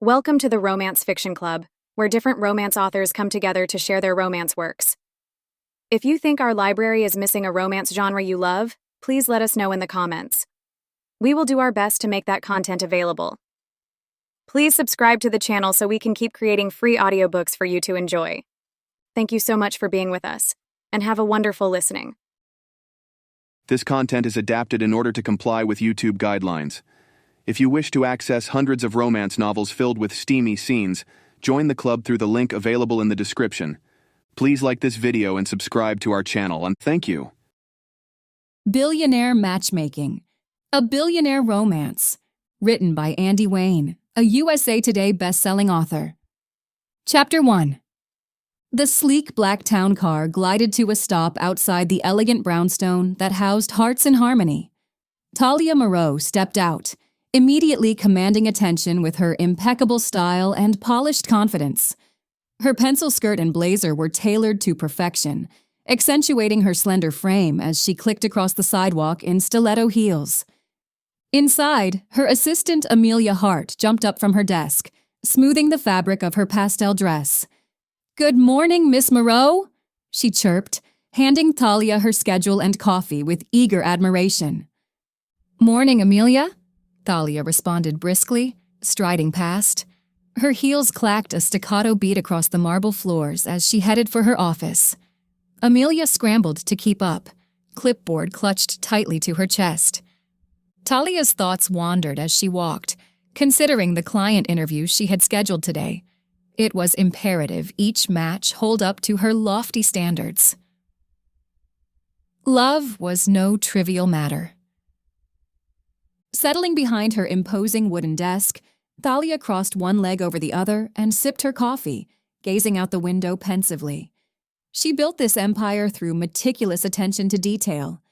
Welcome to the Romance Fiction Club, where different romance authors come together to share their romance works. If you think our library is missing a romance genre you love, please let us know in the comments. We will do our best to make that content available. Please subscribe to the channel so we can keep creating free audiobooks for you to enjoy. Thank you so much for being with us, and have a wonderful listening. This content is adapted in order to comply with YouTube guidelines. If you wish to access hundreds of romance novels filled with steamy scenes, join the club through the link available in the description. Please like this video and subscribe to our channel, and thank you. Billionaire Matchmaking, a billionaire romance, written by Andy Wayne, a USA Today bestselling author. Chapter 1. The sleek black town car glided to a stop outside the elegant brownstone that housed Hearts in Harmony. Thalia Moreau stepped out, immediately commanding attention with her impeccable style and polished confidence. Her pencil skirt and blazer were tailored to perfection, accentuating her slender frame as she clicked across the sidewalk in stiletto heels. Inside, her assistant Amelia Hart jumped up from her desk, smoothing the fabric of her pastel dress. "Good morning, Miss Moreau," she chirped, handing Thalia her schedule and coffee with eager admiration. "Morning, Amelia," Thalia responded briskly, striding past. Her heels clacked a staccato beat across the marble floors as she headed for her office. Amelia scrambled to keep up, clipboard clutched tightly to her chest. Thalia's thoughts wandered as she walked, considering the client interview she had scheduled today. It was imperative each match hold up to her lofty standards. Love was no trivial matter. Settling behind her imposing wooden desk, Thalia crossed one leg over the other and sipped her coffee, gazing out the window pensively. She built this empire through meticulous attention to detail.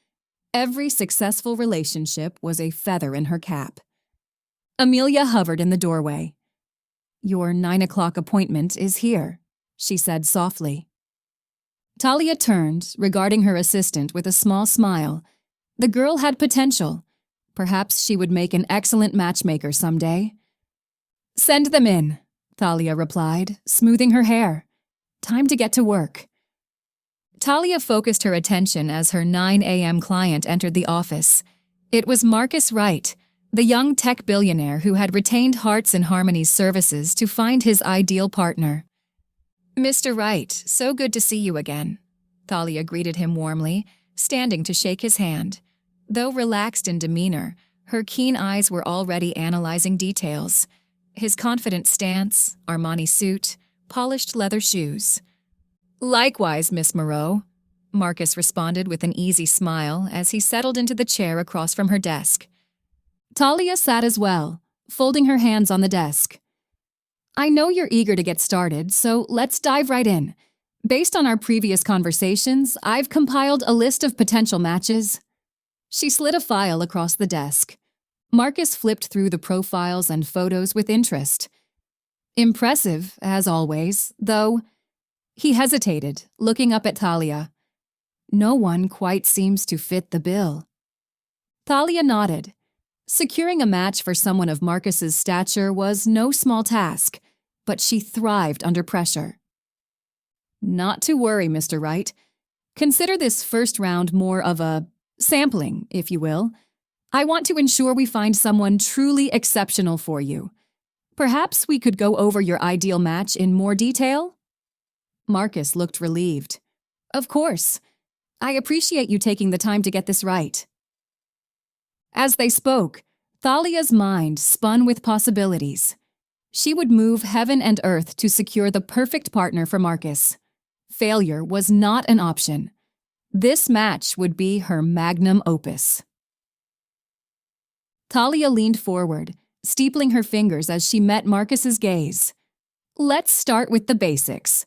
Every successful relationship was a feather in her cap. Amelia hovered in the doorway. "Your 9 o'clock appointment is here," she said softly. Thalia turned, regarding her assistant with a small smile. The girl had potential. Perhaps she would make an excellent matchmaker someday. "Send them in," Thalia replied, smoothing her hair. "Time to get to work." Thalia focused her attention as her 9 a.m. client entered the office. It was Marcus Wright, the young tech billionaire who had retained Hearts in Harmony's services to find his ideal partner. "Mr. Wright, so good to see you again," Thalia greeted him warmly, standing to shake his hand. Though relaxed in demeanor, her keen eyes were already analyzing details. His confident stance, Armani suit, polished leather shoes. "Likewise, Miss Moreau," Marcus responded with an easy smile as he settled into the chair across from her desk. Thalia sat as well, folding her hands on the desk. "I know you're eager to get started, so let's dive right in. Based on our previous conversations, I've compiled a list of potential matches." She slid a file across the desk. Marcus flipped through the profiles and photos with interest. Impressive, as always, though. He hesitated, looking up at Thalia. "No one quite seems to fit the bill." Thalia nodded. Securing a match for someone of Marcus's stature was no small task, but she thrived under pressure. "Not to worry, Mr. Wright. Consider this first round more of a sampling, if you will. I want to ensure we find someone truly exceptional for you. Perhaps we could go over your ideal match in more detail?" Marcus looked relieved. "Of course. I appreciate you taking the time to get this right." As they spoke, Thalia's mind spun with possibilities. She would move heaven and earth to secure the perfect partner for Marcus. Failure was not an option. This match would be her magnum opus. Thalia leaned forward, steepling her fingers as she met Marcus's gaze. "Let's start with the basics.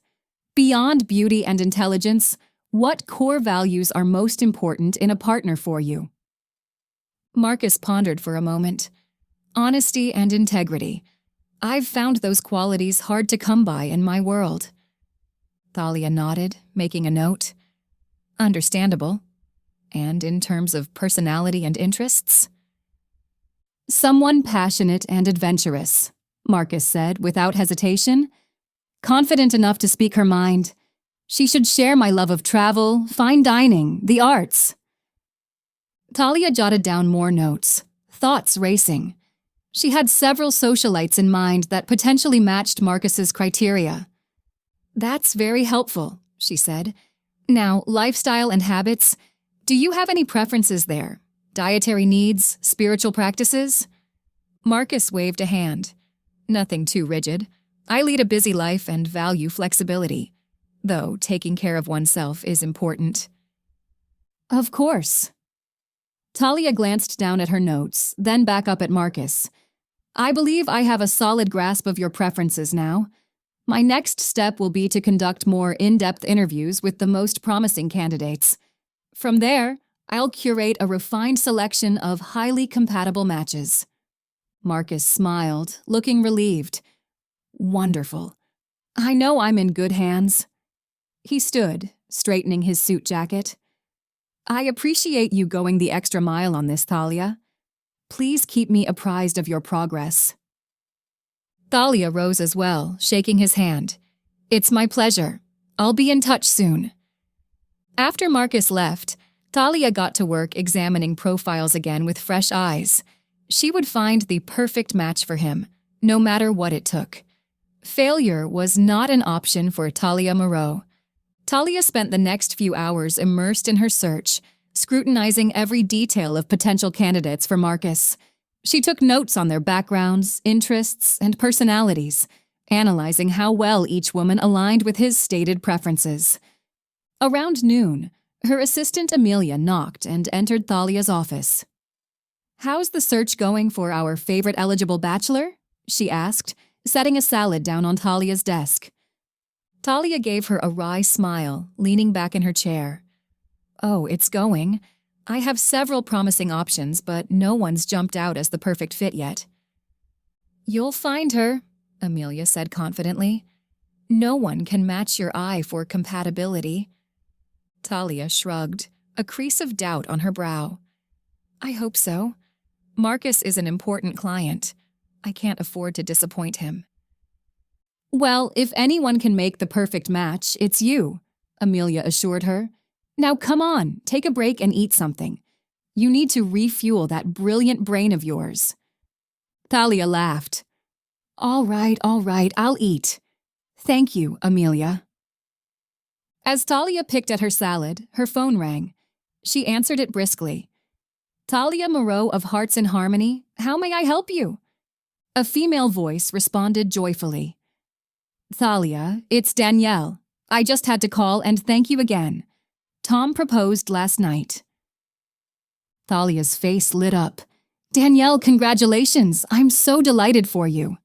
Beyond beauty and intelligence, what core values are most important in a partner for you?" Marcus pondered for a moment. "Honesty and integrity. I've found those qualities hard to come by in my world." Thalia nodded, making a note. "Understandable. And in terms of personality and interests?" "Someone passionate and adventurous," Marcus said without hesitation. Confident enough to speak her mind. She should share my love of travel, fine dining, the arts. Thalia jotted down more notes, thoughts racing. She had several socialites in mind that potentially matched Marcus's criteria. That's very helpful, she said. Now, lifestyle and habits. Do you have any preferences there? Dietary needs, spiritual practices? Marcus waved a hand. Nothing too rigid. I lead a busy life and value flexibility, though taking care of oneself is important. Of course. Thalia glanced down at her notes, then back up at Marcus. I believe I have a solid grasp of your preferences now. My next step will be to conduct more in-depth interviews with the most promising candidates. From there, I'll curate a refined selection of highly compatible matches. Marcus smiled, looking relieved. Wonderful. I know I'm in good hands. He stood, straightening his suit jacket. I appreciate you going the extra mile on this, Thalia. Please keep me apprised of your progress. Thalia rose as well, shaking his hand. It's my pleasure. I'll be in touch soon. After Marcus left, Thalia got to work examining profiles again with fresh eyes. She would find the perfect match for him, no matter what it took. Failure was not an option for Thalia Moreau. Thalia spent the next few hours immersed in her search, scrutinizing every detail of potential candidates for Marcus. She took notes on their backgrounds, interests, and personalities, analyzing how well each woman aligned with his stated preferences. Around noon, her assistant Amelia knocked and entered Thalia's office. How's the search going for our favorite eligible bachelor? She asked, setting a salad down on Thalia's desk. Thalia gave her a wry smile, leaning back in her chair. Oh, it's going. I have several promising options, but no one's jumped out as the perfect fit yet. You'll find her, Amelia said confidently. No one can match your eye for compatibility. Thalia shrugged, a crease of doubt on her brow. I hope so. Marcus is an important client. I can't afford to disappoint him. Well, if anyone can make the perfect match, it's you, Amelia assured her. Now come on, take a break and eat something. You need to refuel that brilliant brain of yours. Thalia laughed. All right, I'll eat. Thank you, Amelia. As Thalia picked at her salad, her phone rang. She answered it briskly. Thalia Moreau of Hearts in Harmony, how may I help you? A female voice responded joyfully. Thalia, it's Danielle. I just had to call and thank you again. Tom proposed last night. Thalia's face lit up. Danielle, congratulations. I'm so delighted for you.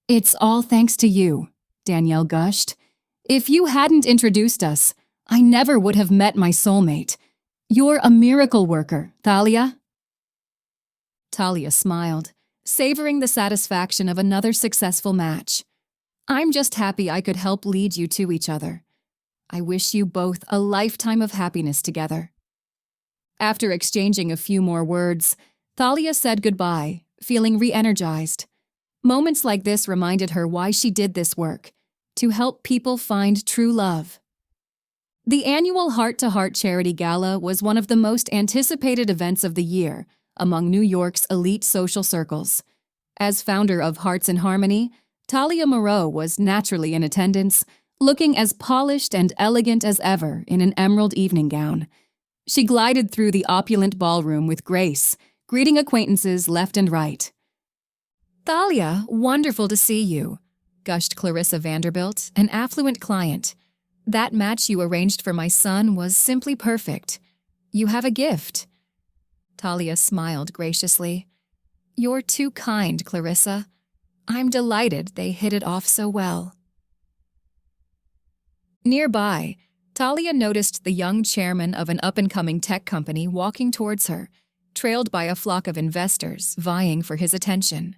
It's all thanks to you, Danielle gushed. If you hadn't introduced us, I never would have met my soulmate. You're a miracle worker, Thalia. Thalia smiled, savoring the satisfaction of another successful match. I'm just happy I could help lead you to each other. I wish you both a lifetime of happiness together. After exchanging a few more words, Thalia said goodbye, feeling re-energized. Moments like this reminded her why she did this work, to help people find true love. The annual Heart to Heart Charity Gala was one of the most anticipated events of the year among New York's elite social circles. As founder of Hearts in Harmony, Thalia Moreau was naturally in attendance, looking as polished and elegant as ever in an emerald evening gown. She glided through the opulent ballroom with grace, greeting acquaintances left and right. Thalia, wonderful to see you, gushed Clarissa Vanderbilt, an affluent client. That match you arranged for my son was simply perfect. You have a gift. Thalia smiled graciously. You're too kind, Clarissa. I'm delighted they hit it off so well. Nearby, Thalia noticed the young chairman of an up-and-coming tech company walking towards her, trailed by a flock of investors vying for his attention.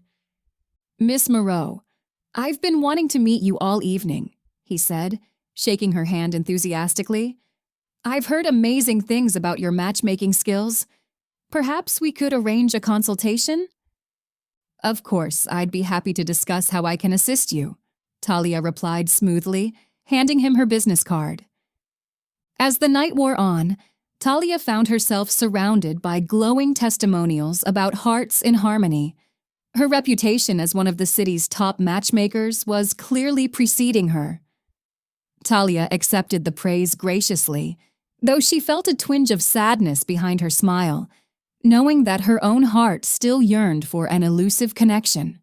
Miss Moreau, I've been wanting to meet you all evening, he said, shaking her hand enthusiastically. I've heard amazing things about your matchmaking skills. Perhaps we could arrange a consultation? Of course, I'd be happy to discuss how I can assist you, Thalia replied smoothly, handing him her business card. As the night wore on, Thalia found herself surrounded by glowing testimonials about hearts in harmony. Her reputation as one of the city's top matchmakers was clearly preceding her. Thalia accepted the praise graciously, though she felt a twinge of sadness behind her smile, knowing that her own heart still yearned for an elusive connection.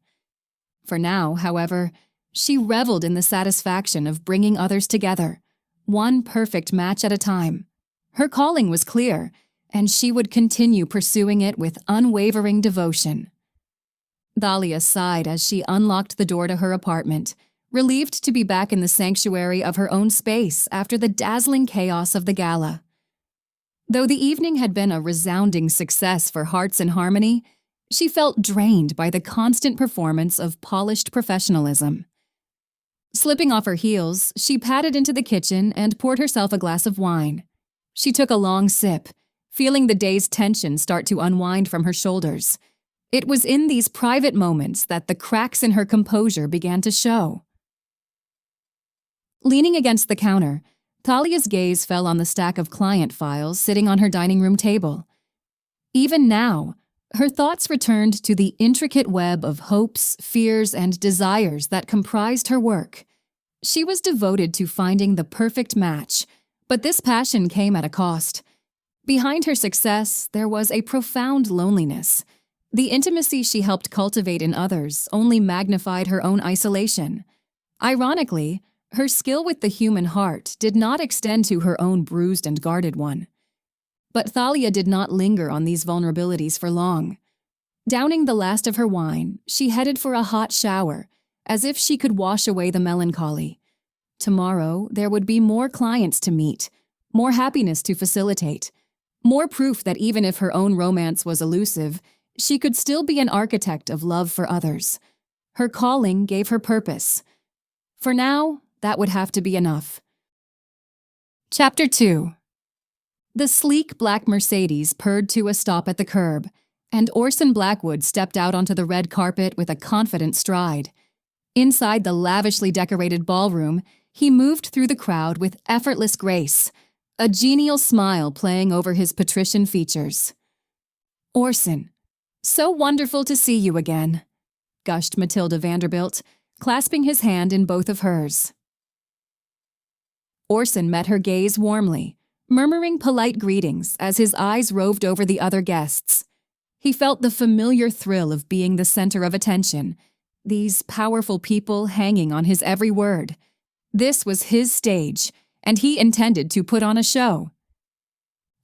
For now, however, she reveled in the satisfaction of bringing others together, one perfect match at a time. Her calling was clear, and she would continue pursuing it with unwavering devotion. Thalia sighed as she unlocked the door to her apartment, relieved to be back in the sanctuary of her own space after the dazzling chaos of the gala. Though the evening had been a resounding success for Hearts in Harmony, she felt drained by the constant performance of polished professionalism. Slipping off her heels, she padded into the kitchen and poured herself a glass of wine. She took a long sip, feeling the day's tension start to unwind from her shoulders. It was in these private moments that the cracks in her composure began to show. Leaning against the counter, Thalia's gaze fell on the stack of client files sitting on her dining room table. Even now, her thoughts returned to the intricate web of hopes, fears, and desires that comprised her work. She was devoted to finding the perfect match, but this passion came at a cost. Behind her success, there was a profound loneliness. The intimacy she helped cultivate in others only magnified her own isolation. Ironically, her skill with the human heart did not extend to her own bruised and guarded one. But Thalia did not linger on these vulnerabilities for long. Downing the last of her wine, she headed for a hot shower, as if she could wash away the melancholy. Tomorrow, there would be more clients to meet, more happiness to facilitate, more proof that even if her own romance was elusive, she could still be an architect of love for others. Her calling gave her purpose. For now, that would have to be enough. Chapter 2. The sleek black Mercedes purred to a stop at the curb, and Orson Blackwood stepped out onto the red carpet with a confident stride. Inside the lavishly decorated ballroom, he moved through the crowd with effortless grace, a genial smile playing over his patrician features. "Orson, so wonderful to see you again," gushed Matilda Vanderbilt, clasping his hand in both of hers. Orson met her gaze warmly, murmuring polite greetings as his eyes roved over the other guests. He felt the familiar thrill of being the center of attention, these powerful people hanging on his every word. This was his stage, and he intended to put on a show.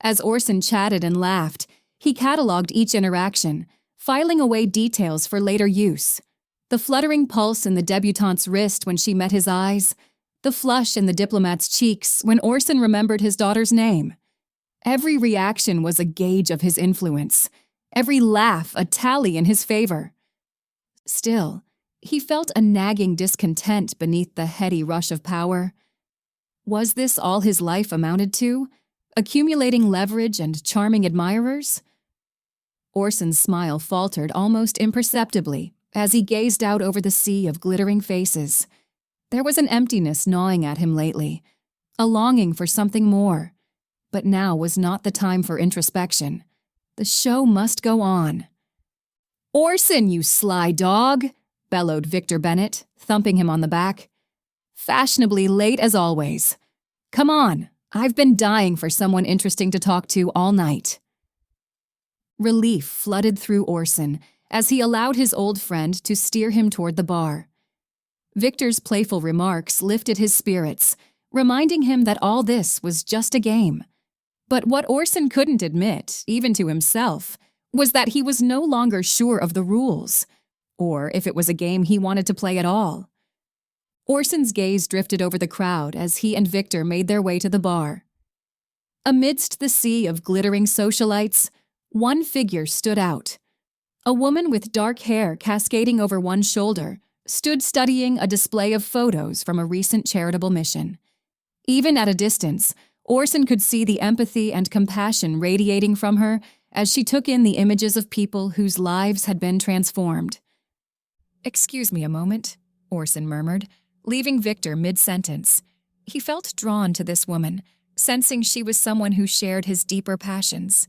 As Orson chatted and laughed, he cataloged each interaction, filing away details for later use. The fluttering pulse in the debutante's wrist when she met his eyes, the flush in the diplomat's cheeks when Orson remembered his daughter's name. Every reaction was a gauge of his influence, every laugh a tally in his favor. Still, he felt a nagging discontent beneath the heady rush of power. Was this all his life amounted to? Accumulating leverage and charming admirers? Orson's smile faltered almost imperceptibly as he gazed out over the sea of glittering faces. There was an emptiness gnawing at him lately, a longing for something more. But now was not the time for introspection. The show must go on. "Orson, you sly dog!" bellowed Victor Bennett, thumping him on the back. "Fashionably late as always. Come on, I've been dying for someone interesting to talk to all night." Relief flooded through Orson as he allowed his old friend to steer him toward the bar. Victor's playful remarks lifted his spirits, reminding him that all this was just a game. But what Orson couldn't admit, even to himself, was that he was no longer sure of the rules, or if it was a game he wanted to play at all. Orson's gaze drifted over the crowd as he and Victor made their way to the bar. Amidst the sea of glittering socialites, one figure stood out. A woman with dark hair cascading over one shoulder stood studying a display of photos from a recent charitable mission. Even at a distance, Orson could see the empathy and compassion radiating from her as she took in the images of people whose lives had been transformed. "Excuse me a moment," Orson murmured, leaving Victor mid-sentence. He felt drawn to this woman, sensing she was someone who shared his deeper passions.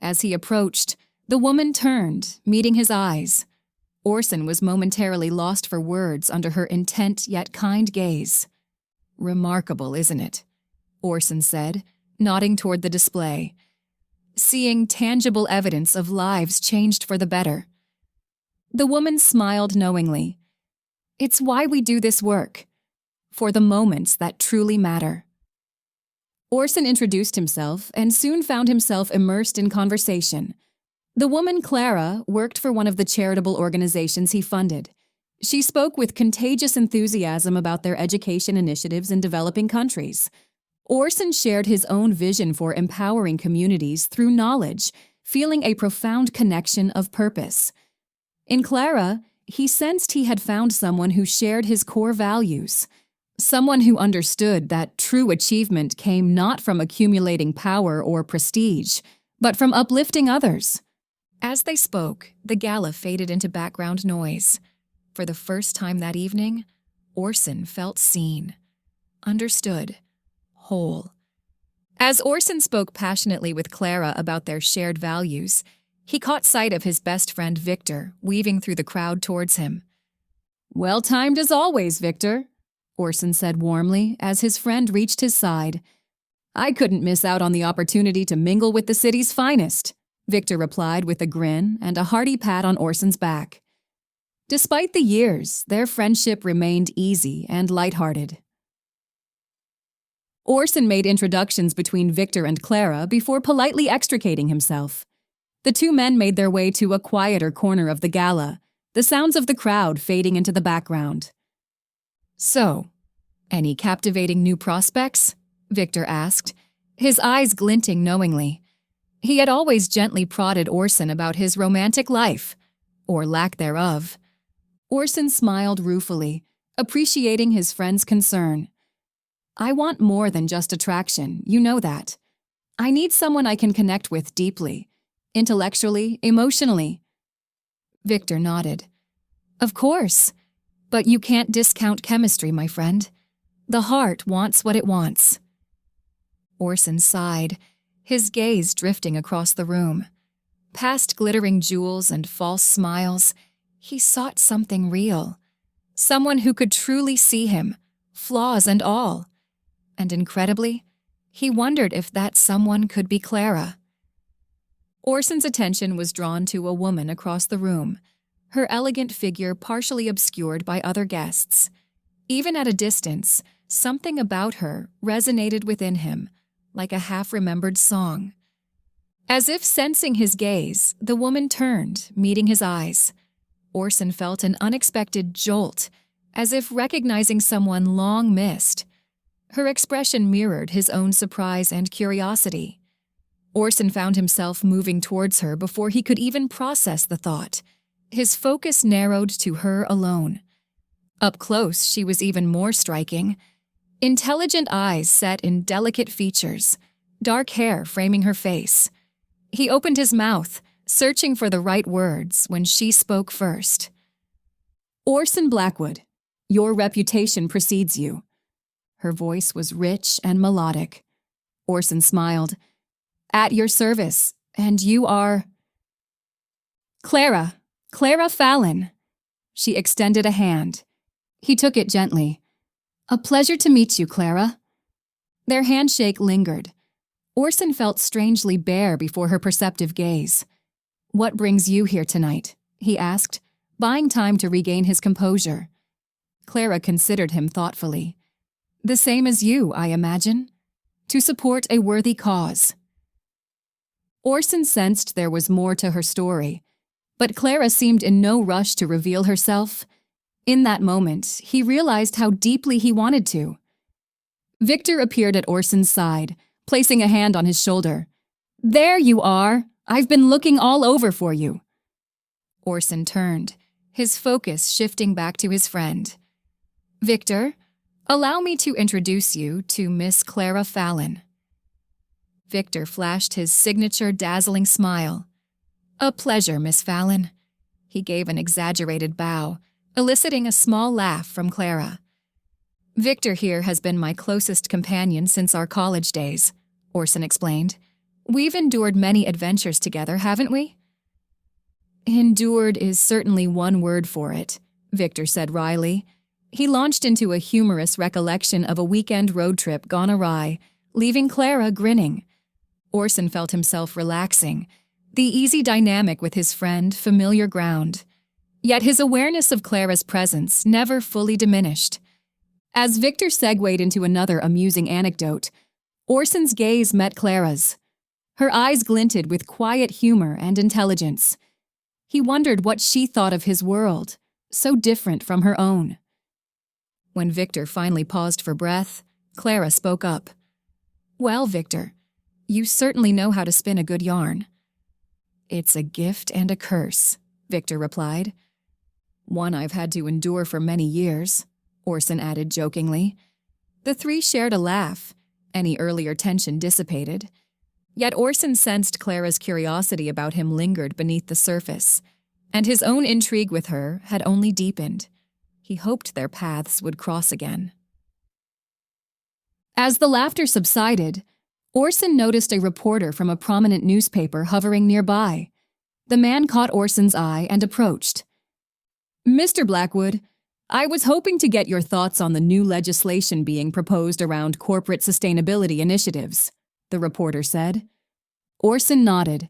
As he approached, the woman turned, meeting his eyes. Orson was momentarily lost for words under her intent yet kind gaze. "Remarkable, isn't it?" Orson said, nodding toward the display. "Seeing tangible evidence of lives changed for the better." The woman smiled knowingly. "It's why we do this work. For the moments that truly matter." Orson introduced himself and soon found himself immersed in conversation. The woman, Clara, worked for one of the charitable organizations he funded. She spoke with contagious enthusiasm about their education initiatives in developing countries. Orson shared his own vision for empowering communities through knowledge, feeling a profound connection of purpose. In Clara, he sensed he had found someone who shared his core values, someone who understood that true achievement came not from accumulating power or prestige, but from uplifting others. As they spoke, the gala faded into background noise. For the first time that evening, Orson felt seen, understood, whole. As Orson spoke passionately with Clara about their shared values, he caught sight of his best friend Victor weaving through the crowd towards him. "Well-timed as always, Victor," Orson said warmly as his friend reached his side. "I couldn't miss out on the opportunity to mingle with the city's finest," Victor replied with a grin and a hearty pat on Orson's back. Despite the years, their friendship remained easy and lighthearted. Orson made introductions between Victor and Clara before politely extricating himself. The two men made their way to a quieter corner of the gala, the sounds of the crowd fading into the background. "So, any captivating new prospects?" Victor asked, his eyes glinting knowingly. He had always gently prodded Orson about his romantic life, or lack thereof. Orson smiled ruefully, appreciating his friend's concern. "I want more than just attraction, you know that. I need someone I can connect with deeply, intellectually, emotionally." Victor nodded. "Of course, but you can't discount chemistry, my friend. The heart wants what it wants." Orson sighed, his gaze drifting across the room. Past glittering jewels and false smiles, he sought something real. Someone who could truly see him, flaws and all. And incredibly, he wondered if that someone could be Clara. Orson's attention was drawn to a woman across the room, her elegant figure partially obscured by other guests. Even at a distance, something about her resonated within him, like a half-remembered song. As if sensing his gaze, the woman turned, meeting his eyes. Orson felt an unexpected jolt, as if recognizing someone long missed. Her expression mirrored his own surprise and curiosity. Orson found himself moving towards her before he could even process the thought. His focus narrowed to her alone. Up close, she was even more striking. Intelligent eyes set in delicate features, dark hair framing her face. He opened his mouth, searching for the right words when she spoke first. "Orson Blackwood, your reputation precedes you." Her voice was rich and melodic. Orson smiled. "At your service, and you are—" "Clara Fallon." She extended a hand. He took it gently. "A pleasure to meet you, Clara." Their handshake lingered. Orson felt strangely bare before her perceptive gaze. "What brings you here tonight?" he asked, buying time to regain his composure. Clara considered him thoughtfully. "The same as you, I imagine. To support a worthy cause." Orson sensed there was more to her story, but Clara seemed in no rush to reveal herself. In that moment, he realized how deeply he wanted to. Victor appeared at Orson's side, placing a hand on his shoulder. "There you are! I've been looking all over for you." Orson turned, his focus shifting back to his friend. "Victor, allow me to introduce you to Miss Clara Fallon." Victor flashed his signature dazzling smile. "A pleasure, Miss Fallon." He gave an exaggerated bow, eliciting a small laugh from Clara. "Victor here has been my closest companion since our college days," Orson explained. "We've endured many adventures together, haven't we?" "Endured is certainly one word for it," Victor said wryly. He launched into a humorous recollection of a weekend road trip gone awry, leaving Clara grinning. Orson felt himself relaxing, the easy dynamic with his friend familiar ground. Yet his awareness of Clara's presence never fully diminished. As Victor segued into another amusing anecdote, Orson's gaze met Clara's. Her eyes glinted with quiet humor and intelligence. He wondered what she thought of his world, so different from her own. When Victor finally paused for breath, Clara spoke up. "Well, Victor, you certainly know how to spin a good yarn." "It's a gift and a curse," Victor replied. "One I've had to endure for many years," Orson added jokingly. The three shared a laugh, any earlier tension dissipated. Yet Orson sensed Clara's curiosity about him lingered beneath the surface, and his own intrigue with her had only deepened. He hoped their paths would cross again. As the laughter subsided, Orson noticed a reporter from a prominent newspaper hovering nearby. The man caught Orson's eye and approached. "Mr. Blackwood, I was hoping to get your thoughts on the new legislation being proposed around corporate sustainability initiatives," the reporter said. Orson nodded.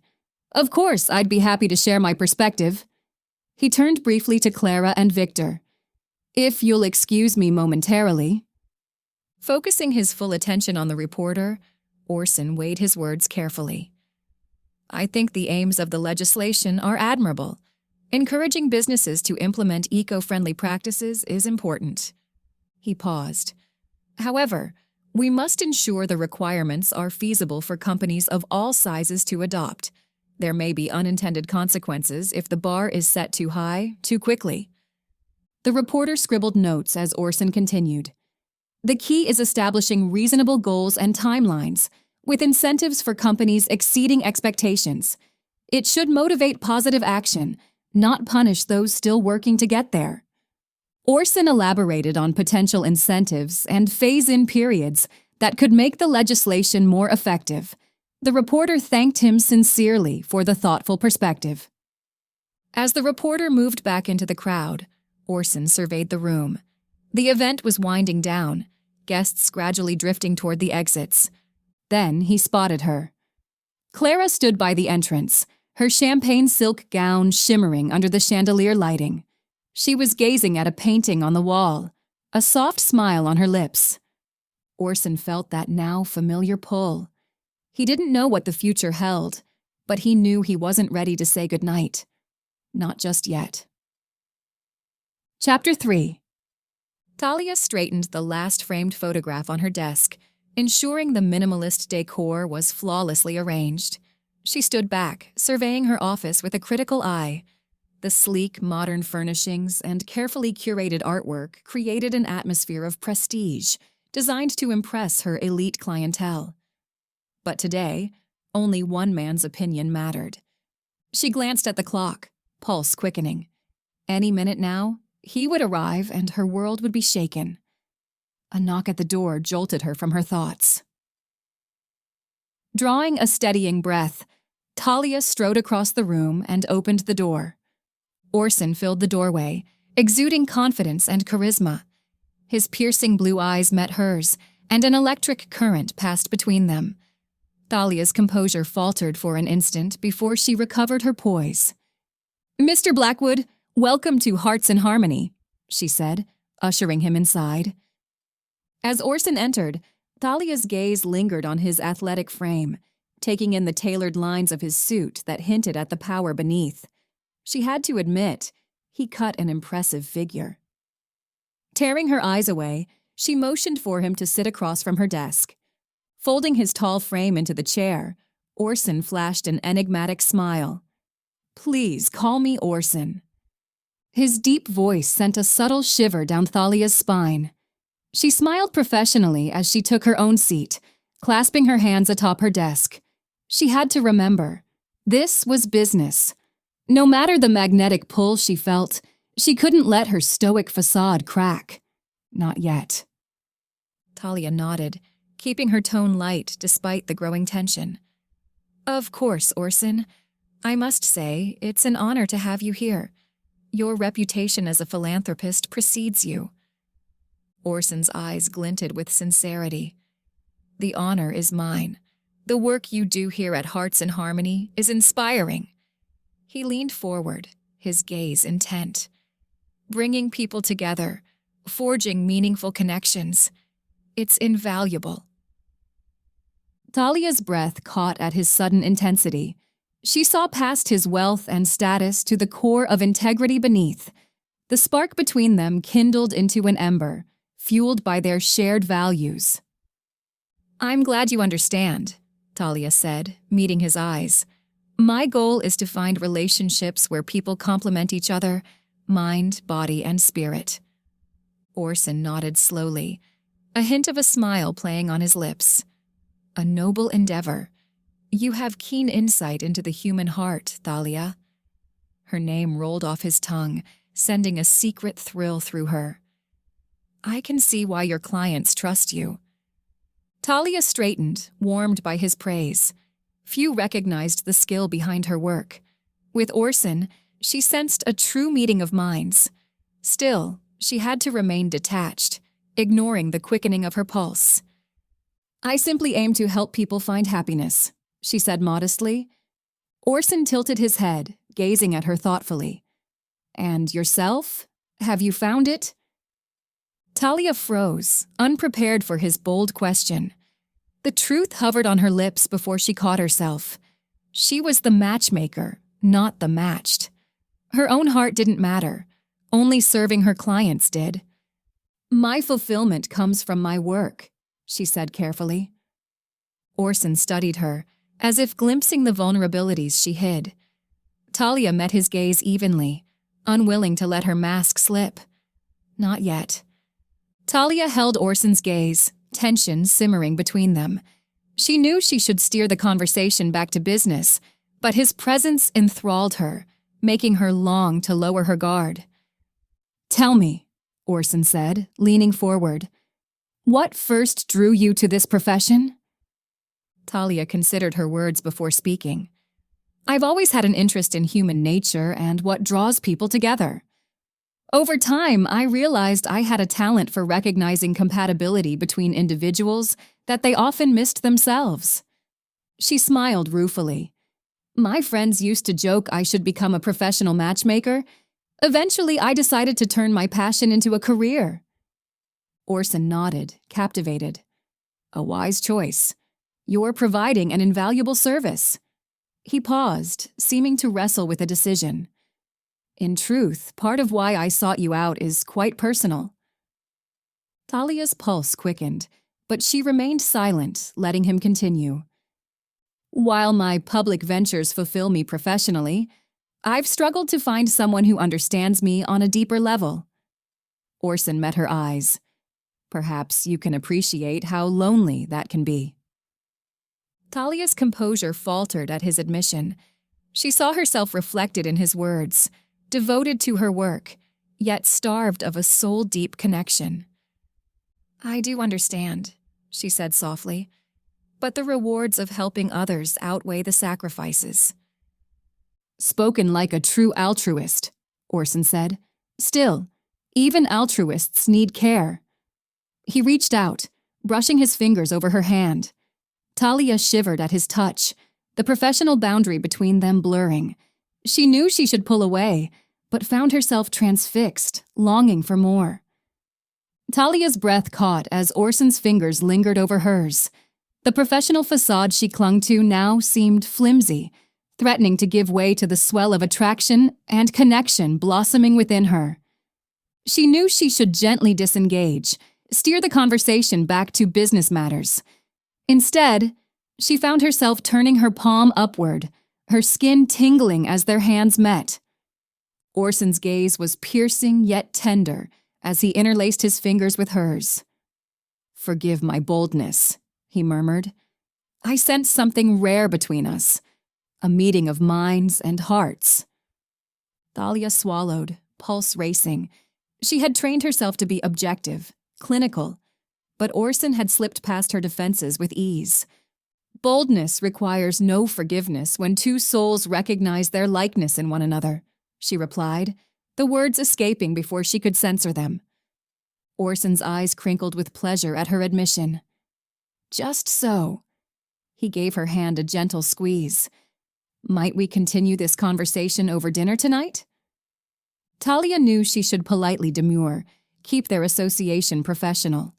"Of course, I'd be happy to share my perspective." He turned briefly to Clara and Victor. "If you'll excuse me momentarily." Focusing his full attention on the reporter, Orson weighed his words carefully. "I think the aims of the legislation are admirable. Encouraging businesses to implement eco-friendly practices is important." He paused. "However, we must ensure the requirements are feasible for companies of all sizes to adopt. There may be unintended consequences if the bar is set too high, too quickly." The reporter scribbled notes as Orson continued. "The key is establishing reasonable goals and timelines, with incentives for companies exceeding expectations. It should motivate positive action, not punish those still working to get there." Orson elaborated on potential incentives and phase-in periods that could make the legislation more effective. The reporter thanked him sincerely for the thoughtful perspective. As the reporter moved back into the crowd, Orson surveyed the room. The event was winding down, guests gradually drifting toward the exits. Then he spotted her. Clara stood by the entrance, her champagne silk gown shimmering under the chandelier lighting. She was gazing at a painting on the wall, a soft smile on her lips. Orson felt that now familiar pull. He didn't know what the future held, but he knew he wasn't ready to say goodnight. Not just yet. Chapter 3. Thalia straightened the last framed photograph on her desk, ensuring the minimalist decor was flawlessly arranged. She stood back, surveying her office with a critical eye. The sleek, modern furnishings and carefully curated artwork created an atmosphere of prestige, designed to impress her elite clientele. But today, only one man's opinion mattered. She glanced at the clock, pulse quickening. Any minute now, he would arrive and her world would be shaken. A knock at the door jolted her from her thoughts. Drawing a steadying breath, Thalia strode across the room and opened the door. Orson filled the doorway, exuding confidence and charisma. His piercing blue eyes met hers, and an electric current passed between them. Thalia's composure faltered for an instant before she recovered her poise. "Mr. Blackwood, welcome to Hearts in Harmony," she said, ushering him inside. As Orson entered, Thalia's gaze lingered on his athletic frame, taking in the tailored lines of his suit that hinted at the power beneath. She had to admit, he cut an impressive figure. Tearing her eyes away, she motioned for him to sit across from her desk. Folding his tall frame into the chair, Orson flashed an enigmatic smile. "Please call me Orson." His deep voice sent a subtle shiver down Thalia's spine. She smiled professionally as she took her own seat, clasping her hands atop her desk. She had to remember, this was business. No matter the magnetic pull she felt, She couldn't let her stoic facade crack. Not yet. Thalia nodded, keeping her tone light despite the growing tension. Of course, Orson. I must say, it's an honor to have you here. Your reputation as a philanthropist precedes you. Orson's eyes glinted with sincerity. The honor is mine. The work you do here at Hearts in Harmony is inspiring. He leaned forward, his gaze intent. Bringing people together, forging meaningful connections. It's invaluable. Thalia's breath caught at his sudden intensity. She saw past his wealth and status to the core of integrity beneath. The spark between them kindled into an ember, fueled by their shared values. I'm glad you understand, Thalia said, meeting his eyes. My goal is to find relationships where people complement each other, mind, body, and spirit. Orson nodded slowly, a hint of a smile playing on his lips. A noble endeavor. You have keen insight into the human heart, Thalia. Her name rolled off his tongue, sending a secret thrill through her. I can see why your clients trust you. Thalia straightened, warmed by his praise. Few recognized the skill behind her work. With Orson, she sensed a true meeting of minds. Still, she had to remain detached, ignoring the quickening of her pulse. I simply aim to help people find happiness, she said modestly. Orson tilted his head, gazing at her thoughtfully. And yourself? Have you found it? Thalia froze, unprepared for his bold question. The truth hovered on her lips before she caught herself. She was the matchmaker, not the matched. Her own heart didn't matter. Only serving her clients did. My fulfillment comes from my work, she said carefully. Orson studied her, as if glimpsing the vulnerabilities she hid. Thalia met his gaze evenly, unwilling to let her mask slip. Not yet. Thalia held Orson's gaze, tension simmering between them. She knew she should steer the conversation back to business, but his presence enthralled her, making her long to lower her guard. Tell me, Orson said, leaning forward. What first drew you to this profession? Thalia considered her words before speaking. I've always had an interest in human nature and what draws people together. Over time, I realized I had a talent for recognizing compatibility between individuals that they often missed themselves. She smiled ruefully. My friends used to joke I should become a professional matchmaker. Eventually, I decided to turn my passion into a career. Orson nodded, captivated. A wise choice. You're providing an invaluable service. He paused, seeming to wrestle with a decision. In truth, part of why I sought you out is quite personal. Thalia's pulse quickened, but she remained silent, letting him continue. While my public ventures fulfill me professionally, I've struggled to find someone who understands me on a deeper level. Orson met her eyes. Perhaps you can appreciate how lonely that can be. Thalia's composure faltered at his admission. She saw herself reflected in his words, devoted to her work, yet starved of a soul-deep connection. I do understand, she said softly, but the rewards of helping others outweigh the sacrifices. Spoken like a true altruist, Orson said. Still, even altruists need care. He reached out, brushing his fingers over her hand. Thalia shivered at his touch, the professional boundary between them blurring. She knew she should pull away, but found herself transfixed, longing for more. Thalia's breath caught as Orson's fingers lingered over hers. The professional facade she clung to now seemed flimsy, threatening to give way to the swell of attraction and connection blossoming within her. She knew she should gently disengage, steer the conversation back to business matters. Instead, she found herself turning her palm upward, her skin tingling as their hands met. Orson's gaze was piercing yet tender as he interlaced his fingers with hers. Forgive my boldness, he murmured. I sensed something rare between us, a meeting of minds and hearts. Thalia swallowed, pulse racing. She had trained herself to be objective, clinical, but Orson had slipped past her defenses with ease. Boldness requires no forgiveness when two souls recognize their likeness in one another, she replied, the words escaping before she could censor them. Orson's eyes crinkled with pleasure at her admission. Just so. He gave her hand a gentle squeeze. Might we continue this conversation over dinner tonight? Thalia knew she should politely demur, keep their association professional.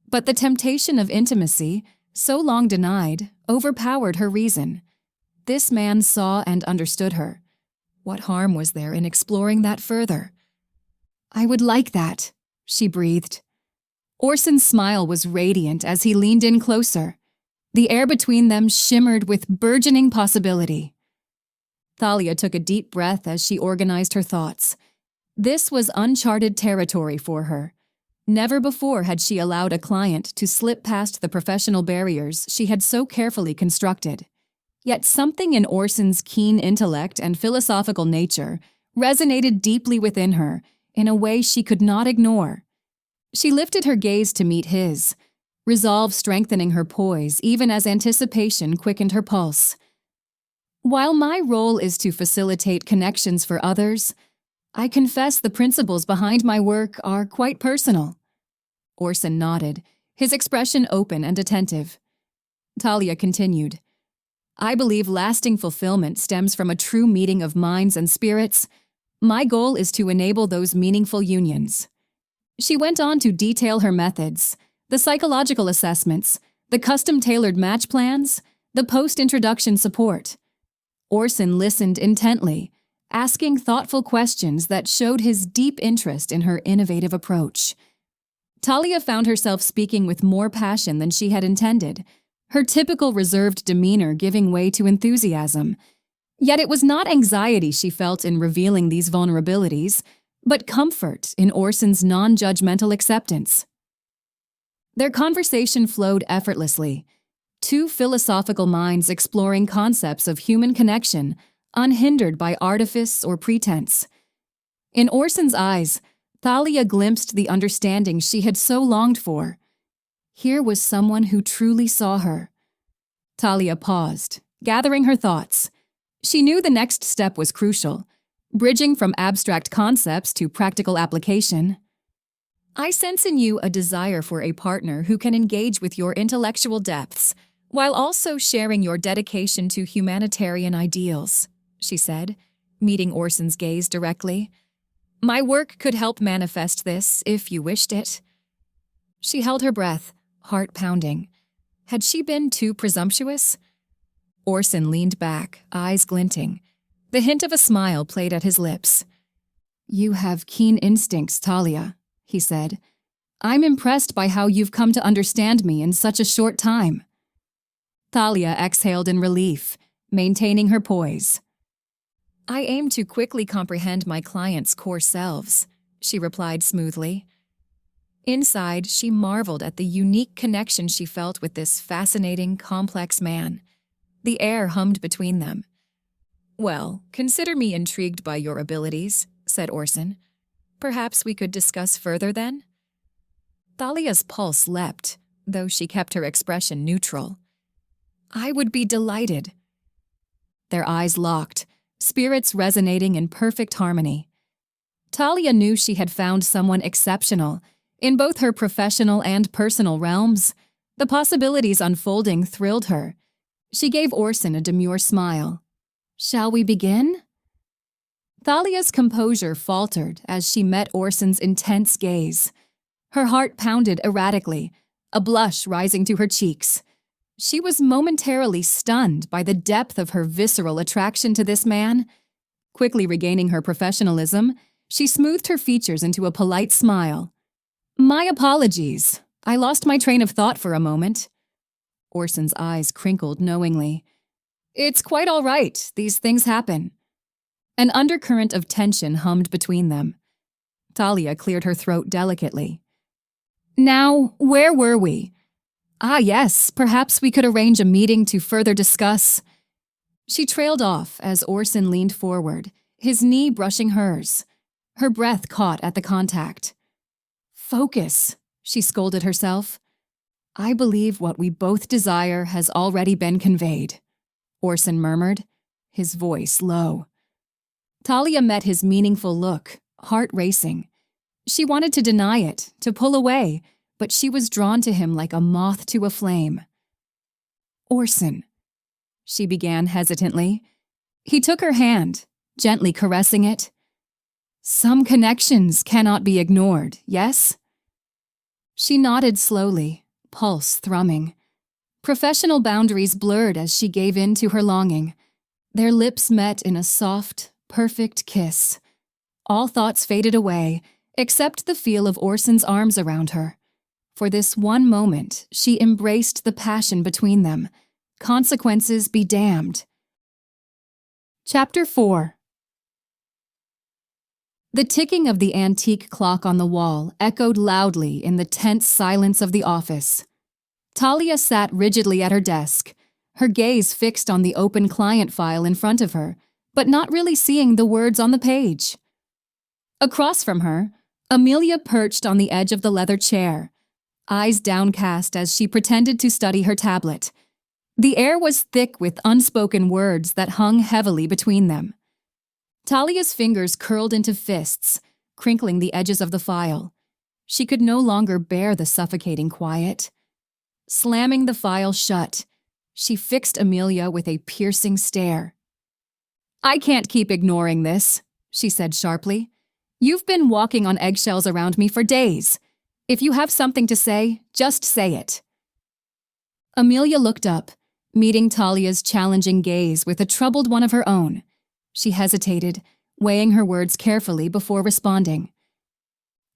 But the temptation of intimacy, so long denied, overpowered her reason. This man saw and understood her. What harm was there in exploring that further? I would like that, she breathed. Orson's smile was radiant as he leaned in closer. The air between them shimmered with burgeoning possibility. Thalia took a deep breath as she organized her thoughts. This was uncharted territory for her. Never before had she allowed a client to slip past the professional barriers she had so carefully constructed. Yet something in Orson's keen intellect and philosophical nature resonated deeply within her in a way she could not ignore. She lifted her gaze to meet his, resolve strengthening her poise even as anticipation quickened her pulse. While my role is to facilitate connections for others, I confess the principles behind my work are quite personal. Orson nodded, his expression open and attentive. Thalia continued, I believe lasting fulfillment stems from a true meeting of minds and spirits. My goal is to enable those meaningful unions. She went on to detail her methods, the psychological assessments, the custom-tailored match plans, the post-introduction support. Orson listened intently, asking thoughtful questions that showed his deep interest in her innovative approach. Thalia found herself speaking with more passion than she had intended, her typical reserved demeanor giving way to enthusiasm. Yet it was not anxiety she felt in revealing these vulnerabilities, but comfort in Orson's non-judgmental acceptance. Their conversation flowed effortlessly, two philosophical minds exploring concepts of human connection, unhindered by artifice or pretense. In Orson's eyes, Thalia glimpsed the understanding she had so longed for. Here was someone who truly saw her. Thalia paused, gathering her thoughts. She knew the next step was crucial, bridging from abstract concepts to practical application. I sense in you a desire for a partner who can engage with your intellectual depths, while also sharing your dedication to humanitarian ideals, she said, meeting Orson's gaze directly. My work could help manifest this, if you wished it. She held her breath, heart pounding. Had she been too presumptuous? Orson leaned back, eyes glinting. The hint of a smile played at his lips. You have keen instincts, Thalia, he said. I'm impressed by how you've come to understand me in such a short time. Thalia exhaled in relief, maintaining her poise. I aim to quickly comprehend my clients' core selves, she replied smoothly. Inside, she marveled at the unique connection she felt with this fascinating, complex man. The air hummed between them. Well, consider me intrigued by your abilities, said Orson. Perhaps we could discuss further then? Thalia's pulse leapt, though she kept her expression neutral. I would be delighted. Their eyes locked, spirits resonating in perfect harmony. Thalia knew she had found someone exceptional, in both her professional and personal realms. The possibilities unfolding thrilled her. She gave Orson a demure smile. Shall we begin? Thalia's composure faltered as she met Orson's intense gaze. Her heart pounded erratically, a blush rising to her cheeks. She was momentarily stunned by the depth of her visceral attraction to this man. Quickly regaining her professionalism, she smoothed her features into a polite smile. My apologies. I lost my train of thought for a moment. Orson's eyes crinkled knowingly. It's quite all right. These things happen. An undercurrent of tension hummed between them. Thalia cleared her throat delicately. Now, where were we? Ah, yes, perhaps we could arrange a meeting to further discuss. She trailed off as Orson leaned forward, his knee brushing hers. Her breath caught at the contact. "Focus," she scolded herself. "I believe what we both desire has already been conveyed," Orson murmured, his voice low. Thalia met his meaningful look, heart racing. She wanted to deny it, to pull away, but she was drawn to him like a moth to a flame. "Orson," she began hesitantly. He took her hand, gently caressing it. "Some connections cannot be ignored, yes?" She nodded slowly, pulse thrumming. Professional boundaries blurred as she gave in to her longing. Their lips met in a soft, perfect kiss. All thoughts faded away, except the feel of Orson's arms around her. For this one moment, she embraced the passion between them. Consequences be damned. Chapter 4. The ticking of the antique clock on the wall echoed loudly in the tense silence of the office. Thalia sat rigidly at her desk, her gaze fixed on the open client file in front of her, but not really seeing the words on the page. Across from her, Amelia perched on the edge of the leather chair, eyes downcast as she pretended to study her tablet. The air was thick with unspoken words that hung heavily between them. Thalia's fingers curled into fists, crinkling the edges of the file. She could no longer bear the suffocating quiet. Slamming the file shut, she fixed Amelia with a piercing stare. "I can't keep ignoring this," she said sharply. "You've been walking on eggshells around me for days. If you have something to say, just say it." Amelia looked up, meeting Thalia's challenging gaze with a troubled one of her own. She hesitated, weighing her words carefully before responding.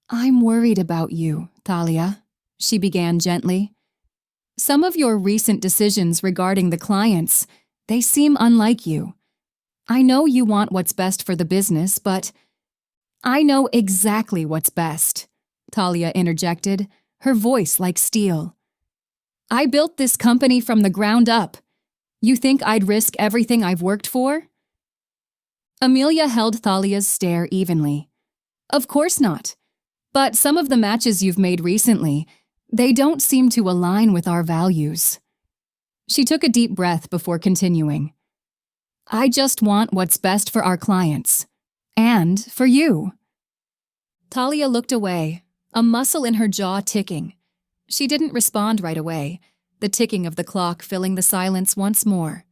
"I'm worried about you, Thalia," she began gently. "Some of your recent decisions regarding the clients, they seem unlike you. I know you want what's best for the business, but—" "I know exactly what's best," Thalia interjected, her voice like steel. "I built this company from the ground up. You think I'd risk everything I've worked for?" Amelia held Thalia's stare evenly. "Of course not. But some of the matches you've made recently, they don't seem to align with our values." She took a deep breath before continuing. "I just want what's best for our clients. And for you." Thalia looked away, a muscle in her jaw ticking. She didn't respond right away, the ticking of the clock filling the silence once more.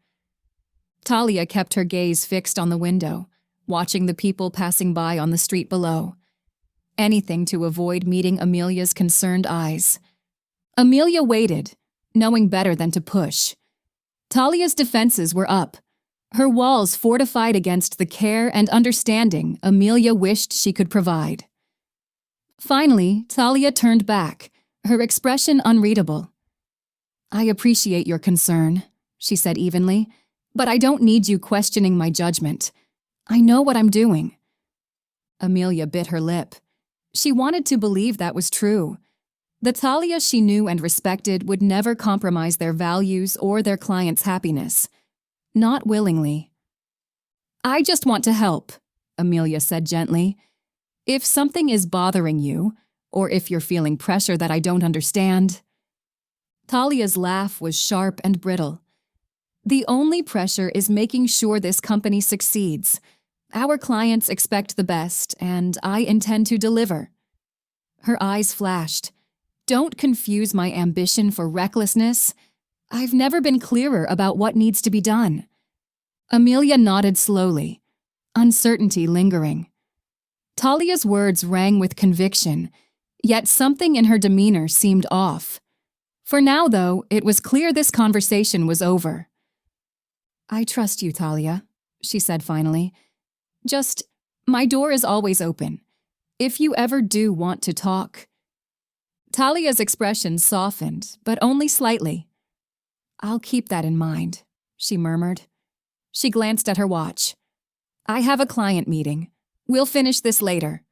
Thalia kept her gaze fixed on the window, watching the people passing by on the street below. Anything to avoid meeting Amelia's concerned eyes. Amelia waited, knowing better than to push. Thalia's defenses were up, her walls fortified against the care and understanding Amelia wished she could provide. Finally, Thalia turned back, her expression unreadable. "I appreciate your concern," she said evenly, "but I don't need you questioning my judgment. I know what I'm doing." Amelia bit her lip. She wanted to believe that was true. The Thalia she knew and respected would never compromise their values or their clients' happiness. Not willingly. "I just want to help," Amelia said gently. "If something is bothering you, or if you're feeling pressure that I don't understand—" Thalia's laugh was sharp and brittle. "The only pressure is making sure this company succeeds. Our clients expect the best, and I intend to deliver." Her eyes flashed. "Don't confuse my ambition for recklessness. I've never been clearer about what needs to be done." Amelia nodded slowly, uncertainty lingering. Thalia's words rang with conviction, yet something in her demeanor seemed off. For now, though, it was clear this conversation was over. "I trust you, Thalia," she said finally. "Just, my door is always open. If you ever do want to talk—" Thalia's expression softened, but only slightly. "I'll keep that in mind," she murmured. She glanced at her watch. "I have a client meeting. We'll finish this later."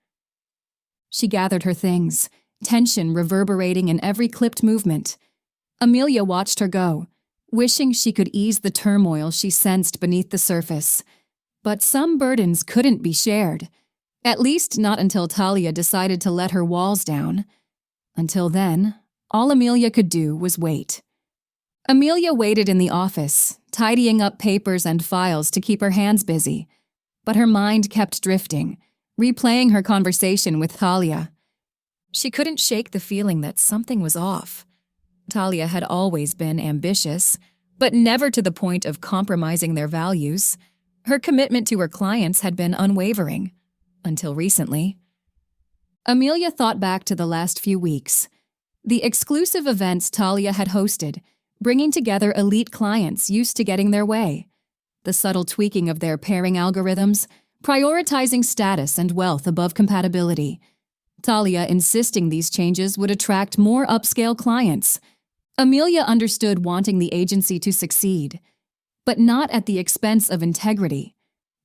She gathered her things, tension reverberating in every clipped movement. Amelia watched her go, wishing she could ease the turmoil she sensed beneath the surface. But some burdens couldn't be shared. At least not until Thalia decided to let her walls down. Until then, all Amelia could do was wait. Amelia waited in the office, tidying up papers and files to keep her hands busy, but her mind kept drifting, replaying her conversation with Thalia. She couldn't shake the feeling that something was off. Thalia had always been ambitious, but never to the point of compromising their values. Her commitment to her clients had been unwavering, until recently. Amelia thought back to the last few weeks. The exclusive events Thalia had hosted, bringing together elite clients used to getting their way. The subtle tweaking of their pairing algorithms, prioritizing status and wealth above compatibility. Thalia insisting these changes would attract more upscale clients. Amelia understood wanting the agency to succeed, but not at the expense of integrity.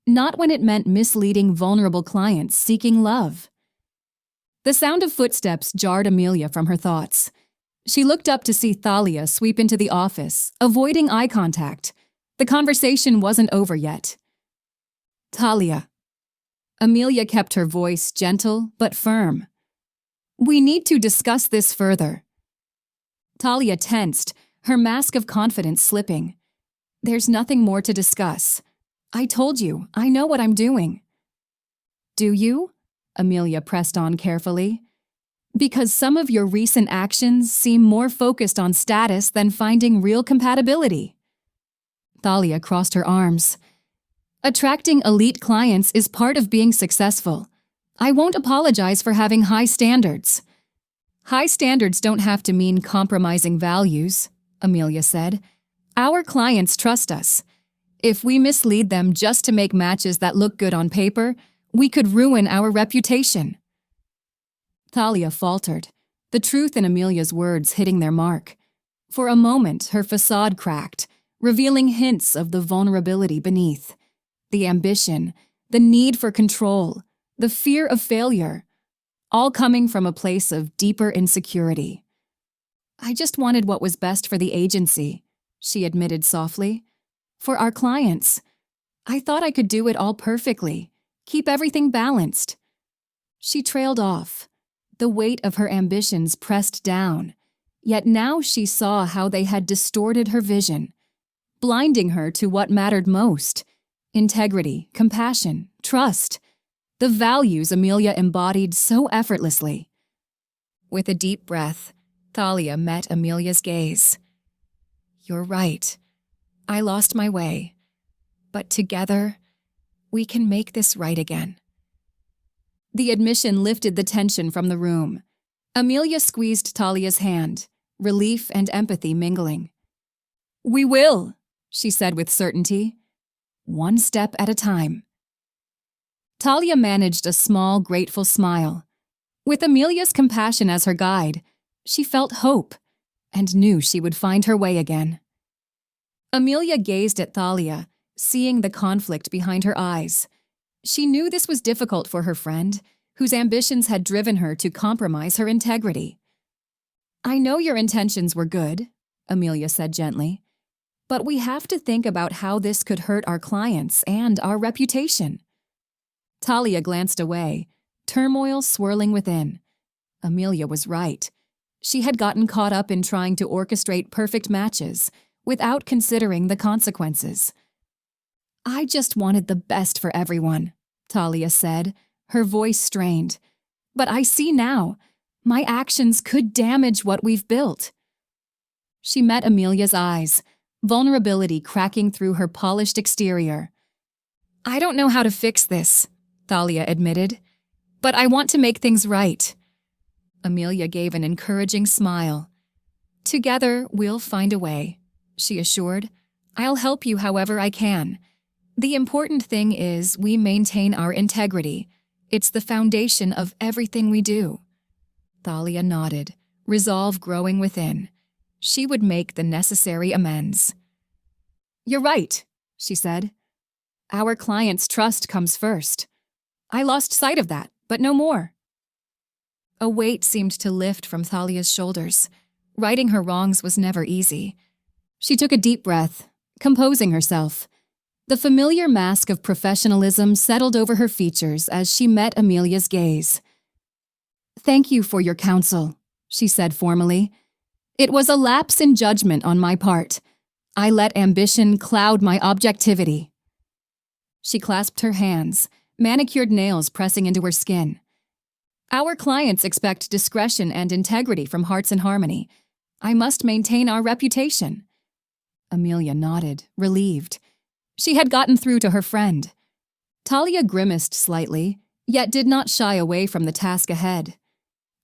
Not when it meant misleading vulnerable clients seeking love. The sound of footsteps jarred Amelia from her thoughts. She looked up to see Thalia sweep into the office, avoiding eye contact. The conversation wasn't over yet. "Thalia." Amelia kept her voice gentle but firm. "We need to discuss this further." Thalia tensed, her mask of confidence slipping. "There's nothing more to discuss. I told you, I know what I'm doing." "Do you?" Amelia pressed on carefully. "Because some of your recent actions seem more focused on status than finding real compatibility." Thalia crossed her arms. "Attracting elite clients is part of being successful. I won't apologize for having high standards." "High standards don't have to mean compromising values," Amelia said. "Our clients trust us. If we mislead them just to make matches that look good on paper, we could ruin our reputation." Thalia faltered, the truth in Amelia's words hitting their mark. For a moment, her facade cracked, revealing hints of the vulnerability beneath. The ambition, the need for control, the fear of failure, all coming from a place of deeper insecurity. "I just wanted what was best for the agency," she admitted softly. "For our clients. I thought I could do it all perfectly, keep everything balanced." She trailed off. The weight of her ambitions pressed down, yet now she saw how they had distorted her vision, blinding her to what mattered most: integrity, compassion, trust, the values Amelia embodied so effortlessly. With a deep breath, Thalia met Amelia's gaze. "You're right. I lost my way. But together, we can make this right again." The admission lifted the tension from the room. Amelia squeezed Thalia's hand, relief and empathy mingling. "We will," she said with certainty. "One step at a time." Thalia managed a small, grateful smile. With Amelia's compassion as her guide, she felt hope and knew she would find her way again. Amelia gazed at Thalia, seeing the conflict behind her eyes. She knew this was difficult for her friend, whose ambitions had driven her to compromise her integrity. "I know your intentions were good," Amelia said gently, "but we have to think about how this could hurt our clients and our reputation." Thalia glanced away, turmoil swirling within. Amelia was right. She had gotten caught up in trying to orchestrate perfect matches without considering the consequences. "I just wanted the best for everyone," Thalia said, her voice strained. "But I see now, my actions could damage what we've built." She met Amelia's eyes, vulnerability cracking through her polished exterior. "I don't know how to fix this," Thalia admitted, "but I want to make things right." Amelia gave an encouraging smile. "Together, we'll find a way," she assured. "I'll help you however I can. The important thing is we maintain our integrity. It's the foundation of everything we do." Thalia nodded, resolve growing within. She would make the necessary amends. "You're right," she said. "Our clients' trust comes first. I lost sight of that, but no more." A weight seemed to lift from Thalia's shoulders. Righting her wrongs was never easy. She took a deep breath, composing herself. The familiar mask of professionalism settled over her features as she met Amelia's gaze. "Thank you for your counsel," she said formally. "It was a lapse in judgment on my part. I let ambition cloud my objectivity." She clasped her hands, manicured nails pressing into her skin. "Our clients expect discretion and integrity from Hearts in Harmony. I must maintain our reputation." Amelia nodded, relieved. She had gotten through to her friend. Thalia grimaced slightly, yet did not shy away from the task ahead.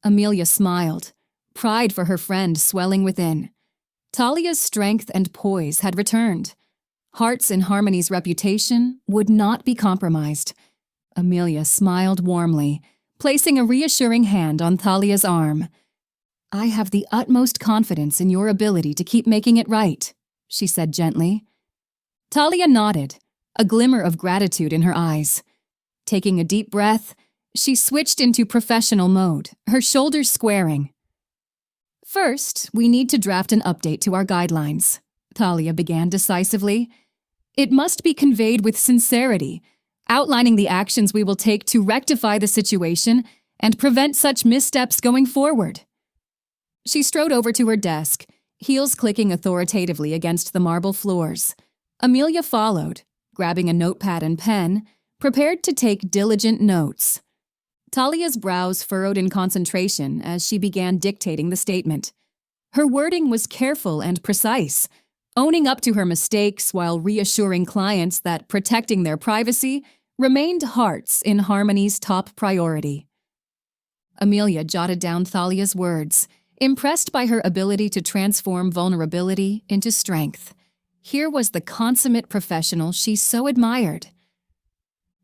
Amelia smiled, pride for her friend swelling within. Thalia's strength and poise had returned. Hearts in Harmony's reputation would not be compromised. Amelia smiled warmly, placing a reassuring hand on Thalia's arm. "I have the utmost confidence in your ability to keep making it right," she said gently. Thalia nodded, a glimmer of gratitude in her eyes. Taking a deep breath, she switched into professional mode, her shoulders squaring. "First, we need to draft an update to our guidelines," Thalia began decisively. "It must be conveyed with sincerity, outlining the actions we will take to rectify the situation and prevent such missteps going forward." She strode over to her desk, heels clicking authoritatively against the marble floors. Amelia followed, grabbing a notepad and pen, prepared to take diligent notes. Thalia's brows furrowed in concentration as she began dictating the statement. Her wording was careful and precise, owning up to her mistakes while reassuring clients that protecting their privacy remained Hearts in Harmony's top priority. Amelia jotted down Thalia's words, impressed by her ability to transform vulnerability into strength. Here was the consummate professional she so admired.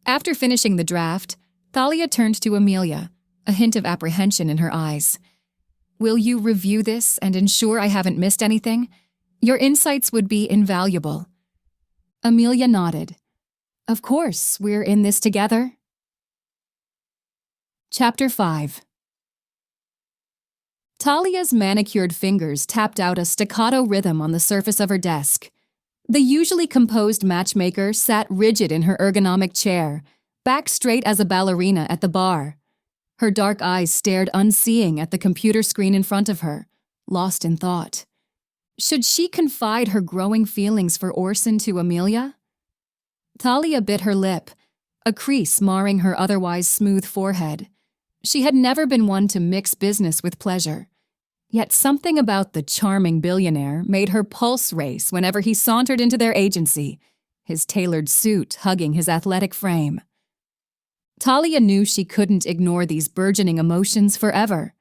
After finishing the draft, Thalia turned to Amelia, a hint of apprehension in her eyes. "Will you review this and ensure I haven't missed anything? Your insights would be invaluable." Amelia nodded. "Of course, we're in this together." Chapter 5. Thalia's manicured fingers tapped out a staccato rhythm on the surface of her desk. The usually composed matchmaker sat rigid in her ergonomic chair, back straight as a ballerina at the bar. Her dark eyes stared unseeing at the computer screen in front of her, lost in thought. Should she confide her growing feelings for Orson to Amelia? Thalia bit her lip, a crease marring her otherwise smooth forehead. She had never been one to mix business with pleasure. Yet something about the charming billionaire made her pulse race whenever he sauntered into their agency, his tailored suit hugging his athletic frame. Thalia knew she couldn't ignore these burgeoning emotions forever.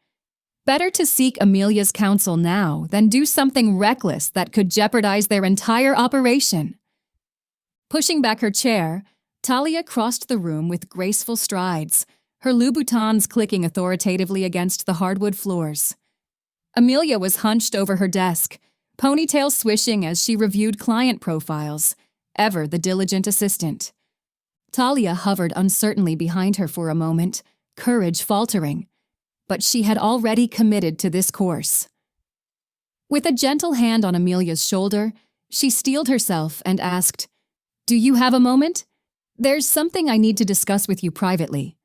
Better to seek Amelia's counsel now than do something reckless that could jeopardize their entire operation. Pushing back her chair, Thalia crossed the room with graceful strides, her Louboutins clicking authoritatively against the hardwood floors. Amelia was hunched over her desk, ponytail swishing as she reviewed client profiles, ever the diligent assistant. Thalia hovered uncertainly behind her for a moment, courage faltering, but she had already committed to this course. With a gentle hand on Amelia's shoulder, she steeled herself and asked, "Do you have a moment? There's something I need to discuss with you privately."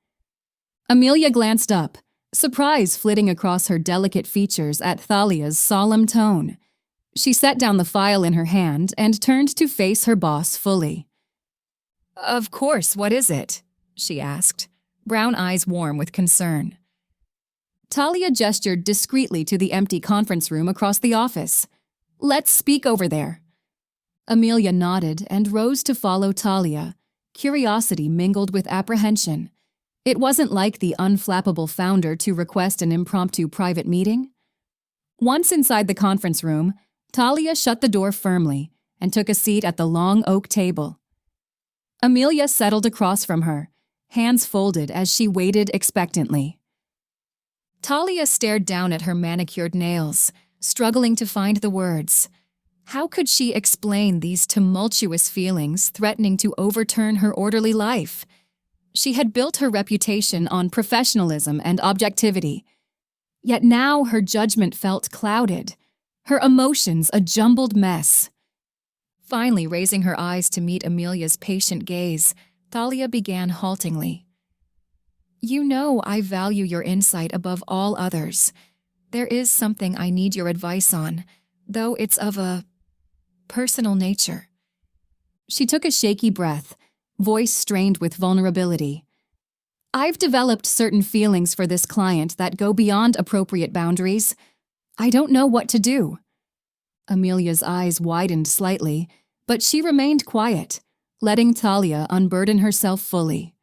Amelia glanced up, surprise flitting across her delicate features at Thalia's solemn tone. She set down the file in her hand and turned to face her boss fully. "Of course, what is it?" she asked, brown eyes warm with concern. Thalia gestured discreetly to the empty conference room across the office. "Let's speak over there." Amelia nodded and rose to follow Thalia, curiosity mingled with apprehension. It wasn't like the unflappable founder to request an impromptu private meeting. Once inside the conference room, Thalia shut the door firmly and took a seat at the long oak table. Amelia settled across from her, hands folded as she waited expectantly. Thalia stared down at her manicured nails, struggling to find the words. How could she explain these tumultuous feelings threatening to overturn her orderly life? She had built her reputation on professionalism and objectivity. Yet now her judgment felt clouded, her emotions a jumbled mess. Finally, raising her eyes to meet Amelia's patient gaze, Thalia began haltingly. You know I value your insight above all others. There is something I need your advice on, though it's of a personal nature. She took a shaky breath, voice strained with vulnerability. I've developed certain feelings for this client that go beyond appropriate boundaries. I don't know what to do. Amelia's eyes widened slightly, but she remained quiet, letting Thalia unburden herself fully.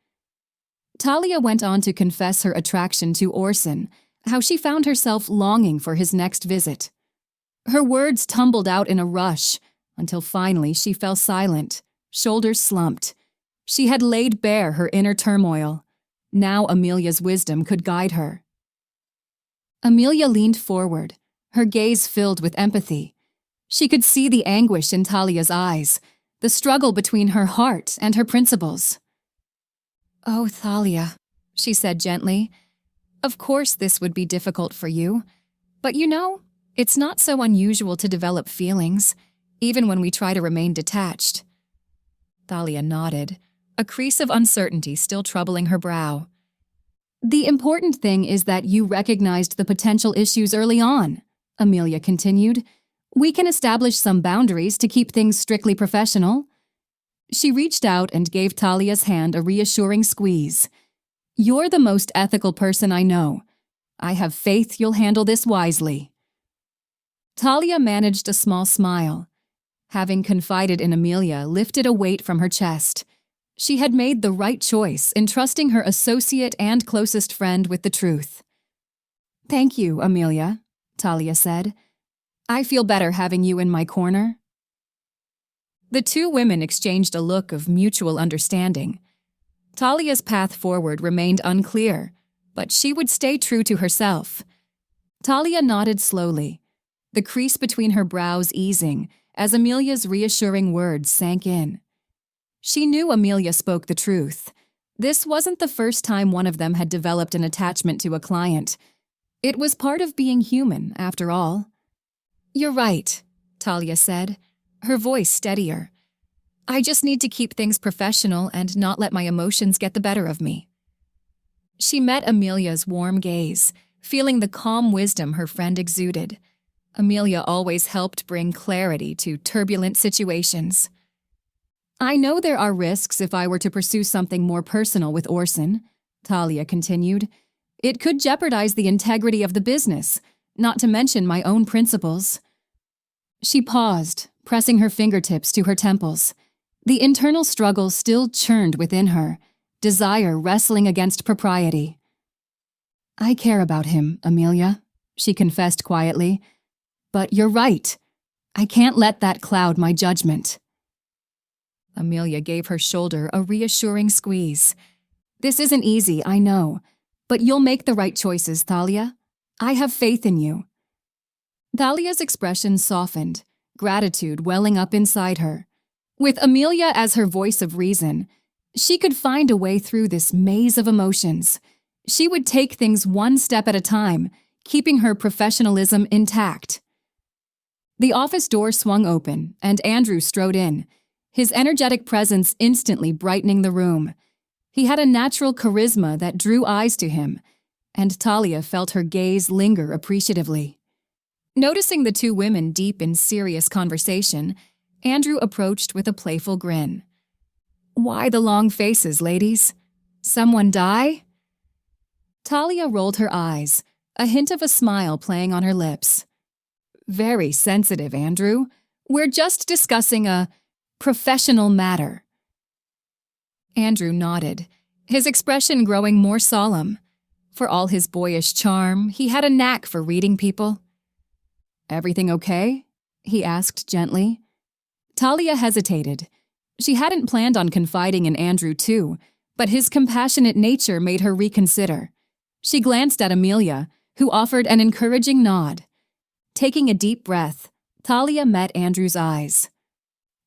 Thalia went on to confess her attraction to Orson, how she found herself longing for his next visit. Her words tumbled out in a rush, until finally she fell silent, shoulders slumped. She had laid bare her inner turmoil. Now Amelia's wisdom could guide her. Amelia leaned forward, her gaze filled with empathy. She could see the anguish in Thalia's eyes, the struggle between her heart and her principles. Oh, Thalia, she said gently, of course this would be difficult for you, but you know, it's not so unusual to develop feelings, even when we try to remain detached. Thalia nodded, a crease of uncertainty still troubling her brow. The important thing is that you recognized the potential issues early on, Amelia continued. We can establish some boundaries to keep things strictly professional. She reached out and gave Thalia's hand a reassuring squeeze. You're the most ethical person I know. I have faith you'll handle this wisely. Thalia managed a small smile. Having confided in Amelia lifted a weight from her chest. She had made the right choice in trusting her associate and closest friend with the truth. Thank you, Amelia, Thalia said. I feel better having you in my corner. The two women exchanged a look of mutual understanding. Thalia's path forward remained unclear, but she would stay true to herself. Thalia nodded slowly, the crease between her brows easing as Amelia's reassuring words sank in. She knew Amelia spoke the truth. This wasn't the first time one of them had developed an attachment to a client. It was part of being human, after all. You're right, Thalia said, her voice steadier. I just need to keep things professional and not let my emotions get the better of me. She met Amelia's warm gaze, feeling the calm wisdom her friend exuded. Amelia always helped bring clarity to turbulent situations. I know there are risks if I were to pursue something more personal with Orson, Thalia continued. It could jeopardize the integrity of the business, not to mention my own principles. She paused, pressing her fingertips to her temples. The internal struggle still churned within her, desire wrestling against propriety. I care about him, Amelia, she confessed quietly. But you're right. I can't let that cloud my judgment. Amelia gave her shoulder a reassuring squeeze. This isn't easy, I know, but you'll make the right choices, Thalia. I have faith in you. Thalia's expression softened, gratitude welling up inside her. With Amelia as her voice of reason, she could find a way through this maze of emotions. She would take things one step at a time, keeping her professionalism intact. The office door swung open, and Andrew strode in, his energetic presence instantly brightening the room. He had a natural charisma that drew eyes to him, and Thalia felt her gaze linger appreciatively. Noticing the two women deep in serious conversation, Andrew approached with a playful grin. Why the long faces, ladies? Someone die? Thalia rolled her eyes, a hint of a smile playing on her lips. Very sensitive, Andrew. We're just discussing a professional matter. Andrew nodded, his expression growing more solemn. For all his boyish charm, he had a knack for reading people. Everything okay? He asked gently. Thalia hesitated. She hadn't planned on confiding in Andrew too, but his compassionate nature made her reconsider. She glanced at Amelia, who offered an encouraging nod. Taking a deep breath, Thalia met Andrew's eyes.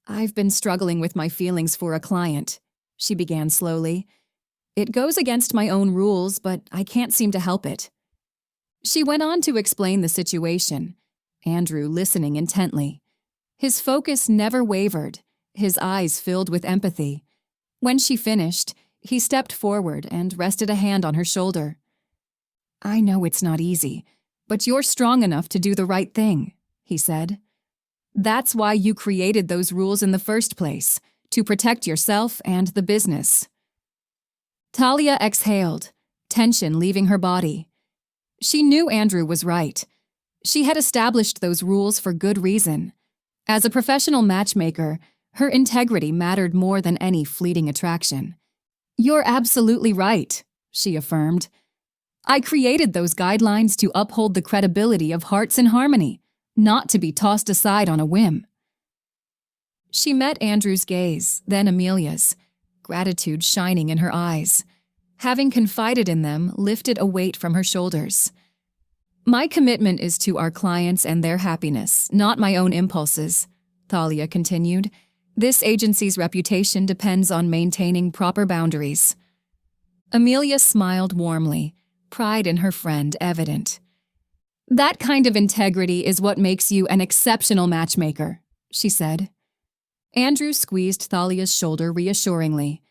I've been struggling with my feelings for a client, she began slowly. It goes against my own rules, but I can't seem to help it. She went on to explain the situation, Andrew listening intently. His focus never wavered, his eyes filled with empathy. When she finished, he stepped forward and rested a hand on her shoulder. "I know it's not easy, but you're strong enough to do the right thing," he said. "That's why you created those rules in the first place, to protect yourself and the business." Thalia exhaled, tension leaving her body. She knew Andrew was right. She had established those rules for good reason. As a professional matchmaker, her integrity mattered more than any fleeting attraction. "You're absolutely right," she affirmed. "I created those guidelines to uphold the credibility of Hearts in Harmony, not to be tossed aside on a whim." She met Andrew's gaze, then Amelia's, gratitude shining in her eyes. Having confided in them lifted a weight from her shoulders. "My commitment is to our clients and their happiness, not my own impulses," Thalia continued. "This agency's reputation depends on maintaining proper boundaries." Amelia smiled warmly, pride in her friend evident. "That kind of integrity is what makes you an exceptional matchmaker," she said. Andrew squeezed Thalia's shoulder reassuringly.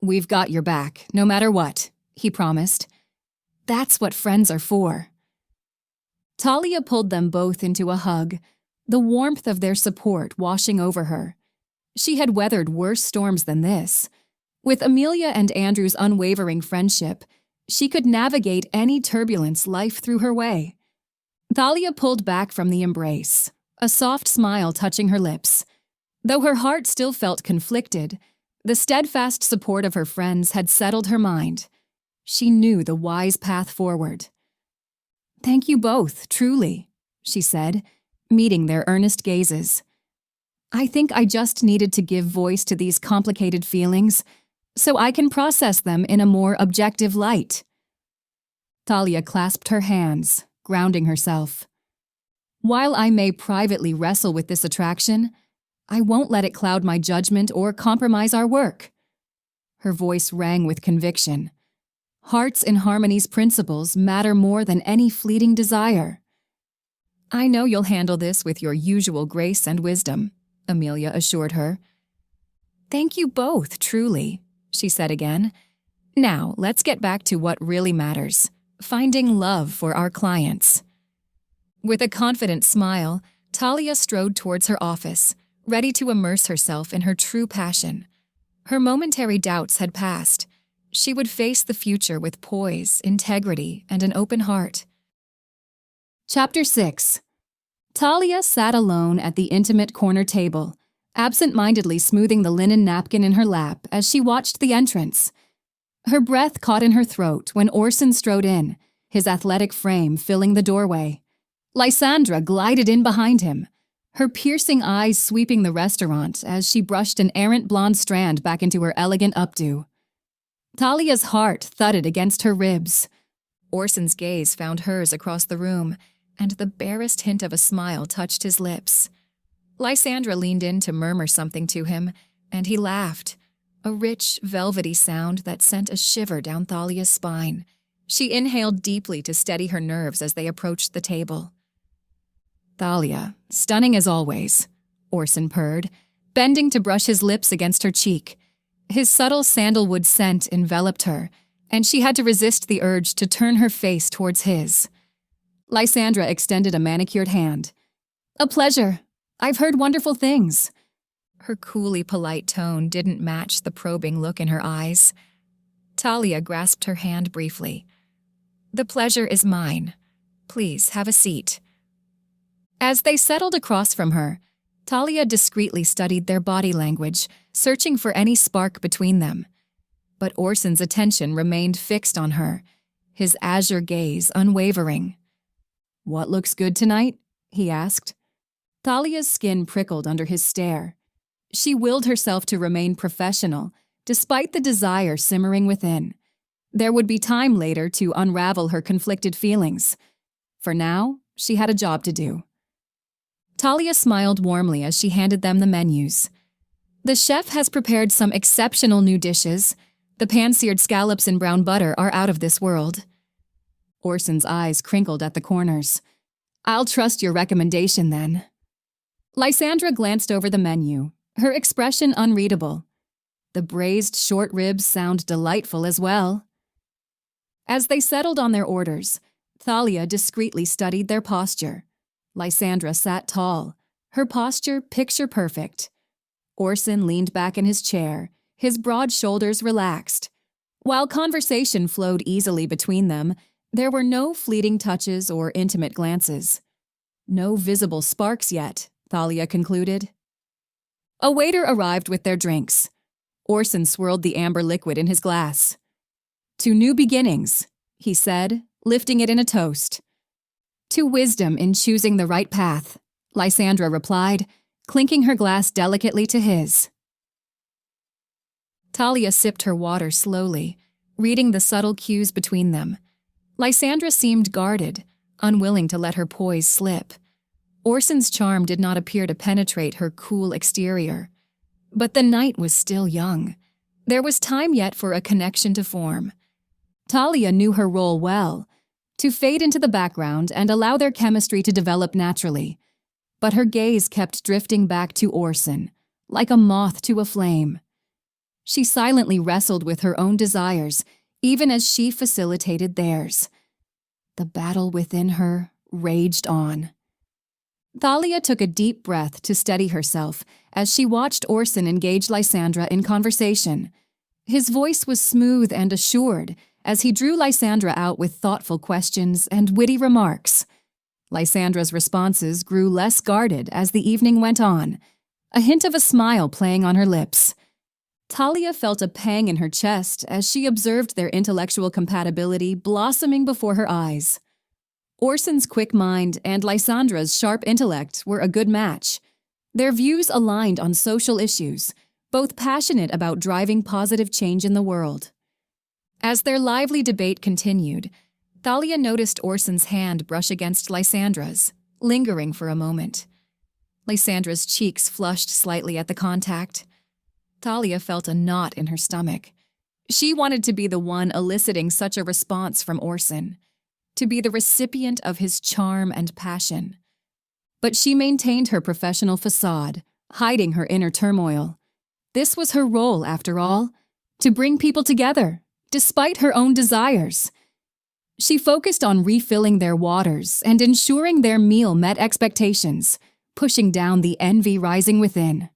"We've got your back, no matter what," he promised. "That's what friends are for." Thalia pulled them both into a hug, the warmth of their support washing over her. She had weathered worse storms than this. With Amelia and Andrew's unwavering friendship, she could navigate any turbulence life threw her way. Thalia pulled back from the embrace, a soft smile touching her lips. Though her heart still felt conflicted, the steadfast support of her friends had settled her mind. She knew the wise path forward. "Thank you both, truly," she said, meeting their earnest gazes. "I think I just needed to give voice to these complicated feelings so I can process them in a more objective light." Thalia clasped her hands, grounding herself. "While I may privately wrestle with this attraction, I won't let it cloud my judgment or compromise our work." Her voice rang with conviction. Hearts in Harmony's principles matter more than any fleeting desire. "I know you'll handle this with your usual grace and wisdom," Amelia assured her. "Thank you both, truly," she said again. "Now, let's get back to what really matters, finding love for our clients." With a confident smile, Thalia strode towards her office, ready to immerse herself in her true passion. Her momentary doubts had passed. She would face the future with poise, integrity, and an open heart. Chapter 6. Thalia sat alone at the intimate corner table, absent-mindedly smoothing the linen napkin in her lap as she watched the entrance. Her breath caught in her throat when Orson strode in, his athletic frame filling the doorway. Lysandra glided in behind him, her piercing eyes sweeping the restaurant as she brushed an errant blonde strand back into her elegant updo. Thalia's heart thudded against her ribs. Orson's gaze found hers across the room, and the barest hint of a smile touched his lips. Lysandra leaned in to murmur something to him, and he laughed, a rich, velvety sound that sent a shiver down Thalia's spine. She inhaled deeply to steady her nerves as they approached the table. "Thalia, stunning as always," Orson purred, bending to brush his lips against her cheek. His subtle sandalwood scent enveloped her, and she had to resist the urge to turn her face towards his. Lysandra extended a manicured hand. "A pleasure. I've heard wonderful things." Her coolly polite tone didn't match the probing look in her eyes. Thalia grasped her hand briefly. "The pleasure is mine. Please have a seat." As they settled across from her, Thalia discreetly studied their body language, searching for any spark between them. But Orson's attention remained fixed on her, his azure gaze unwavering. "What looks good tonight?" he asked. Thalia's skin prickled under his stare. She willed herself to remain professional, despite the desire simmering within. There would be time later to unravel her conflicted feelings. For now, she had a job to do. Thalia smiled warmly as she handed them the menus. "The chef has prepared some exceptional new dishes. The pan-seared scallops in brown butter are out of this world." Orson's eyes crinkled at the corners. "I'll trust your recommendation then." Lysandra glanced over the menu, her expression unreadable. The braised short ribs sound delightful as well. As they settled on their orders, Thalia discreetly studied their posture. Lysandra sat tall, her posture picture-perfect. Orson leaned back in his chair, his broad shoulders relaxed. While conversation flowed easily between them, there were no fleeting touches or intimate glances. No visible sparks yet, Thalia concluded. A waiter arrived with their drinks. Orson swirled the amber liquid in his glass. "To new beginnings," he said, lifting it in a toast. "To wisdom in choosing the right path," Lysandra replied, clinking her glass delicately to his. Thalia sipped her water slowly, reading the subtle cues between them. Lysandra seemed guarded, unwilling to let her poise slip. Orson's charm did not appear to penetrate her cool exterior. But the night was still young. There was time yet for a connection to form. Thalia knew her role well, to fade into the background and allow their chemistry to develop naturally. But her gaze kept drifting back to Orson, like a moth to a flame. She silently wrestled with her own desires, even as she facilitated theirs. The battle within her raged on. Thalia took a deep breath to steady herself as she watched Orson engage Lysandra in conversation. His voice was smooth and assured as he drew Lysandra out with thoughtful questions and witty remarks. Lysandra's responses grew less guarded as the evening went on, a hint of a smile playing on her lips. Thalia felt a pang in her chest as she observed their intellectual compatibility blossoming before her eyes. Orson's quick mind and Lysandra's sharp intellect were a good match. Their views aligned on social issues, both passionate about driving positive change in the world. As their lively debate continued, Thalia noticed Orson's hand brush against Lysandra's, lingering for a moment. Lysandra's cheeks flushed slightly at the contact. Thalia felt a knot in her stomach. She wanted to be the one eliciting such a response from Orson, to be the recipient of his charm and passion. But she maintained her professional facade, hiding her inner turmoil. This was her role, after all, to bring people together, despite her own desires. She focused on refilling their waters and ensuring their meal met expectations, pushing down the envy rising within.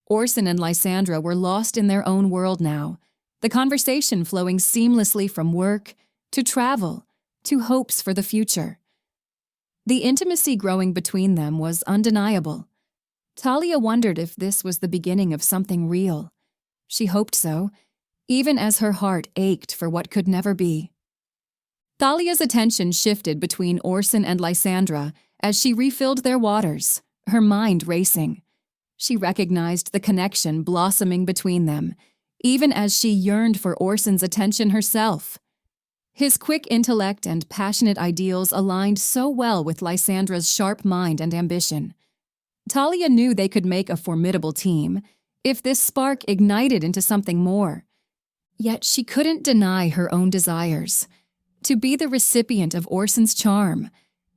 Orson and Lysandra were lost in their own world now, the conversation flowing seamlessly from work to travel to hopes for the future. The intimacy growing between them was undeniable. Thalia wondered if this was the beginning of something real. She hoped so, even as her heart ached for what could never be. Thalia's attention shifted between Orson and Lysandra as she refilled their waters, her mind racing. She recognized the connection blossoming between them, even as she yearned for Orson's attention herself. His quick intellect and passionate ideals aligned so well with Lysandra's sharp mind and ambition. Thalia knew they could make a formidable team if this spark ignited into something more. Yet she couldn't deny her own desires. To be the recipient of Orson's charm,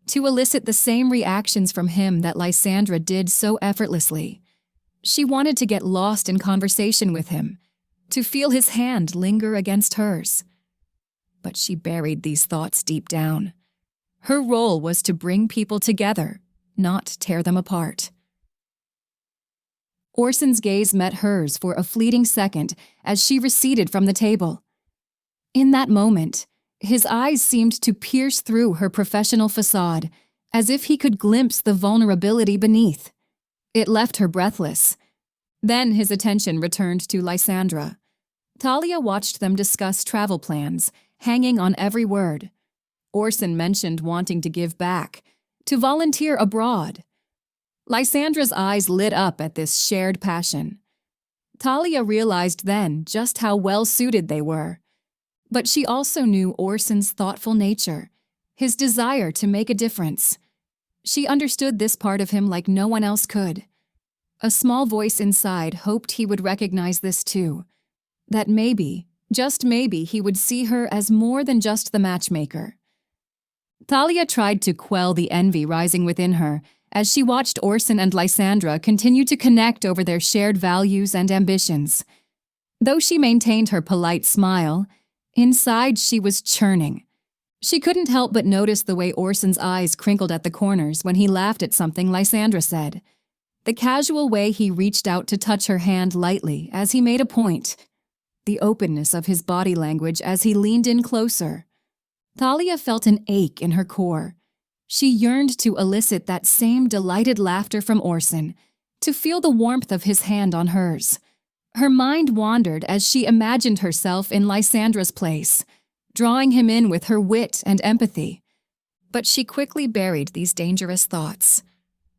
to elicit the same reactions from him that Lysandra did so effortlessly. She wanted to get lost in conversation with him, to feel his hand linger against hers. But she buried these thoughts deep down. Her role was to bring people together, not tear them apart. Orson's gaze met hers for a fleeting second as she receded from the table. In that moment, his eyes seemed to pierce through her professional facade, as if he could glimpse the vulnerability beneath. It left her breathless. Then his attention returned to Lysandra. Thalia watched them discuss travel plans, hanging on every word. Orson mentioned wanting to give back, to volunteer abroad. Lysandra's eyes lit up at this shared passion. Thalia realized then just how well-suited they were. But she also knew Orson's thoughtful nature, his desire to make a difference. She understood this part of him like no one else could. A small voice inside hoped he would recognize this too, that maybe, just maybe, he would see her as more than just the matchmaker. Thalia tried to quell the envy rising within her as she watched Orson and Lysandra continue to connect over their shared values and ambitions. Though she maintained her polite smile, inside she was churning. She couldn't help but notice the way Orson's eyes crinkled at the corners when he laughed at something Lysandra said. The casual way he reached out to touch her hand lightly as he made a point. The openness of his body language as he leaned in closer. Thalia felt an ache in her core. She yearned to elicit that same delighted laughter from Orson, to feel the warmth of his hand on hers. Her mind wandered as she imagined herself in Lysandra's place, drawing him in with her wit and empathy. But she quickly buried these dangerous thoughts.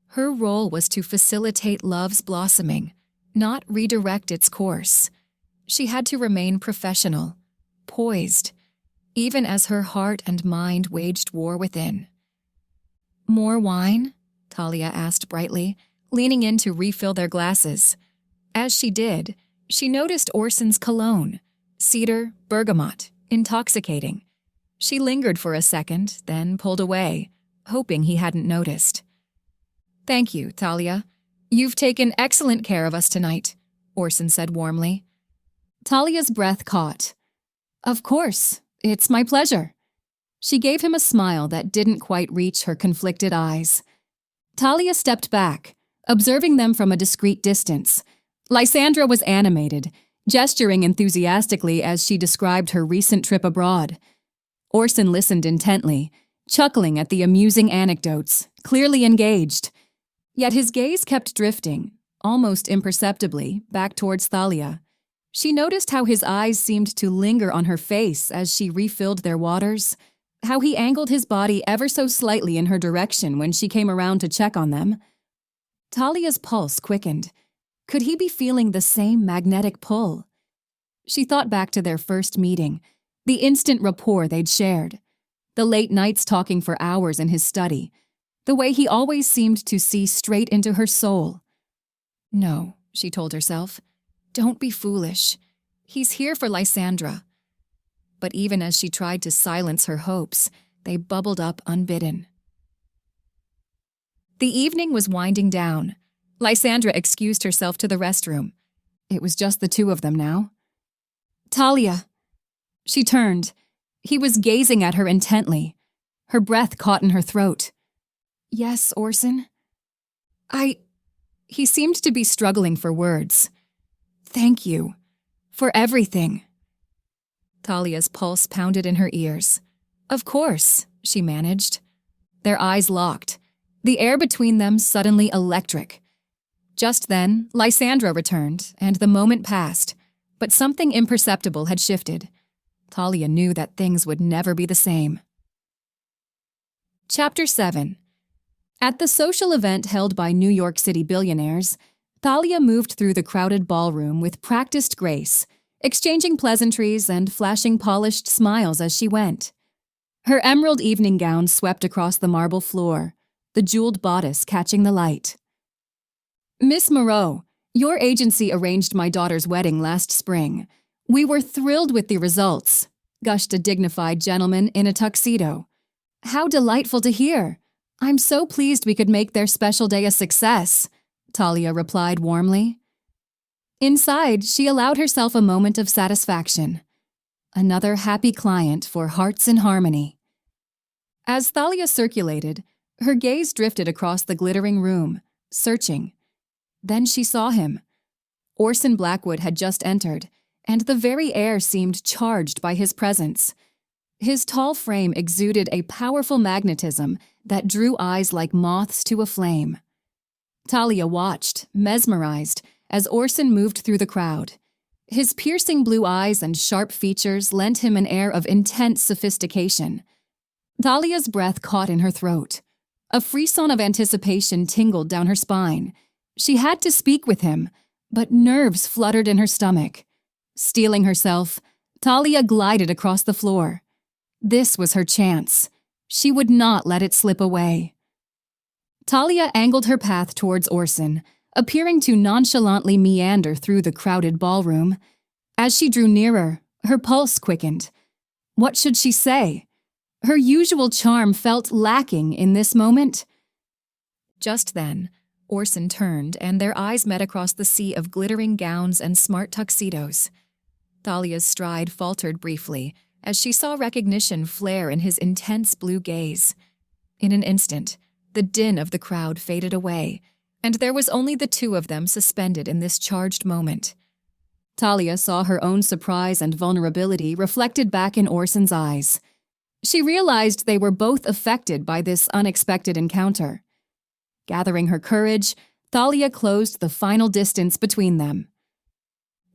Her role was to facilitate love's blossoming, not redirect its course. She had to remain professional, poised, even as her heart and mind waged war within. "More wine?" Thalia asked brightly, leaning in to refill their glasses. As she did, she noticed Orson's cologne, cedar, bergamot, intoxicating. She lingered for a second, then pulled away, hoping he hadn't noticed. "Thank you, Thalia. You've taken excellent care of us tonight," Orson said warmly. Thalia's breath caught. "Of course, it's my pleasure." She gave him a smile that didn't quite reach her conflicted eyes. Thalia stepped back, observing them from a discreet distance. Lysandra was animated, gesturing enthusiastically as she described her recent trip abroad. Orson listened intently, chuckling at the amusing anecdotes, clearly engaged. Yet his gaze kept drifting, almost imperceptibly, back towards Thalia. She noticed how his eyes seemed to linger on her face as she refilled their waters, how he angled his body ever so slightly in her direction when she came around to check on them. Thalia's pulse quickened. Could he be feeling the same magnetic pull? She thought back to their first meeting, the instant rapport they'd shared, the late nights talking for hours in his study, the way he always seemed to see straight into her soul. "No," she told herself, "don't be foolish. He's here for Lysandra." But even as she tried to silence her hopes, they bubbled up unbidden. The evening was winding down. Lysandra excused herself to the restroom. It was just the two of them now. "Thalia." She turned. He was gazing at her intently. Her breath caught in her throat. "Yes, Orson?" He seemed to be struggling for words. "Thank you. For everything." Thalia's pulse pounded in her ears. "Of course," she managed. Their eyes locked, the air between them suddenly electric. Just then, Lysandra returned, and the moment passed, but something imperceptible had shifted. Thalia knew that things would never be the same. Chapter 7. At the social event held by New York City billionaires, Thalia moved through the crowded ballroom with practiced grace, exchanging pleasantries and flashing polished smiles as she went. Her emerald evening gown swept across the marble floor, the jeweled bodice catching the light. "Miss Moreau, your agency arranged my daughter's wedding last spring. We were thrilled with the results," gushed a dignified gentleman in a tuxedo. "How delightful to hear. I'm so pleased we could make their special day a success," Thalia replied warmly. Inside, she allowed herself a moment of satisfaction. Another happy client for Hearts in Harmony. As Thalia circulated, her gaze drifted across the glittering room, searching. Then she saw him. Orson Blackwood had just entered, and the very air seemed charged by his presence. His tall frame exuded a powerful magnetism that drew eyes like moths to a flame. Thalia watched, mesmerized, as Orson moved through the crowd. His piercing blue eyes and sharp features lent him an air of intense sophistication. Thalia's breath caught in her throat. A frisson of anticipation tingled down her spine. She had to speak with him, but nerves fluttered in her stomach. Steeling herself, Thalia glided across the floor. This was her chance. She would not let it slip away. Thalia angled her path towards Orson, appearing to nonchalantly meander through the crowded ballroom. As she drew nearer, her pulse quickened. What should she say? Her usual charm felt lacking in this moment. Just then, Orson turned and their eyes met across the sea of glittering gowns and smart tuxedos. Thalia's stride faltered briefly as she saw recognition flare in his intense blue gaze. In an instant, the din of the crowd faded away, and there was only the two of them suspended in this charged moment. Thalia saw her own surprise and vulnerability reflected back in Orson's eyes. She realized they were both affected by this unexpected encounter. Gathering her courage, Thalia closed the final distance between them.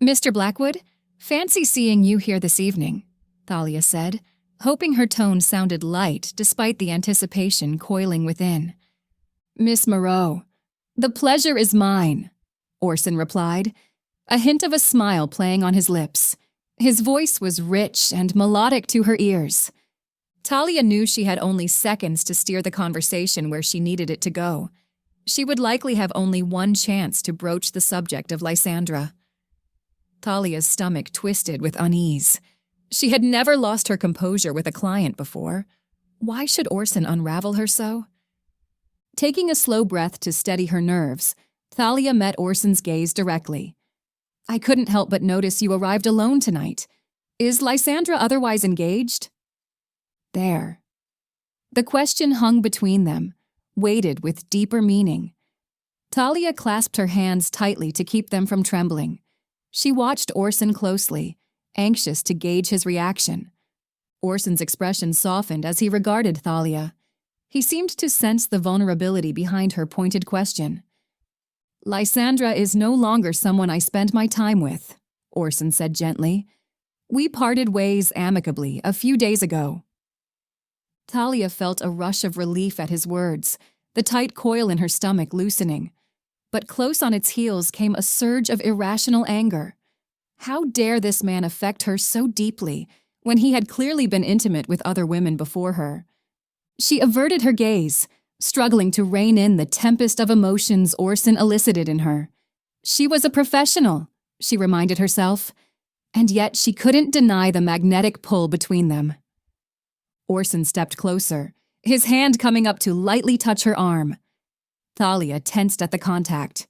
"Mr. Blackwood, fancy seeing you here this evening," Thalia said, hoping her tone sounded light despite the anticipation coiling within. "Miss Moreau, the pleasure is mine," Orson replied, a hint of a smile playing on his lips. His voice was rich and melodic to her ears. Thalia knew she had only seconds to steer the conversation where she needed it to go. She would likely have only one chance to broach the subject of Lysandra. Thalia's stomach twisted with unease. She had never lost her composure with a client before. Why should Orson unravel her so? Taking a slow breath to steady her nerves, Thalia met Orson's gaze directly. "I couldn't help but notice you arrived alone tonight. Is Lysandra otherwise engaged?" There. The question hung between them, weighted with deeper meaning. Thalia clasped her hands tightly to keep them from trembling. She watched Orson closely, anxious to gauge his reaction. Orson's expression softened as he regarded Thalia. He seemed to sense the vulnerability behind her pointed question. "Lysandra is no longer someone I spend my time with," Orson said gently. "We parted ways amicably a few days ago." Thalia felt a rush of relief at his words, the tight coil in her stomach loosening. But close on its heels came a surge of irrational anger. How dare this man affect her so deeply when he had clearly been intimate with other women before her? She averted her gaze, struggling to rein in the tempest of emotions Orson elicited in her. She was a professional, she reminded herself, and yet she couldn't deny the magnetic pull between them. Orson stepped closer, his hand coming up to lightly touch her arm. Thalia tensed at the contact.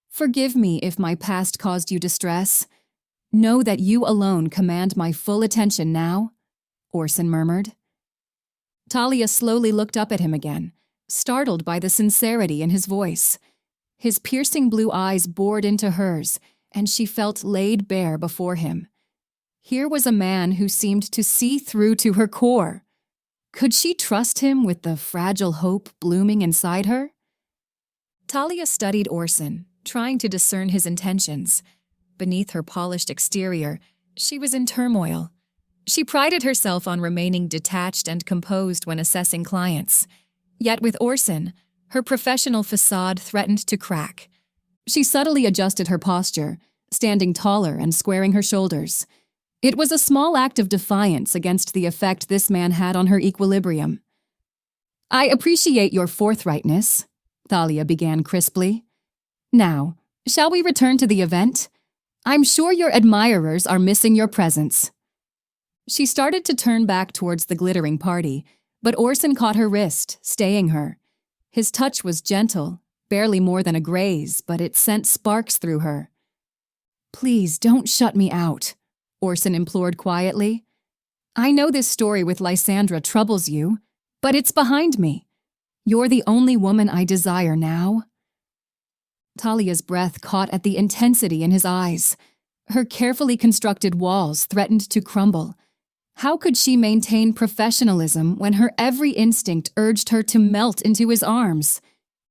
"Forgive me if my past caused you distress. Know that you alone command my full attention now," Orson murmured. Thalia slowly looked up at him again, startled by the sincerity in his voice. His piercing blue eyes bored into hers, and she felt laid bare before him. Here was a man who seemed to see through to her core. Could she trust him with the fragile hope blooming inside her? Thalia studied Orson, trying to discern his intentions. Beneath her polished exterior, she was in turmoil. She prided herself on remaining detached and composed when assessing clients. Yet with Orson, her professional facade threatened to crack. She subtly adjusted her posture, standing taller and squaring her shoulders. It was a small act of defiance against the effect this man had on her equilibrium. "I appreciate your forthrightness," Thalia began crisply. "Now, shall we return to the event? I'm sure your admirers are missing your presence." She started to turn back towards the glittering party, but Orson caught her wrist, staying her. His touch was gentle, barely more than a graze, but it sent sparks through her. "Please don't shut me out," Orson implored quietly. "I know this story with Lysandra troubles you, but it's behind me. You're the only woman I desire now." Thalia's breath caught at the intensity in his eyes. Her carefully constructed walls threatened to crumble. How could she maintain professionalism when her every instinct urged her to melt into his arms?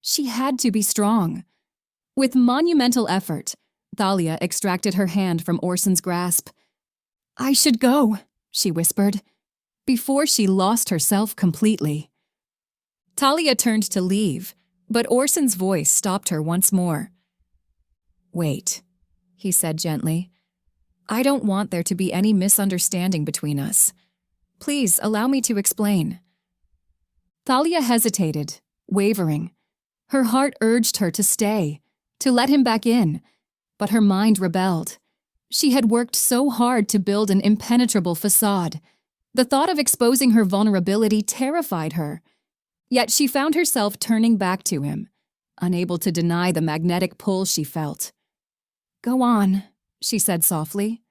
She had to be strong. With monumental effort, Thalia extracted her hand from Orson's grasp. "I should go," she whispered, before she lost herself completely. Thalia turned to leave, but Orson's voice stopped her once more. "Wait," he said gently. "I don't want there to be any misunderstanding between us. Please allow me to explain." Thalia hesitated, wavering. Her heart urged her to stay, to let him back in, but her mind rebelled. She had worked so hard to build an impenetrable facade. The thought of exposing her vulnerability terrified her. Yet she found herself turning back to him, unable to deny the magnetic pull she felt. "Go on," she said softly.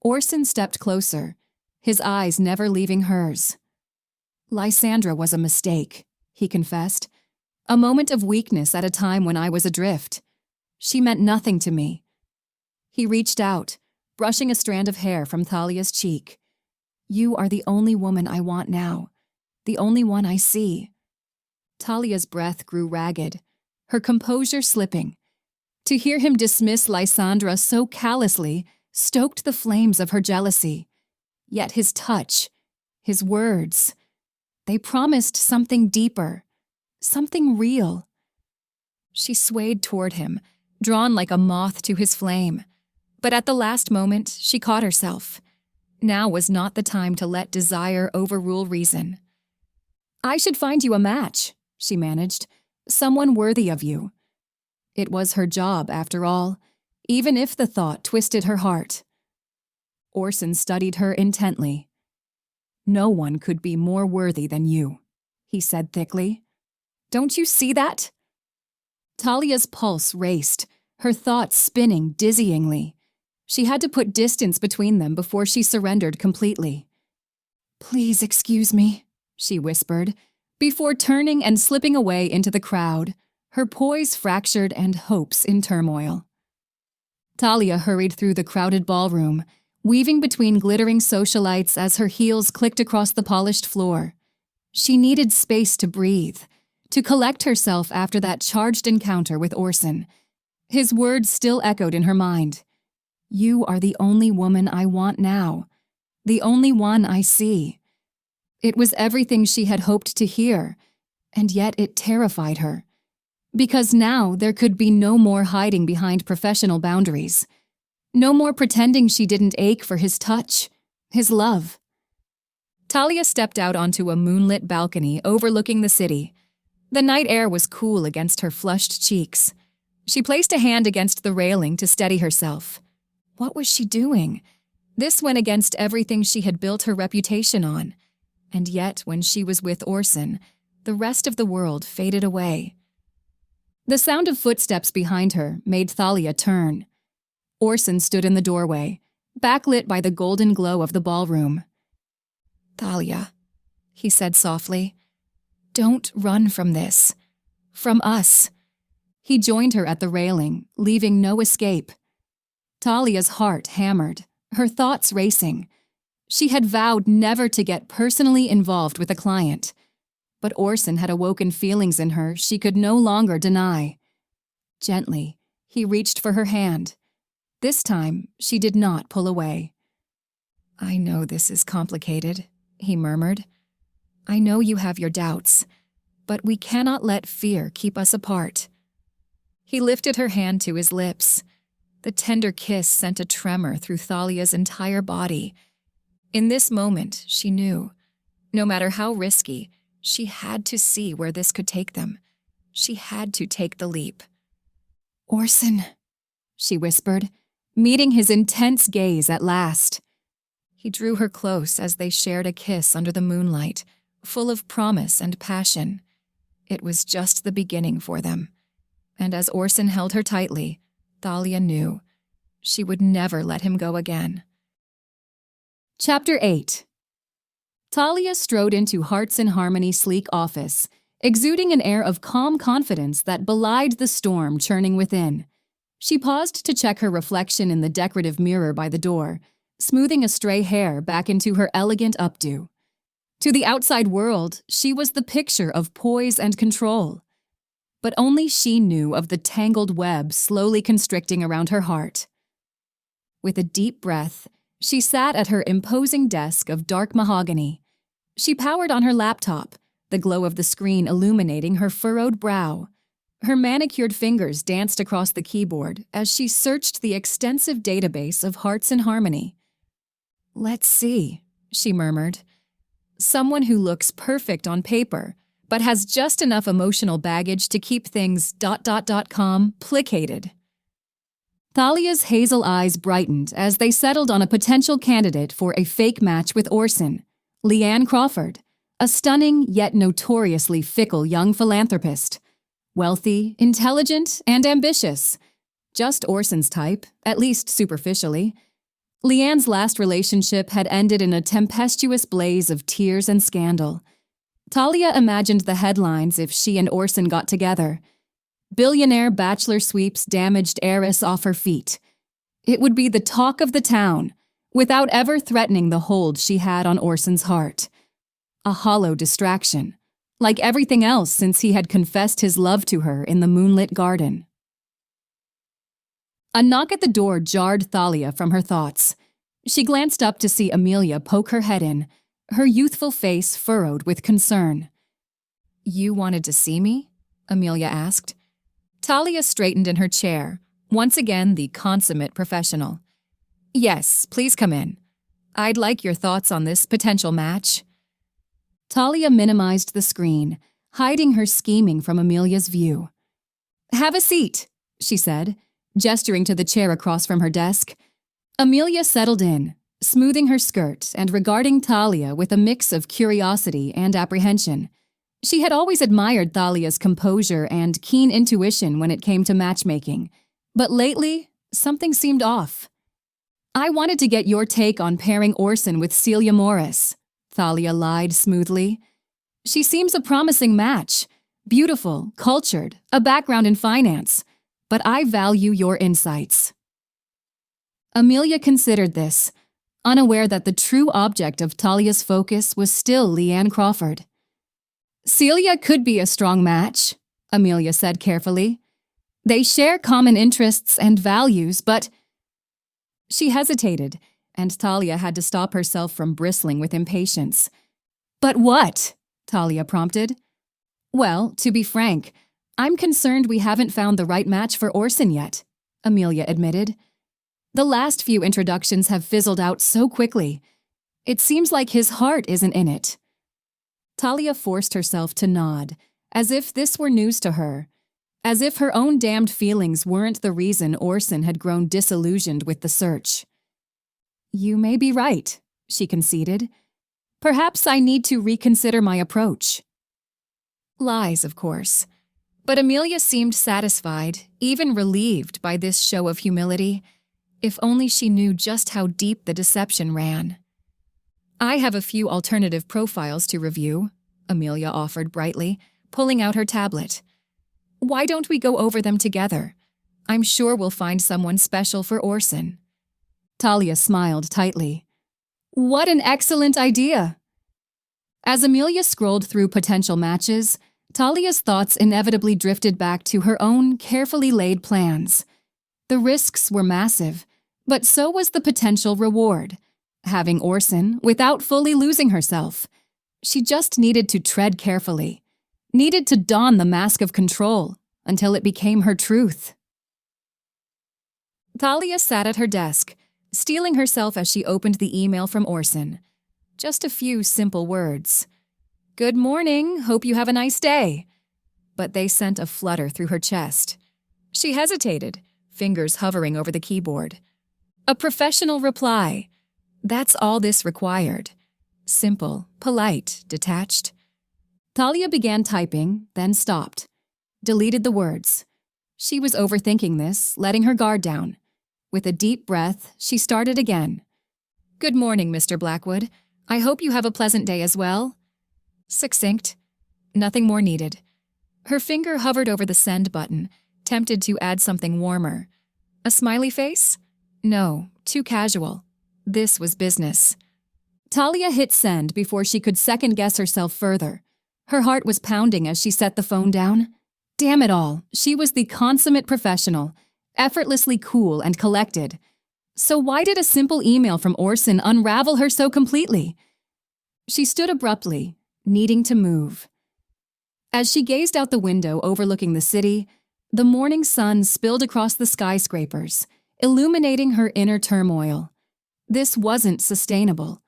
Orson stepped closer, his eyes never leaving hers. "Lysandra was a mistake," he confessed. "A moment of weakness at a time when I was adrift. She meant nothing to me." He reached out, brushing a strand of hair from Thalia's cheek. "You are the only woman I want now, the only one I see." Thalia's breath grew ragged, her composure slipping. To hear him dismiss Lysandra so callously stoked the flames of her jealousy. Yet his touch, his words, they promised something deeper, something real. She swayed toward him, drawn like a moth to his flame. But at the last moment, she caught herself. Now was not the time to let desire overrule reason. "I should find you a match," she managed. "Someone worthy of you." It was her job, after all, even if the thought twisted her heart. Orson studied her intently. "No one could be more worthy than you," he said thickly. "Don't you see that?" Thalia's pulse raced, her thoughts spinning dizzyingly. She had to put distance between them before she surrendered completely. "Please excuse me," she whispered, before turning and slipping away into the crowd, her poise fractured and hopes in turmoil. Thalia hurried through the crowded ballroom, weaving between glittering socialites as her heels clicked across the polished floor. She needed space to breathe, to collect herself after that charged encounter with Orson. His words still echoed in her mind. "You are the only woman I want now, the only one I see." It was everything she had hoped to hear, and yet it terrified her. Because now there could be no more hiding behind professional boundaries. No more pretending she didn't ache for his touch, his love. Thalia stepped out onto a moonlit balcony overlooking the city. The night air was cool against her flushed cheeks. She placed a hand against the railing to steady herself. What was she doing? This went against everything she had built her reputation on. And yet, when she was with Orson, the rest of the world faded away. The sound of footsteps behind her made Thalia turn. Orson stood in the doorway, backlit by the golden glow of the ballroom. "Thalia," he said softly, "don't run from this. From us." He joined her at the railing, leaving no escape. Thalia's heart hammered, her thoughts racing. She had vowed never to get personally involved with a client, but Orson had awoken feelings in her she could no longer deny. Gently, he reached for her hand. This time, she did not pull away. "I know this is complicated," he murmured. "I know you have your doubts, but we cannot let fear keep us apart." He lifted her hand to his lips. The tender kiss sent a tremor through Thalia's entire body. In this moment, she knew, no matter how risky, she had to see where this could take them. She had to take the leap. "Orson," she whispered, meeting his intense gaze at last. He drew her close as they shared a kiss under the moonlight, full of promise and passion. It was just the beginning for them. And as Orson held her tightly, Thalia knew she would never let him go again. Chapter 8. Thalia strode into Hearts in Harmony's sleek office, exuding an air of calm confidence that belied the storm churning within. She paused to check her reflection in the decorative mirror by the door, smoothing a stray hair back into her elegant updo. To the outside world, she was the picture of poise and control. But only she knew of the tangled web slowly constricting around her heart. With a deep breath, she sat at her imposing desk of dark mahogany. She powered on her laptop, the glow of the screen illuminating her furrowed brow. Her manicured fingers danced across the keyboard as she searched the extensive database of Hearts in Harmony. "Let's see," she murmured. "Someone who looks perfect on paper, but has just enough emotional baggage to keep things ... complicated." Thalia's hazel eyes brightened as they settled on a potential candidate for a fake match with Orson, Leanne Crawford, a stunning yet notoriously fickle young philanthropist. Wealthy, intelligent, and ambitious. Just Orson's type, at least superficially. Leanne's last relationship had ended in a tempestuous blaze of tears and scandal. Thalia imagined the headlines if she and Orson got together. Billionaire bachelor sweeps damaged heiress off her feet. It would be the talk of the town, without ever threatening the hold she had on Orson's heart. A hollow distraction, like everything else since he had confessed his love to her in the moonlit garden. A knock at the door jarred Thalia from her thoughts. She glanced up to see Amelia poke her head in, her youthful face furrowed with concern. "You wanted to see me?" Amelia asked. Thalia straightened in her chair, once again the consummate professional. "Yes, please come in. I'd like your thoughts on this potential match." Thalia minimized the screen, hiding her scheming from Amelia's view. "Have a seat," she said, gesturing to the chair across from her desk. Amelia settled in, smoothing her skirt and regarding Thalia with a mix of curiosity and apprehension. She had always admired Thalia's composure and keen intuition when it came to matchmaking, but lately, something seemed off. "I wanted to get your take on pairing Orson with Celia Morris," Thalia lied smoothly. "She seems a promising match. Beautiful, cultured, a background in finance. But I value your insights." Amelia considered this, unaware that the true object of Thalia's focus was still Leanne Crawford. "Celia could be a strong match," Amelia said carefully. "They share common interests and values, but—" She hesitated, and Thalia had to stop herself from bristling with impatience. "But what?" Thalia prompted. "Well, to be frank, I'm concerned we haven't found the right match for Orson yet," Amelia admitted. "The last few introductions have fizzled out so quickly. It seems like his heart isn't in it." Thalia forced herself to nod, as if this were news to her, as if her own damned feelings weren't the reason Orson had grown disillusioned with the search. "You may be right," she conceded. "Perhaps I need to reconsider my approach." Lies, of course. But Amelia seemed satisfied, even relieved by this show of humility. If only she knew just how deep the deception ran. "I have a few alternative profiles to review," Amelia offered brightly, pulling out her tablet. "Why don't we go over them together? I'm sure we'll find someone special for Orson." Thalia smiled tightly. "What an excellent idea!" As Amelia scrolled through potential matches, Thalia's thoughts inevitably drifted back to her own carefully laid plans. The risks were massive, but so was the potential reward. Having Orson without fully losing herself. She just needed to tread carefully, needed to don the mask of control until it became her truth. Thalia sat at her desk, steeling herself as she opened the email from Orson. Just a few simple words. "Good morning, hope you have a nice day." But they sent a flutter through her chest. She hesitated, fingers hovering over the keyboard. A professional reply. That's all this required. Simple, polite, detached. Thalia began typing, then stopped. Deleted the words. She was overthinking this, letting her guard down. With a deep breath, she started again. "Good morning, Mr. Blackwood. I hope you have a pleasant day as well." Succinct. Nothing more needed. Her finger hovered over the send button, tempted to add something warmer. A smiley face? No, too casual. This was business. Thalia hit send before she could second-guess herself further. Her heart was pounding as she set the phone down. Damn it all, she was the consummate professional, effortlessly cool and collected. So why did a simple email from Orson unravel her so completely? She stood abruptly, needing to move. As she gazed out the window overlooking the city, the morning sun spilled across the skyscrapers, illuminating her inner turmoil. This wasn't sustainable.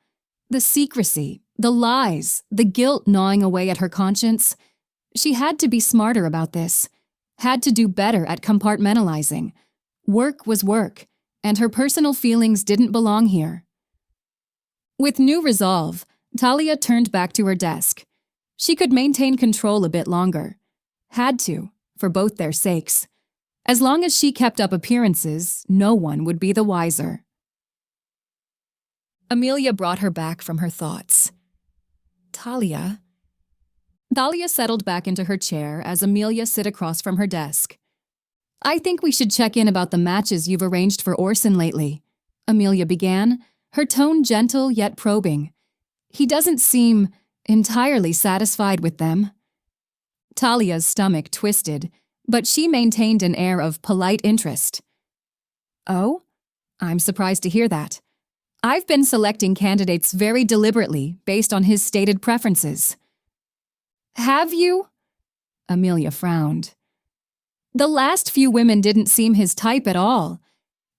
The secrecy, the lies, the guilt gnawing away at her conscience. She had to be smarter about this, had to do better at compartmentalizing. Work was work, and her personal feelings didn't belong here. With new resolve, Thalia turned back to her desk. She could maintain control a bit longer. Had to, for both their sakes. As long as she kept up appearances, no one would be the wiser. Amelia brought her back from her thoughts. Thalia? Thalia settled back into her chair as Amelia sit across from her desk. I think we should check in about the matches you've arranged for Orson lately, Amelia began, her tone gentle yet probing. He doesn't seem entirely satisfied with them. Thalia's stomach twisted, but she maintained an air of polite interest. Oh? I'm surprised to hear that. I've been selecting candidates very deliberately based on his stated preferences. Have you? Amelia frowned. The last few women didn't seem his type at all.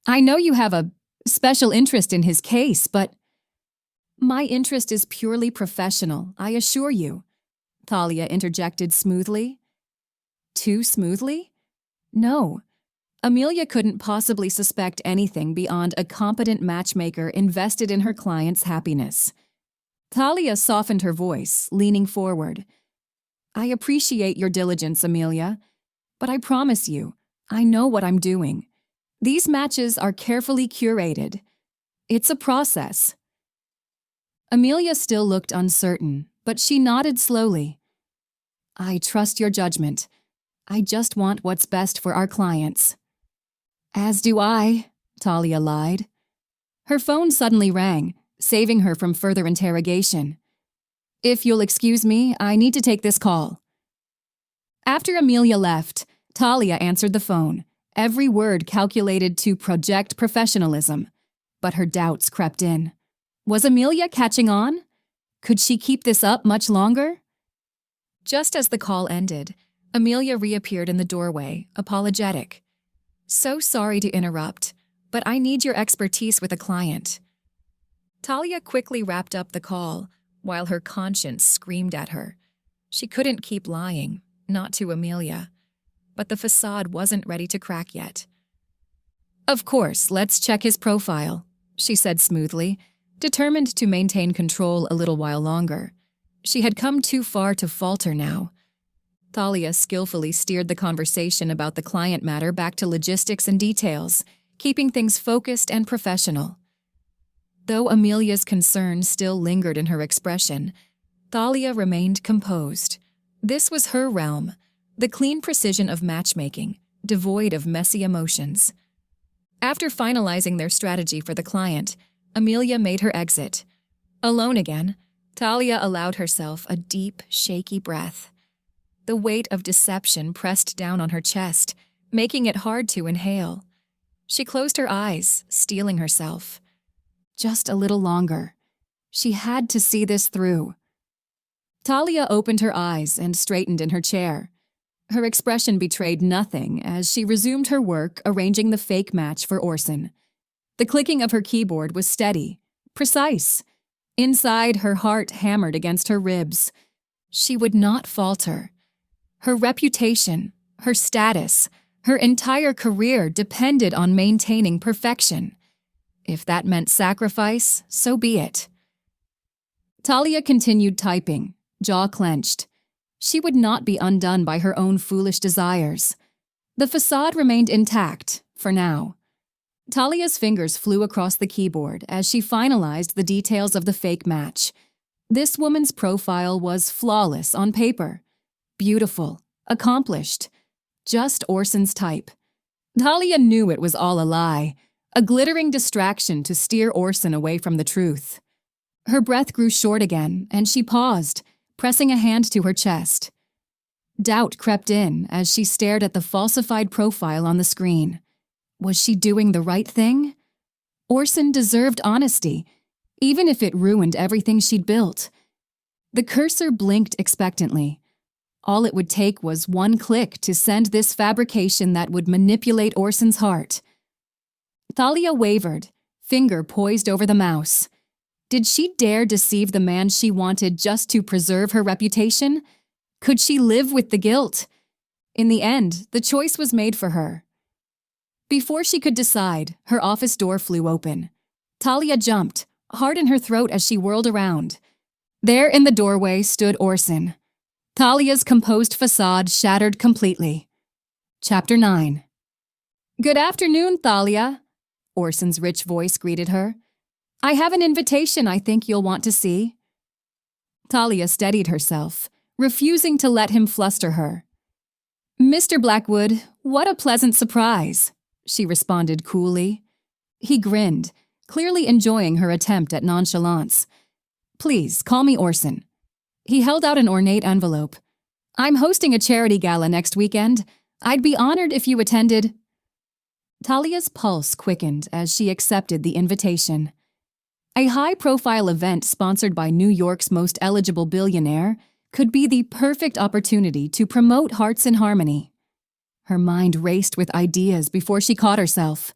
I know you have a special interest in his case, but my interest is purely professional, I assure you, Thalia interjected smoothly. Too smoothly? No. Amelia couldn't possibly suspect anything beyond a competent matchmaker invested in her client's happiness. Thalia softened her voice, leaning forward. I appreciate your diligence, Amelia, but I promise you, I know what I'm doing. These matches are carefully curated. It's a process. Amelia still looked uncertain, but she nodded slowly. I trust your judgment. I just want what's best for our clients. As do I, Thalia lied. Her phone suddenly rang, saving her from further interrogation. If you'll excuse me, I need to take this call. After Amelia left, Thalia answered the phone, every word calculated to project professionalism. But her doubts crept in. Was Amelia catching on? Could she keep this up much longer? Just as the call ended, Amelia reappeared in the doorway, apologetic. So sorry to interrupt, but I need your expertise with a client. Thalia quickly wrapped up the call, while her conscience screamed at her. She couldn't keep lying, not to Amelia. But the facade wasn't ready to crack yet. Of course, let's check his profile, she said smoothly, determined to maintain control a little while longer. She had come too far to falter now. Thalia skillfully steered the conversation about the client matter back to logistics and details, keeping things focused and professional. Though Amelia's concern still lingered in her expression, Thalia remained composed. This was her realm, the clean precision of matchmaking, devoid of messy emotions. After finalizing their strategy for the client, Amelia made her exit. Alone again, Thalia allowed herself a deep, shaky breath. The weight of deception pressed down on her chest, making it hard to inhale. She closed her eyes, steeling herself. Just a little longer. She had to see this through. Thalia opened her eyes and straightened in her chair. Her expression betrayed nothing as she resumed her work arranging the fake match for Orson. The clicking of her keyboard was steady, precise. Inside, her heart hammered against her ribs. She would not falter. Her reputation, her status, her entire career depended on maintaining perfection. If that meant sacrifice, so be it. Thalia continued typing, jaw clenched. She would not be undone by her own foolish desires. The facade remained intact, for now. Thalia's fingers flew across the keyboard as she finalized the details of the fake match. This woman's profile was flawless on paper. Beautiful, accomplished. Just Orson's type. Thalia knew it was all a lie, a glittering distraction to steer Orson away from the truth. Her breath grew short again, and she paused, pressing a hand to her chest. Doubt crept in as she stared at the falsified profile on the screen. Was she doing the right thing? Orson deserved honesty, even if it ruined everything she'd built. The cursor blinked expectantly. All it would take was one click to send this fabrication that would manipulate Orson's heart. Thalia wavered, finger poised over the mouse. Did she dare deceive the man she wanted just to preserve her reputation? Could she live with the guilt? In the end, the choice was made for her. Before she could decide, her office door flew open. Thalia jumped, heart in her throat as she whirled around. There in the doorway stood Orson. Thalia's composed facade shattered completely. Chapter 9. "Good afternoon, Thalia," Orson's rich voice greeted her. "I have an invitation I think you'll want to see." Thalia steadied herself, refusing to let him fluster her. "Mr. Blackwood, what a pleasant surprise," she responded coolly. He grinned, clearly enjoying her attempt at nonchalance. "Please, call me Orson." He held out an ornate envelope. "I'm hosting a charity gala next weekend. I'd be honored if you attended." Thalia's pulse quickened as she accepted the invitation. A high-profile event sponsored by New York's most eligible billionaire could be the perfect opportunity to promote Hearts in Harmony. Her mind raced with ideas before she caught herself.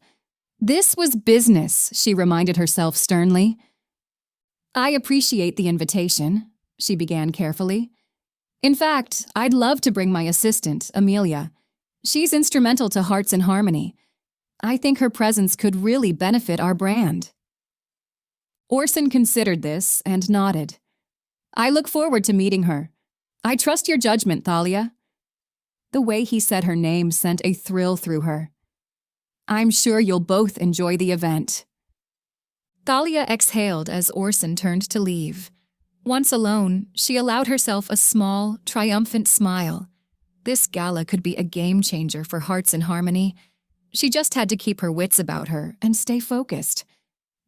This was business, she reminded herself sternly. "I appreciate the invitation," she began carefully. "In fact, I'd love to bring my assistant, Amelia. She's instrumental to Hearts in Harmony. I think her presence could really benefit our brand." Orson considered this and nodded. "I look forward to meeting her. I trust your judgment, Thalia." The way he said her name sent a thrill through her. "I'm sure you'll both enjoy the event." Thalia exhaled as Orson turned to leave. Once alone, she allowed herself a small, triumphant smile. This gala could be a game-changer for Hearts in Harmony. She just had to keep her wits about her and stay focused.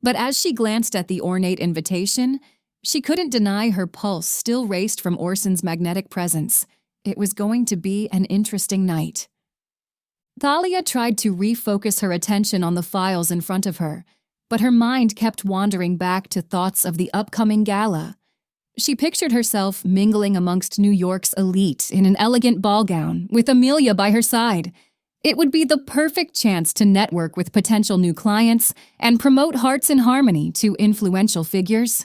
But as she glanced at the ornate invitation, she couldn't deny her pulse still raced from Orson's magnetic presence. It was going to be an interesting night. Thalia tried to refocus her attention on the files in front of her, but her mind kept wandering back to thoughts of the upcoming gala. She pictured herself mingling amongst New York's elite in an elegant ball gown, with Amelia by her side. It would be the perfect chance to network with potential new clients and promote Hearts in Harmony to influential figures.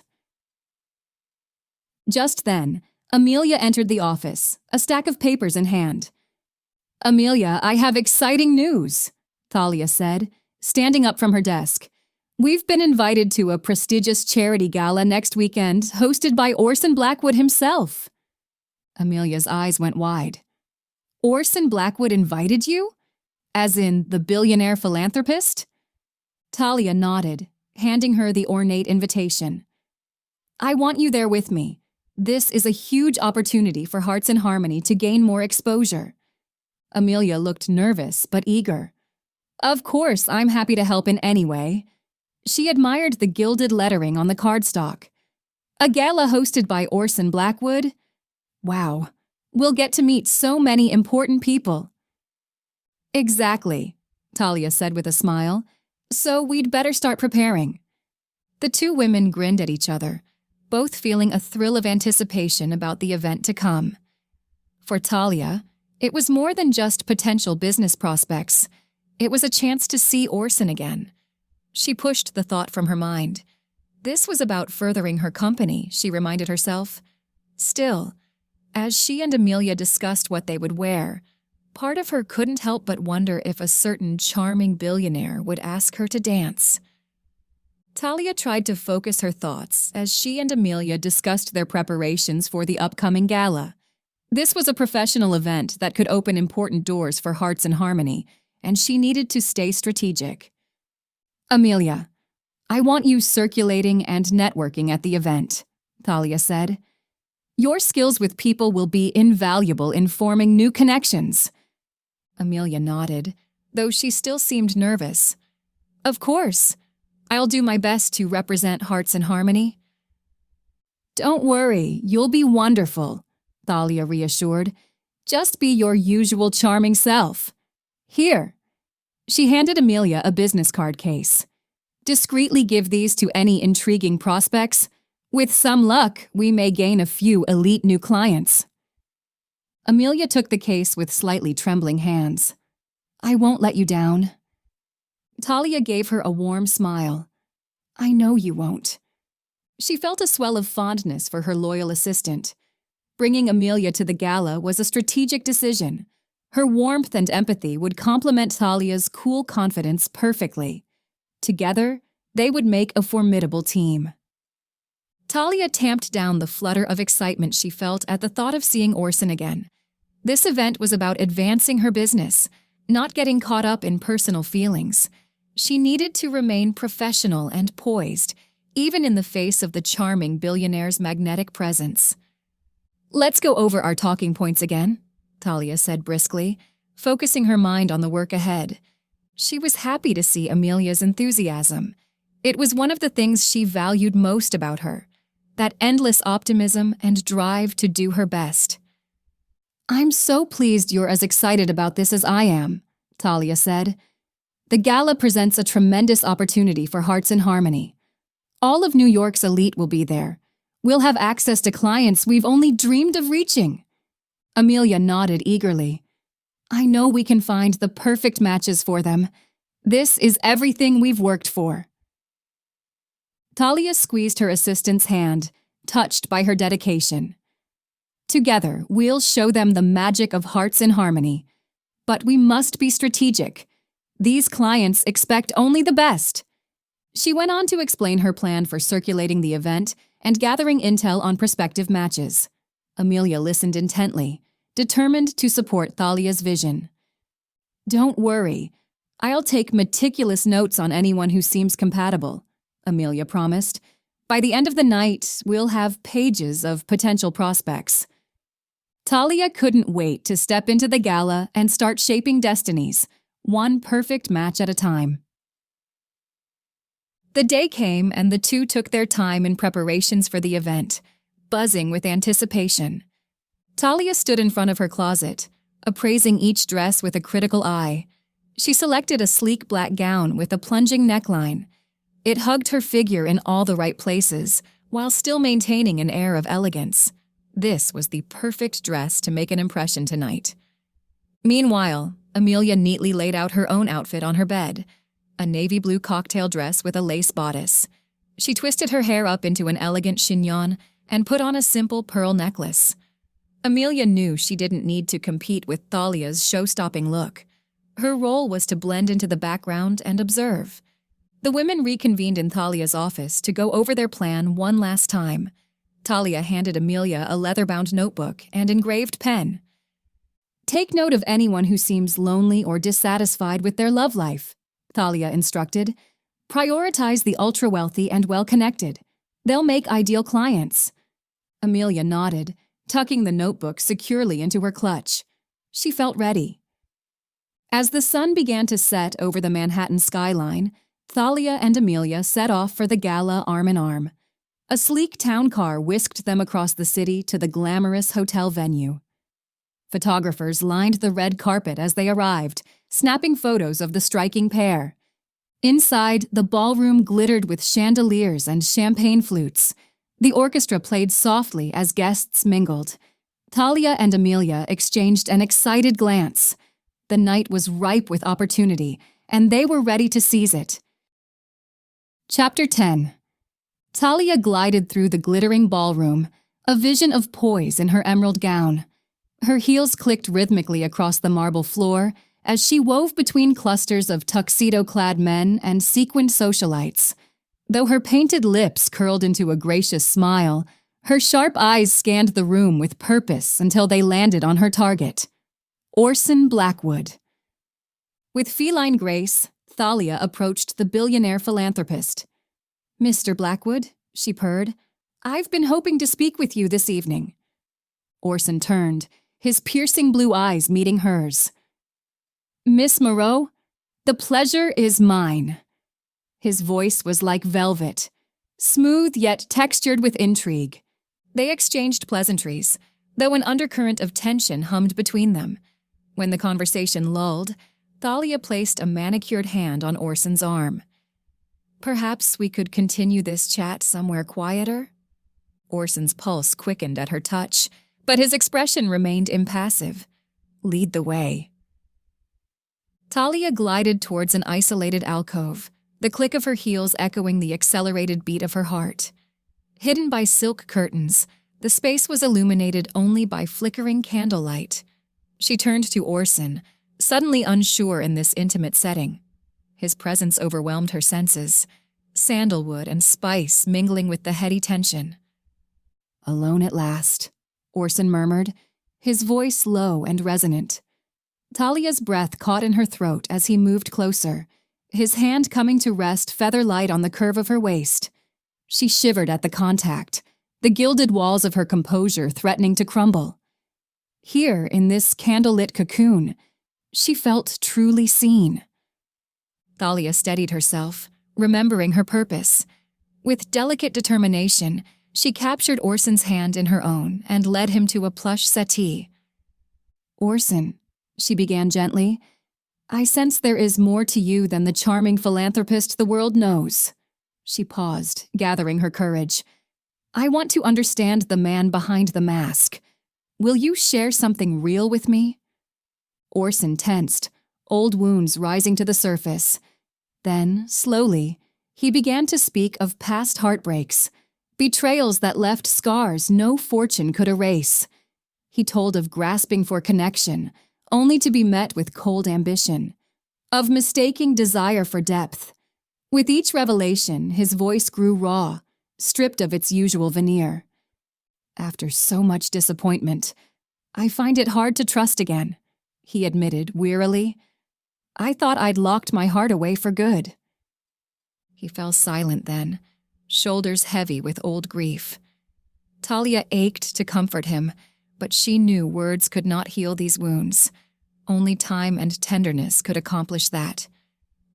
Just then, Amelia entered the office, a stack of papers in hand. "Amelia, I have exciting news," Thalia said, standing up from her desk. "We've been invited to a prestigious charity gala next weekend, hosted by Orson Blackwood himself." Amelia's eyes went wide. "Orson Blackwood invited you? As in the billionaire philanthropist?" Thalia nodded, handing her the ornate invitation. "I want you there with me. This is a huge opportunity for Hearts in Harmony to gain more exposure." Amelia looked nervous but eager. "Of course, I'm happy to help in any way." She admired the gilded lettering on the cardstock. "A gala hosted by Orson Blackwood? Wow, we'll get to meet so many important people." "Exactly," Thalia said with a smile. "So we'd better start preparing." The two women grinned at each other, both feeling a thrill of anticipation about the event to come. For Thalia, it was more than just potential business prospects. It was a chance to see Orson again. She pushed the thought from her mind. This was about furthering her company, she reminded herself. Still, as she and Amelia discussed what they would wear, part of her couldn't help but wonder if a certain charming billionaire would ask her to dance. Thalia tried to focus her thoughts as she and Amelia discussed their preparations for the upcoming gala. This was a professional event that could open important doors for Hearts in Harmony, and she needed to stay strategic. "Amelia, I want you circulating and networking at the event," Thalia said. "Your skills with people will be invaluable in forming new connections." Amelia nodded, though she still seemed nervous. "Of course. I'll do my best to represent Hearts in Harmony." "Don't worry, you'll be wonderful," Thalia reassured. "Just be your usual charming self. Here." She handed Amelia a business card case. "Discreetly give these to any intriguing prospects. With some luck, we may gain a few elite new clients." Amelia took the case with slightly trembling hands. "I won't let you down." Thalia gave her a warm smile. "I know you won't." She felt a swell of fondness for her loyal assistant. Bringing Amelia to the gala was a strategic decision. Her warmth and empathy would complement Thalia's cool confidence perfectly. Together, they would make a formidable team. Thalia tamped down the flutter of excitement she felt at the thought of seeing Orson again. This event was about advancing her business, not getting caught up in personal feelings. She needed to remain professional and poised, even in the face of the charming billionaire's magnetic presence. "Let's go over our talking points again," Thalia said briskly, focusing her mind on the work ahead. She was happy to see Amelia's enthusiasm. It was one of the things she valued most about her, that endless optimism and drive to do her best. "I'm so pleased you're as excited about this as I am," Thalia said. "The gala presents a tremendous opportunity for Hearts in Harmony. All of New York's elite will be there. We'll have access to clients we've only dreamed of reaching." Amelia nodded eagerly. "I know we can find the perfect matches for them. This is everything we've worked for." Thalia squeezed her assistant's hand, touched by her dedication. "Together, we'll show them the magic of Hearts in Harmony. But we must be strategic. These clients expect only the best." She went on to explain her plan for circulating the event and gathering intel on prospective matches. Amelia listened intently, determined to support Thalia's vision. "Don't worry. I'll take meticulous notes on anyone who seems compatible," Amelia promised. "By the end of the night, we'll have pages of potential prospects." Thalia couldn't wait to step into the gala and start shaping destinies, one perfect match at a time. The day came and the two took their time in preparations for the event, buzzing with anticipation. Thalia stood in front of her closet, appraising each dress with a critical eye. She selected a sleek black gown with a plunging neckline. It hugged her figure in all the right places, while still maintaining an air of elegance. This was the perfect dress to make an impression tonight. Meanwhile, Amelia neatly laid out her own outfit on her bed, a navy blue cocktail dress with a lace bodice. She twisted her hair up into an elegant chignon and put on a simple pearl necklace. Amelia knew she didn't need to compete with Thalia's show-stopping look. Her role was to blend into the background and observe. The women reconvened in Thalia's office to go over their plan one last time. Thalia handed Amelia a leather-bound notebook and engraved pen. "Take note of anyone who seems lonely or dissatisfied with their love life," Thalia instructed. "Prioritize the ultra-wealthy and well-connected. They'll make ideal clients." Amelia nodded, tucking the notebook securely into her clutch. She felt ready. As the sun began to set over the Manhattan skyline, Thalia and Amelia set off for the gala arm in arm. A sleek town car whisked them across the city to the glamorous hotel venue. Photographers lined the red carpet as they arrived, snapping photos of the striking pair. Inside, the ballroom glittered with chandeliers and champagne flutes. The orchestra played softly as guests mingled. Thalia and Amelia exchanged an excited glance. The night was ripe with opportunity, and they were ready to seize it. Chapter 10. Thalia glided through the glittering ballroom, a vision of poise in her emerald gown. Her heels clicked rhythmically across the marble floor as she wove between clusters of tuxedo-clad men and sequined socialites. Though her painted lips curled into a gracious smile, her sharp eyes scanned the room with purpose until they landed on her target. Orson Blackwood. With feline grace, Thalia approached the billionaire philanthropist. "Mr. Blackwood," she purred, "I've been hoping to speak with you this evening." Orson turned, his piercing blue eyes meeting hers. "Miss Moreau, the pleasure is mine." His voice was like velvet, smooth yet textured with intrigue. They exchanged pleasantries, though an undercurrent of tension hummed between them. When the conversation lulled, Thalia placed a manicured hand on Orson's arm. "Perhaps we could continue this chat somewhere quieter?" Orson's pulse quickened at her touch, but his expression remained impassive. "Lead the way." Thalia glided towards an isolated alcove, the click of her heels echoing the accelerated beat of her heart. Hidden by silk curtains, the space was illuminated only by flickering candlelight. She turned to Orson, suddenly unsure in this intimate setting. His presence overwhelmed her senses. sandalwood and spice mingling with the heady tension. "Alone at last," Orson murmured, his voice low and resonant. Thalia's breath caught in her throat as he moved closer, his hand coming to rest feather light on the curve of her waist. She shivered at the contact, the gilded walls of her composure threatening to crumble. Here, in this candlelit cocoon, she felt truly seen. Thalia steadied herself, remembering her purpose. With delicate determination, she captured Orson's hand in her own and led him to a plush settee. "Orson," she began gently, "I sense there is more to you than the charming philanthropist the world knows." She paused, gathering her courage. "I want to understand the man behind the mask. Will you share something real with me?" Orson tensed, old wounds rising to the surface. Then, slowly, he began to speak of past heartbreaks, betrayals that left scars no fortune could erase. He told of grasping for connection, only to be met with cold ambition, of mistaking desire for depth. With each revelation, his voice grew raw, stripped of its usual veneer. "After so much disappointment, I find it hard to trust again," he admitted wearily. "I thought I'd locked my heart away for good." He fell silent then, shoulders heavy with old grief. Thalia ached to comfort him, but she knew words could not heal these wounds. Only time and tenderness could accomplish that.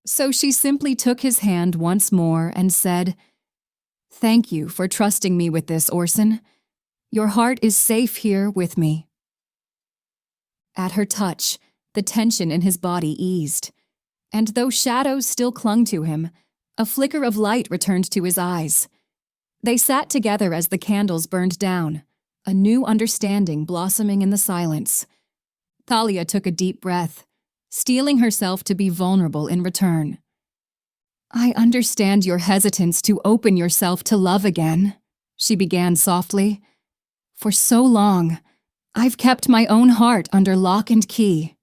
So she simply took his hand once more and said, "Thank you for trusting me with this, Orson. Your heart is safe here with me." At her touch, the tension in his body eased, and though shadows still clung to him, a flicker of light returned to his eyes. They sat together as the candles burned down, a new understanding blossoming in the silence. Thalia took a deep breath, steeling herself to be vulnerable in return. "I understand your hesitance to open yourself to love again," she began softly. "For so long, I've kept my own heart under lock and key."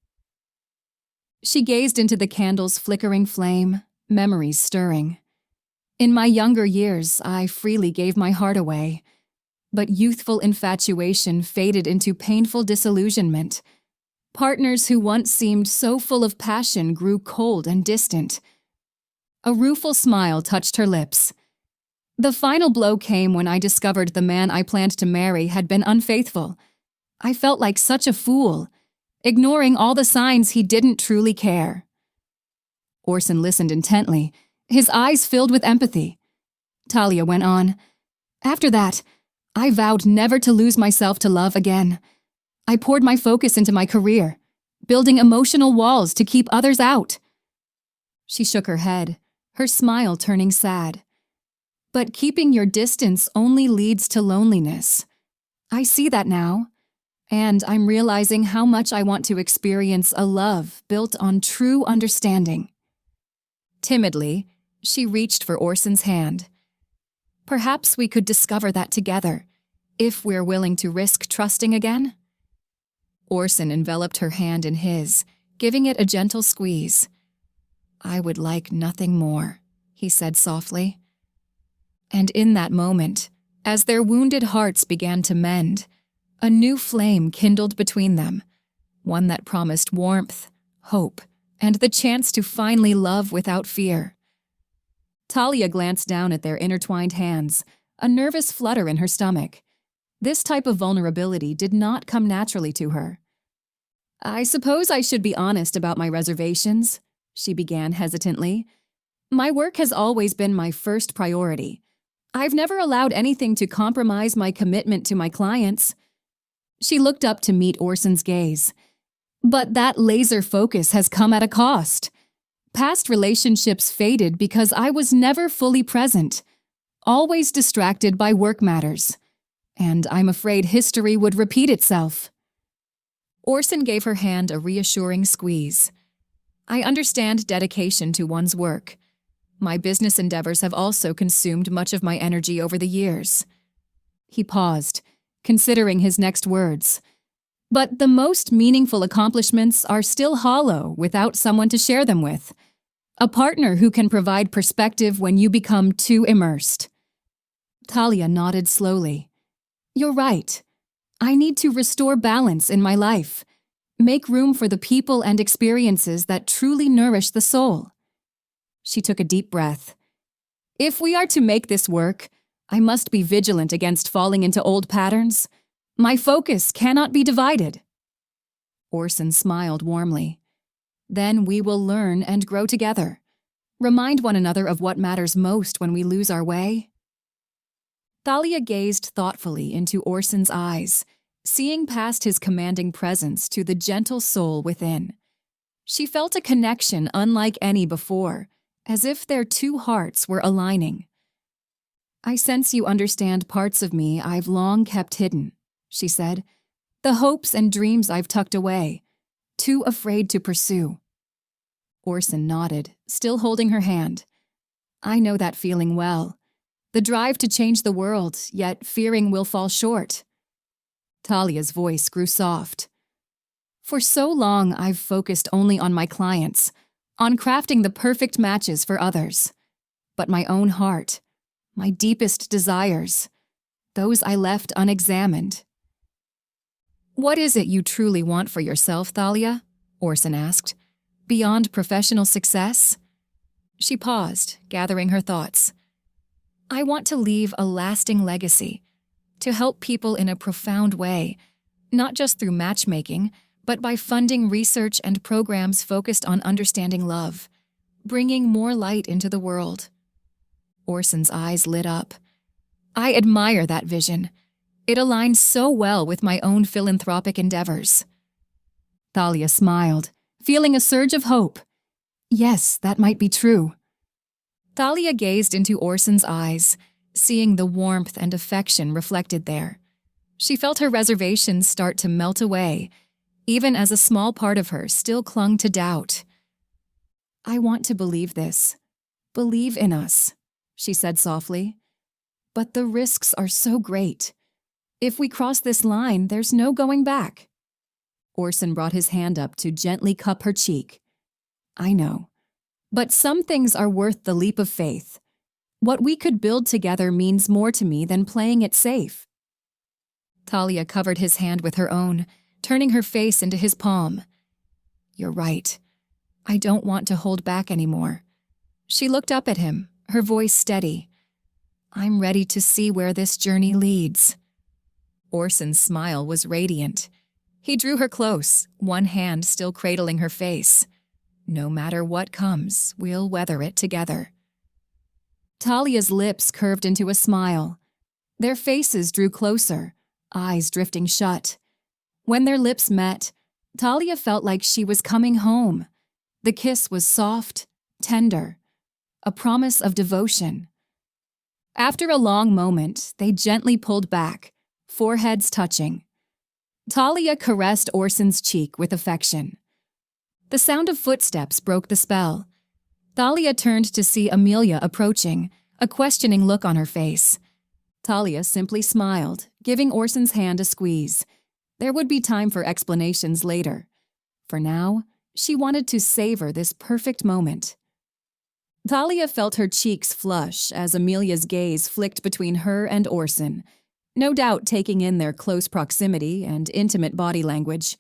She gazed into the candle's flickering flame, memories stirring. "In my younger years, I freely gave my heart away, but youthful infatuation faded into painful disillusionment. Partners who once seemed so full of passion grew cold and distant." A rueful smile touched her lips. "The final blow came when I discovered the man I planned to marry had been unfaithful. I felt like such a fool, ignoring all the signs he didn't truly care." Orson listened intently, his eyes filled with empathy. Thalia went on, "After that, I vowed never to lose myself to love again. I poured my focus into my career, building emotional walls to keep others out." She shook her head, her smile turning sad. "But keeping your distance only leads to loneliness. I see that now, and I'm realizing how much I want to experience a love built on true understanding." Timidly, she reached for Orson's hand. "Perhaps we could discover that together, if we're willing to risk trusting again?" Orson enveloped her hand in his, giving it a gentle squeeze. "I would like nothing more," he said softly. And in that moment, as their wounded hearts began to mend, a new flame kindled between them, one that promised warmth, hope, and the chance to finally love without fear. Thalia glanced down at their intertwined hands, a nervous flutter in her stomach. This type of vulnerability did not come naturally to her. "I suppose I should be honest about my reservations," she began hesitantly. "My work has always been my first priority. I've never allowed anything to compromise my commitment to my clients." She looked up to meet Orson's gaze. "But that laser focus has come at a cost. Past relationships faded because I was never fully present, always distracted by work matters. And I'm afraid history would repeat itself." Orson gave her hand a reassuring squeeze. "I understand dedication to one's work. My business endeavors have also consumed much of my energy over the years." He paused, considering his next words. "But the most meaningful accomplishments are still hollow without someone to share them with. A partner who can provide perspective when you become too immersed. Thalia nodded slowly. You're right. I need to restore balance in my life. Make room for the people and experiences that truly nourish the soul. She took a deep breath. If we are to make this work, I must be vigilant against falling into old patterns. My focus cannot be divided. Orson smiled warmly. Then we will learn and grow together. Remind one another of what matters most when we lose our way. Thalia gazed thoughtfully into Orson's eyes, seeing past his commanding presence to the gentle soul within. She felt a connection unlike any before, as if their two hearts were aligning. I sense you understand parts of me I've long kept hidden, she said. The hopes and dreams I've tucked away, too afraid to pursue. Orson nodded, still holding her hand. I know that feeling well. The drive to change the world, yet fearing we'll fall short. Thalia's voice grew soft. For so long, I've focused only on my clients, on crafting the perfect matches for others. But my own heart, my deepest desires, those I left unexamined. What is it you truly want for yourself, Thalia? Orson asked. Beyond professional success? She paused, gathering her thoughts. I want to leave a lasting legacy, to help people in a profound way, not just through matchmaking, but by funding research and programs focused on understanding love, bringing more light into the world. Orson's eyes lit up. I admire that vision. It aligns so well with my own philanthropic endeavors. Thalia smiled, feeling a surge of hope. Yes, that might be true. Thalia gazed into Orson's eyes, seeing the warmth and affection reflected there. She felt her reservations start to melt away, even as a small part of her still clung to doubt. I want to believe this. Believe in us, she said softly. But the risks are so great. If we cross this line, there's no going back. Orson brought his hand up to gently cup her cheek. I know. But some things are worth the leap of faith. What we could build together means more to me than playing it safe. Thalia covered his hand with her own, turning her face into his palm. You're right. I don't want to hold back anymore. She looked up at him, her voice steady. I'm ready to see where this journey leads. Orson's smile was radiant. He drew her close, one hand still cradling her face. No matter what comes, we'll weather it together. Thalia's lips curved into a smile. Their faces drew closer, eyes drifting shut. When their lips met, Thalia felt like she was coming home. The kiss was soft, tender, a promise of devotion. After a long moment, they gently pulled back, foreheads touching. Thalia caressed Orson's cheek with affection. The sound of footsteps broke the spell. Thalia turned to see Amelia approaching, a questioning look on her face. Thalia simply smiled, giving Orson's hand a squeeze. There would be time for explanations later. For now, she wanted to savor this perfect moment. Thalia felt her cheeks flush as Amelia's gaze flicked between her and Orson, no doubt taking in their close proximity and intimate body language.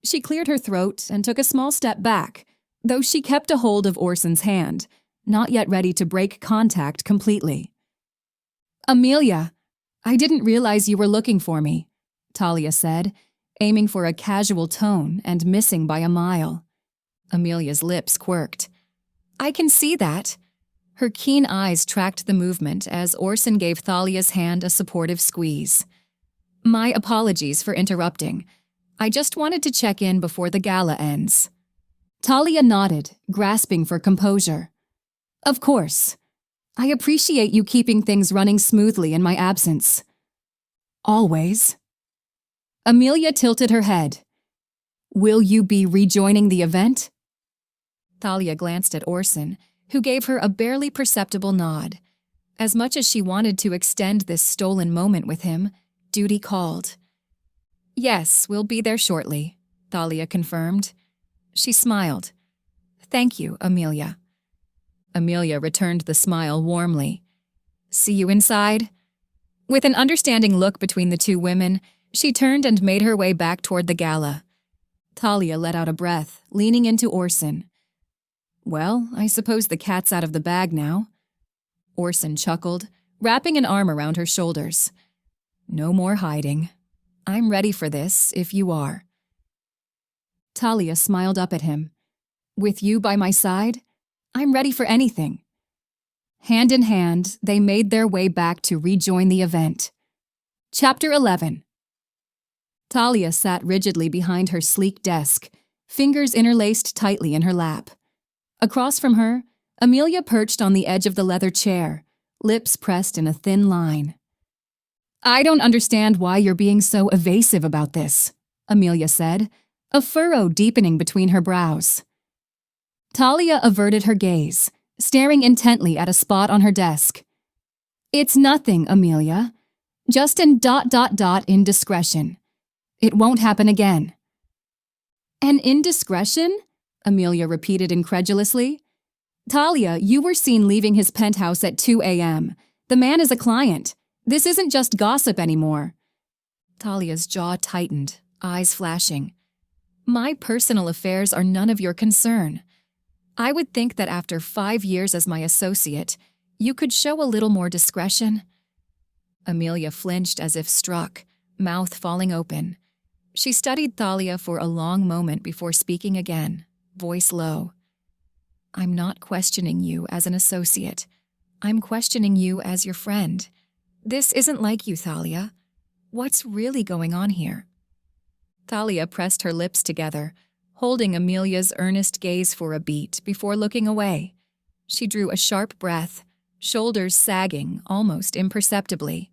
She cleared her throat and took a small step back, though she kept a hold of Orson's hand, not yet ready to break contact completely. Amelia, I didn't realize you were looking for me, Thalia said, aiming for a casual tone and missing by a mile. Amelia's lips quirked. I can see that. Her keen eyes tracked the movement as Orson gave Thalia's hand a supportive squeeze. My apologies for interrupting. I just wanted to check in before the gala ends. Thalia nodded, grasping for composure. Of course. I appreciate you keeping things running smoothly in my absence. Always. Amelia tilted her head. Will you be rejoining the event? Thalia glanced at Orson, who gave her a barely perceptible nod. As much as she wanted to extend this stolen moment with him, duty called. Yes, we'll be there shortly, Thalia confirmed. She smiled. Thank you, Amelia. Amelia returned the smile warmly. See you inside? With an understanding look between the two women, she turned and made her way back toward the gala. Thalia let out a breath, leaning into Orson. Well, I suppose the cat's out of the bag now. Orson chuckled, wrapping an arm around her shoulders. No more hiding. I'm ready for this, if you are. Thalia smiled up at him. With you by my side, I'm ready for anything. Hand in hand, they made their way back to rejoin the event. Chapter 11. Thalia sat rigidly behind her sleek desk, fingers interlaced tightly in her lap. Across from her, Amelia perched on the edge of the leather chair, lips pressed in a thin line. I don't understand why you're being so evasive about this, Amelia said, a furrow deepening between her brows. Thalia averted her gaze, staring intently at a spot on her desk. It's nothing, Amelia. Just an ... indiscretion. It won't happen again. An indiscretion? Amelia repeated incredulously. Thalia, you were seen leaving his penthouse at 2 a.m. The man is a client. This isn't just gossip anymore. Thalia's jaw tightened, eyes flashing. My personal affairs are none of your concern. I would think that after 5 years as my associate, you could show a little more discretion. Amelia flinched as if struck, mouth falling open. She studied Thalia for a long moment before speaking again, voice low. I'm not questioning you as an associate. I'm questioning you as your friend. This isn't like you, Thalia. What's really going on here? Thalia pressed her lips together, holding Amelia's earnest gaze for a beat before looking away. She drew a sharp breath, shoulders sagging almost imperceptibly.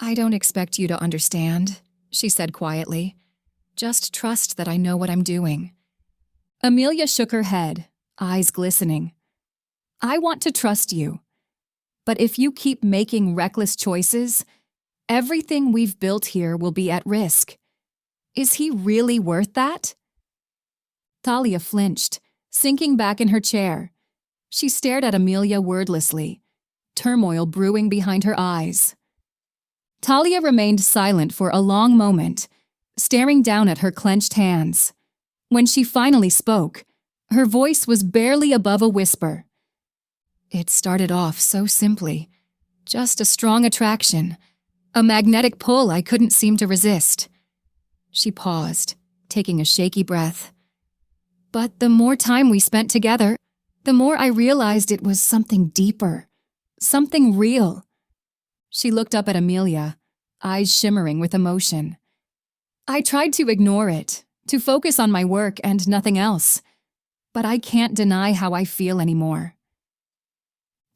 I don't expect you to understand, she said quietly. Just trust that I know what I'm doing. Amelia shook her head, eyes glistening. I want to trust you. But if you keep making reckless choices, everything we've built here will be at risk. Is he really worth that? Thalia flinched, sinking back in her chair. She stared at Amelia wordlessly, turmoil brewing behind her eyes. Thalia remained silent for a long moment, staring down at her clenched hands. When she finally spoke, her voice was barely above a whisper. It started off so simply, just a strong attraction, a magnetic pull I couldn't seem to resist. She paused, taking a shaky breath. But the more time we spent together, the more I realized it was something deeper, something real. She looked up at Amelia, eyes shimmering with emotion. I tried to ignore it, to focus on my work and nothing else, but I can't deny how I feel anymore.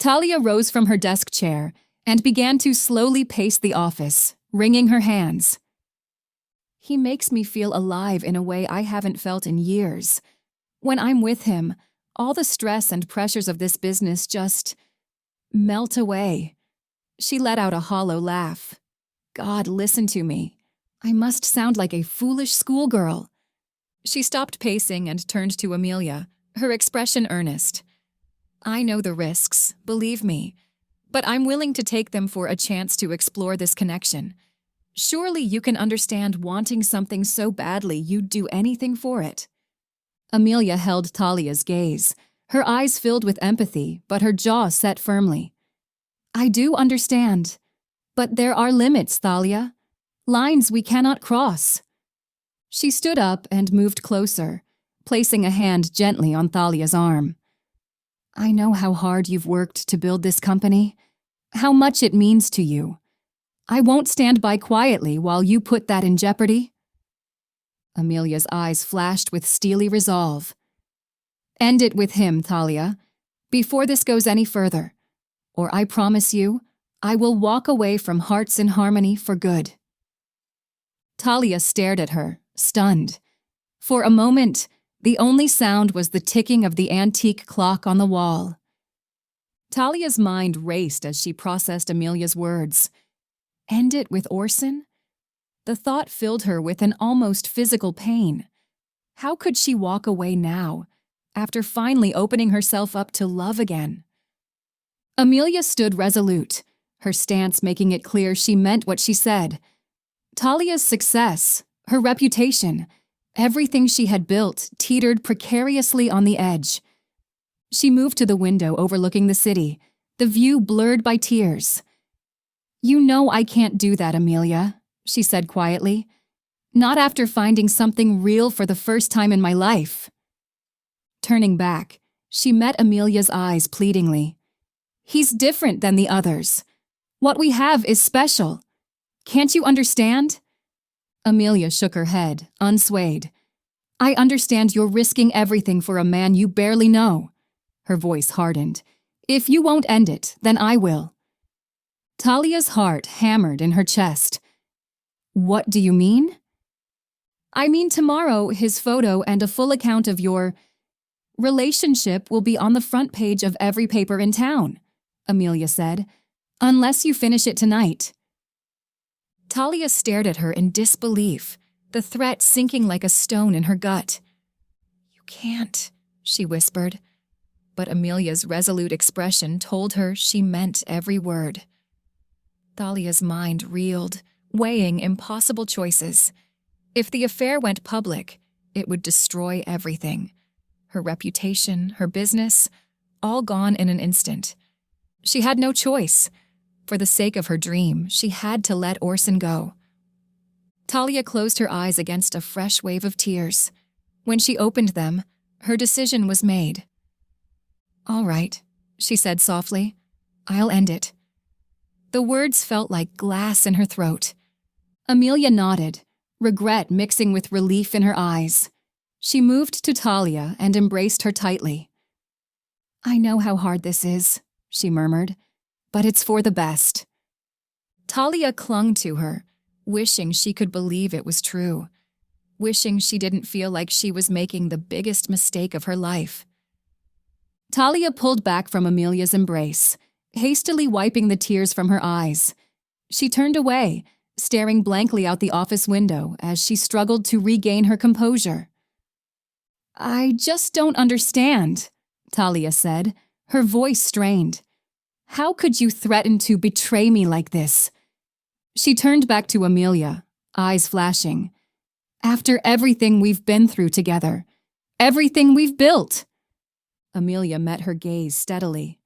Thalia rose from her desk chair and began to slowly pace the office, wringing her hands. He makes me feel alive in a way I haven't felt in years. When I'm with him, all the stress and pressures of this business just melt away. She let out a hollow laugh. God, listen to me. I must sound like a foolish schoolgirl. She stopped pacing and turned to Amelia, her expression earnest. I know the risks, believe me, but I'm willing to take them for a chance to explore this connection. Surely you can understand wanting something so badly you'd do anything for it. Amelia held Thalia's gaze, her eyes filled with empathy, but her jaw set firmly. I do understand, but there are limits, Thalia. Lines we cannot cross. She stood up and moved closer, placing a hand gently on Thalia's arm. I know how hard you've worked to build this company, how much it means to you. I won't stand by quietly while you put that in jeopardy. Amelia's eyes flashed with steely resolve. End it with him, Thalia, before this goes any further, or I promise you, I will walk away from Hearts in Harmony for good. Thalia stared at her, stunned. For a moment, the only sound was the ticking of the antique clock on the wall. Thalia's mind raced as she processed Amelia's words. End it with Orson? The thought filled her with an almost physical pain. How could she walk away now, after finally opening herself up to love again. Amelia stood resolute, her stance making it clear she meant what she said. Thalia's success, her reputation, everything she had built teetered precariously on the edge. She moved to the window overlooking the city, the view blurred by tears. "You know I can't do that, Amelia," she said quietly. "Not after finding something real for the first time in my life." Turning back, she met Amelia's eyes pleadingly. "He's different than the others. What we have is special. Can't you understand?" Amelia shook her head, unswayed. "I understand you're risking everything for a man you barely know." Her voice hardened. "If you won't end it, then I will." Thalia's heart hammered in her chest. "What do you mean?" "I mean tomorrow his photo and a full account of your relationship will be on the front page of every paper in town," Amelia said, "unless you finish it tonight." Thalia stared at her in disbelief, the threat sinking like a stone in her gut. "You can't," she whispered, but Amelia's resolute expression told her she meant every word. Thalia's mind reeled, weighing impossible choices. If the affair went public, it would destroy everything. Her reputation, her business, all gone in an instant. She had no choice. For the sake of her dream, she had to let Orson go. Thalia closed her eyes against a fresh wave of tears. When she opened them, her decision was made. "All right," she said softly. "I'll end it." The words felt like glass in her throat. Amelia nodded, regret mixing with relief in her eyes. She moved to Thalia and embraced her tightly. "I know how hard this is," she murmured, "but it's for the best." Thalia clung to her, wishing she could believe it was true, wishing she didn't feel like she was making the biggest mistake of her life. Thalia pulled back from Amelia's embrace, hastily wiping the tears from her eyes. She turned away, staring blankly out the office window as she struggled to regain her composure. "I just don't understand," Thalia said, her voice strained. "How could you threaten to betray me like this?" She turned back to Amelia, eyes flashing. "After everything we've been through together, everything we've built." Amelia met her gaze steadily.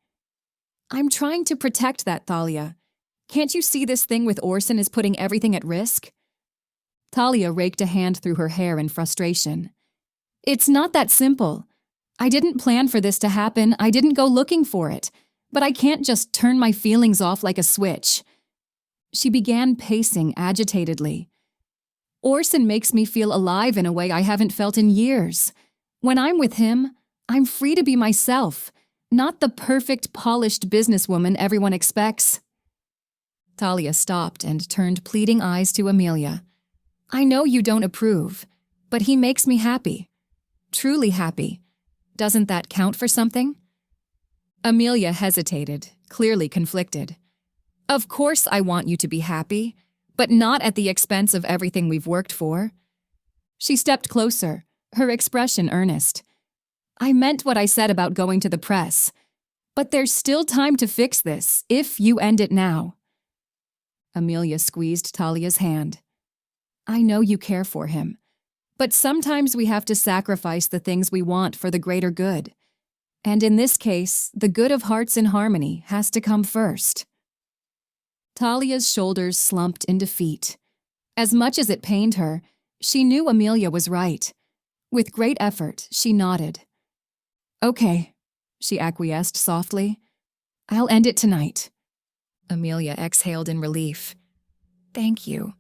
"I'm trying to protect that, Thalia. Can't you see this thing with Orson is putting everything at risk?" Thalia raked a hand through her hair in frustration. "It's not that simple. I didn't plan for this to happen, I didn't go looking for it, but I can't just turn my feelings off like a switch." She began pacing agitatedly. "Orson makes me feel alive in a way I haven't felt in years. When I'm with him, I'm free to be myself, not the perfect, polished businesswoman everyone expects." Thalia stopped and turned pleading eyes to Amelia. "I know you don't approve, but he makes me happy. Truly happy. Doesn't that count for something?" Amelia hesitated, clearly conflicted. "Of course I want you to be happy, but not at the expense of everything we've worked for." She stepped closer, her expression earnest. "I meant what I said about going to the press, but there's still time to fix this, if you end it now." Amelia squeezed Thalia's hand. "I know you care for him, but sometimes we have to sacrifice the things we want for the greater good. And in this case, the good of hearts in harmony has to come first." Thalia's shoulders slumped in defeat. As much as it pained her, she knew Amelia was right. With great effort, she nodded. "Okay," she acquiesced softly. "I'll end it tonight." Amelia exhaled in relief. "Thank you.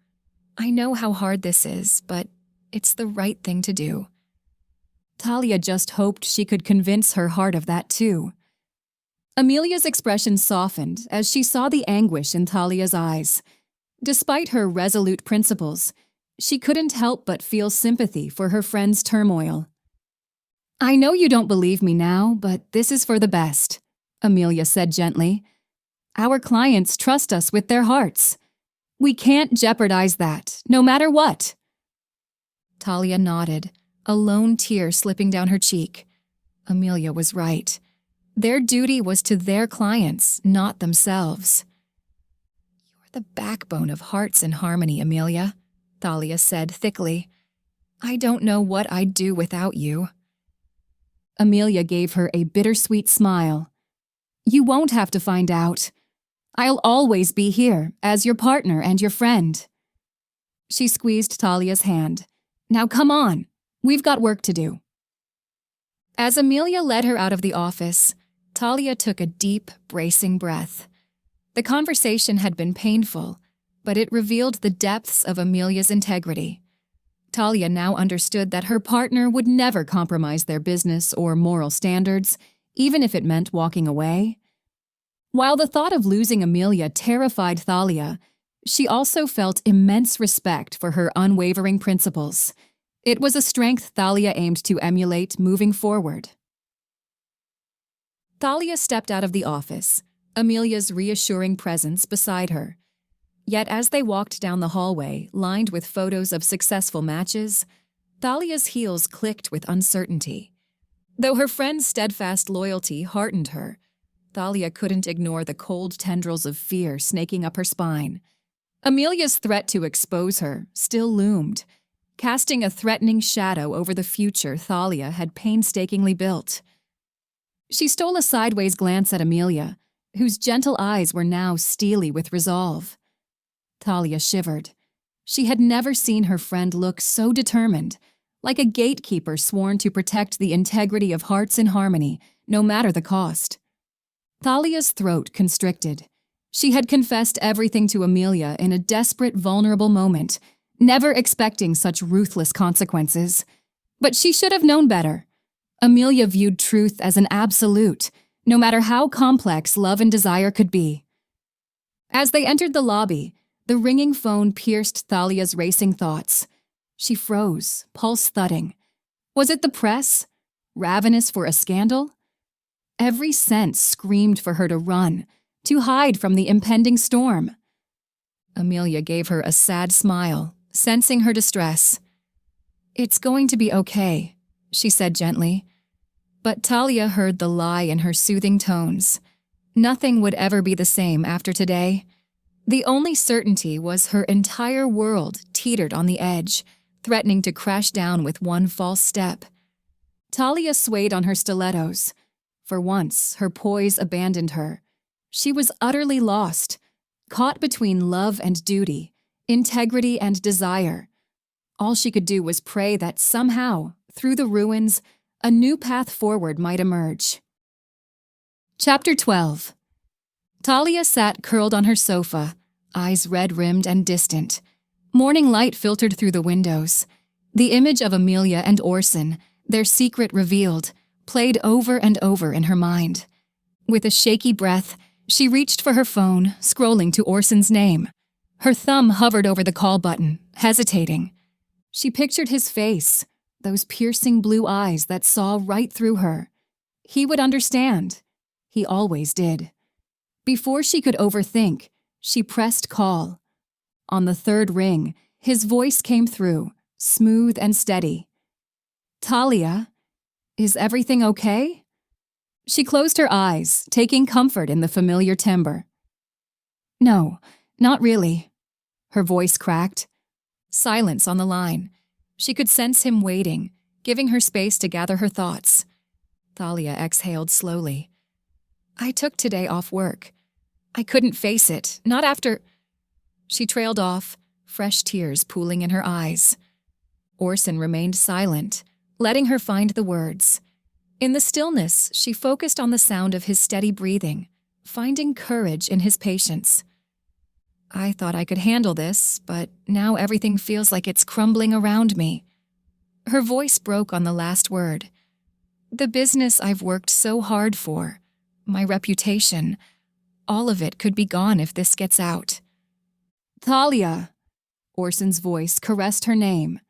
I know how hard this is, but it's the right thing to do." Thalia just hoped she could convince her heart of that too. Amelia's expression softened as she saw the anguish in Thalia's eyes. Despite her resolute principles, she couldn't help but feel sympathy for her friend's turmoil. "I know you don't believe me now, but this is for the best," Amelia said gently. "Our clients trust us with their hearts. We can't jeopardize that, no matter what." Thalia nodded, a lone tear slipping down her cheek. Amelia was right. Their duty was to their clients, not themselves. "You're the backbone of Hearts in Harmony, Amelia," Thalia said thickly. "I don't know what I'd do without you." Amelia gave her a bittersweet smile. "You won't have to find out. I'll always be here as your partner and your friend." She squeezed Thalia's hand. "Now come on, we've got work to do." As Amelia led her out of the office, Thalia took a deep, bracing breath. The conversation had been painful, but it revealed the depths of Amelia's integrity. Thalia now understood that her partner would never compromise their business or moral standards, even if it meant walking away. While the thought of losing Amelia terrified Thalia, she also felt immense respect for her unwavering principles. It was a strength Thalia aimed to emulate moving forward. Thalia stepped out of the office, Amelia's reassuring presence beside her. Yet as they walked down the hallway, lined with photos of successful matches, Thalia's heels clicked with uncertainty. Though her friend's steadfast loyalty heartened her, Thalia couldn't ignore the cold tendrils of fear snaking up her spine. Amelia's threat to expose her still loomed, casting a threatening shadow over the future Thalia had painstakingly built. She stole a sideways glance at Amelia, whose gentle eyes were now steely with resolve. Thalia shivered. She had never seen her friend look so determined, like a gatekeeper sworn to protect the integrity of Hearts in Harmony, no matter the cost. Thalia's throat constricted. She had confessed everything to Amelia in a desperate, vulnerable moment, never expecting such ruthless consequences. But she should have known better. Amelia viewed truth as an absolute, no matter how complex love and desire could be. As they entered the lobby, the ringing phone pierced Thalia's racing thoughts. She froze, pulse thudding. Was it the press? Ravenous for a scandal? Every sense screamed for her to run, to hide from the impending storm. Amelia gave her a sad smile, sensing her distress. "It's going to be okay," she said gently. But Thalia heard the lie in her soothing tones. Nothing would ever be the same after today. The only certainty was her entire world teetered on the edge, threatening to crash down with one false step. Thalia swayed on her stilettos. For once, her poise abandoned her. She was utterly lost, caught between love and duty, integrity and desire. All she could do was pray that somehow, through the ruins, a new path forward might emerge. Chapter 12. Thalia sat curled on her sofa, eyes red-rimmed and distant. Morning light filtered through the windows. The image of Amelia and Orson, their secret revealed, played over and over in her mind. With a shaky breath, she reached for her phone, scrolling to Orson's name. Her thumb hovered over the call button, hesitating. She pictured his face, those piercing blue eyes that saw right through her. He would understand. He always did. Before she could overthink, she pressed call. On the third ring, his voice came through, smooth and steady. "Thalia, is everything okay?" She closed her eyes, taking comfort in the familiar timbre. "No, not really." Her voice cracked. Silence on the line. She could sense him waiting, giving her space to gather her thoughts. Thalia exhaled slowly. "I took today off work. I couldn't face it, not after—" She trailed off, fresh tears pooling in her eyes. Orson remained silent, letting her find the words. In the stillness, she focused on the sound of his steady breathing, finding courage in his patience. "I thought I could handle this, but now everything feels like it's crumbling around me." Her voice broke on the last word. "The business I've worked so hard for, my reputation, all of it could be gone if this gets out." "Thalia," Orson's voice caressed her name.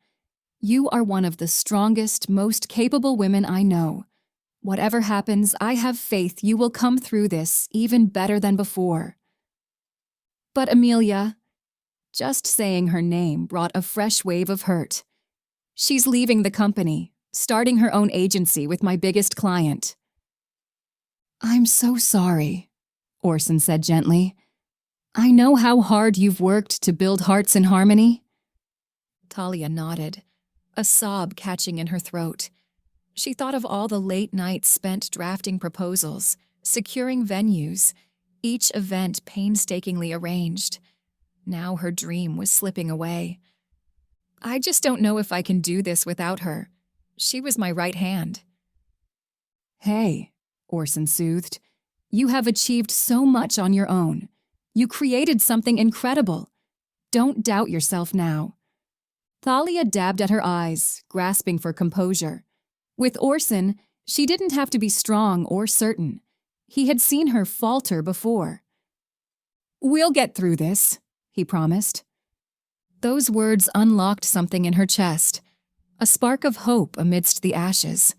"You are one of the strongest, most capable women I know. Whatever happens, I have faith you will come through this even better than before." "But Amelia," just saying her name brought a fresh wave of hurt. "She's leaving the company, starting her own agency with my biggest client." "I'm so sorry," Orson said gently. "I know how hard you've worked to build Hearts in Harmony." Thalia nodded, a sob catching in her throat. She thought of all the late nights spent drafting proposals, securing venues, each event painstakingly arranged. Now her dream was slipping away. "I just don't know if I can do this without her. She was my right hand." "Hey," Orson soothed, "you have achieved so much on your own. You created something incredible. Don't doubt yourself now." Thalia dabbed at her eyes, grasping for composure. With Orson, she didn't have to be strong or certain. He had seen her falter before. "We'll get through this," he promised. Those words unlocked something in her chest, a spark of hope amidst the ashes.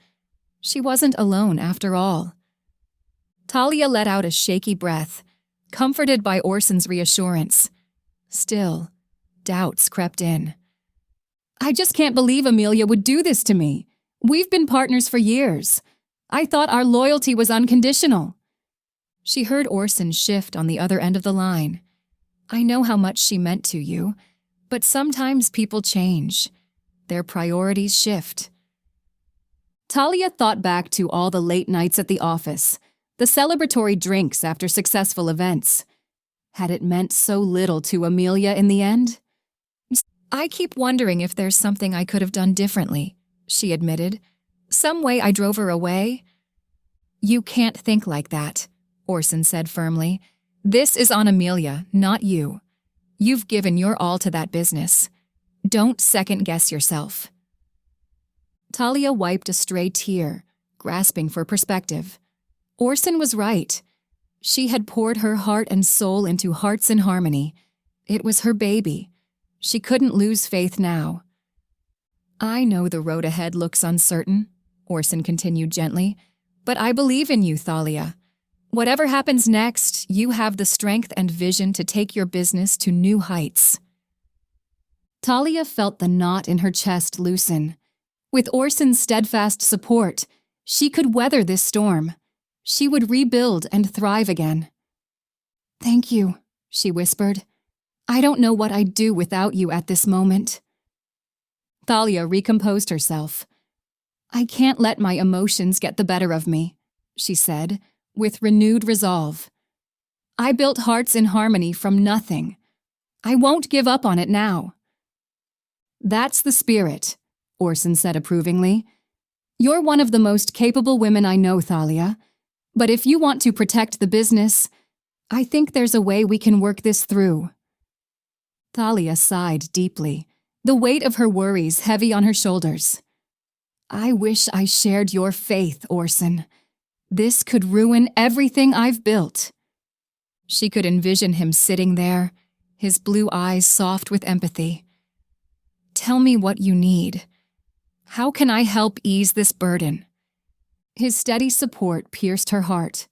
She wasn't alone after all. Thalia let out a shaky breath, comforted by Orson's reassurance. Still, doubts crept in. "I just can't believe Amelia would do this to me. We've been partners for years. I thought our loyalty was unconditional." She heard Orson shift on the other end of the line. "I know how much she meant to you, but sometimes people change. Their priorities shift." Thalia thought back to all the late nights at the office, the celebratory drinks after successful events. Had it meant so little to Amelia in the end? "I keep wondering if there's something I could have done differently," she admitted. "Some way I drove her away." "You can't think like that," Orson said firmly. "This is on Amelia, not you. You've given your all to that business. Don't second-guess yourself." Thalia wiped a stray tear, grasping for perspective. Orson was right. She had poured her heart and soul into Hearts in Harmony. It was her baby. She couldn't lose faith now. "I know the road ahead looks uncertain," Orson continued gently, "but I believe in you, Thalia. Whatever happens next, you have the strength and vision to take your business to new heights." Thalia felt the knot in her chest loosen. With Orson's steadfast support, she could weather this storm. She would rebuild and thrive again. "Thank you," she whispered. "I don't know what I'd do without you at this moment." Thalia recomposed herself. "I can't let my emotions get the better of me," she said, with renewed resolve. "I built Hearts in Harmony from nothing. I won't give up on it now." "That's the spirit," Orson said approvingly. "You're one of the most capable women I know, Thalia. But if you want to protect the business, I think there's a way we can work this through." Thalia sighed deeply, the weight of her worries heavy on her shoulders. "I wish I shared your faith, Orson. This could ruin everything I've built." She could envision him sitting there, his blue eyes soft with empathy. "Tell me what you need. How can I help ease this burden?" His steady support pierced her heart.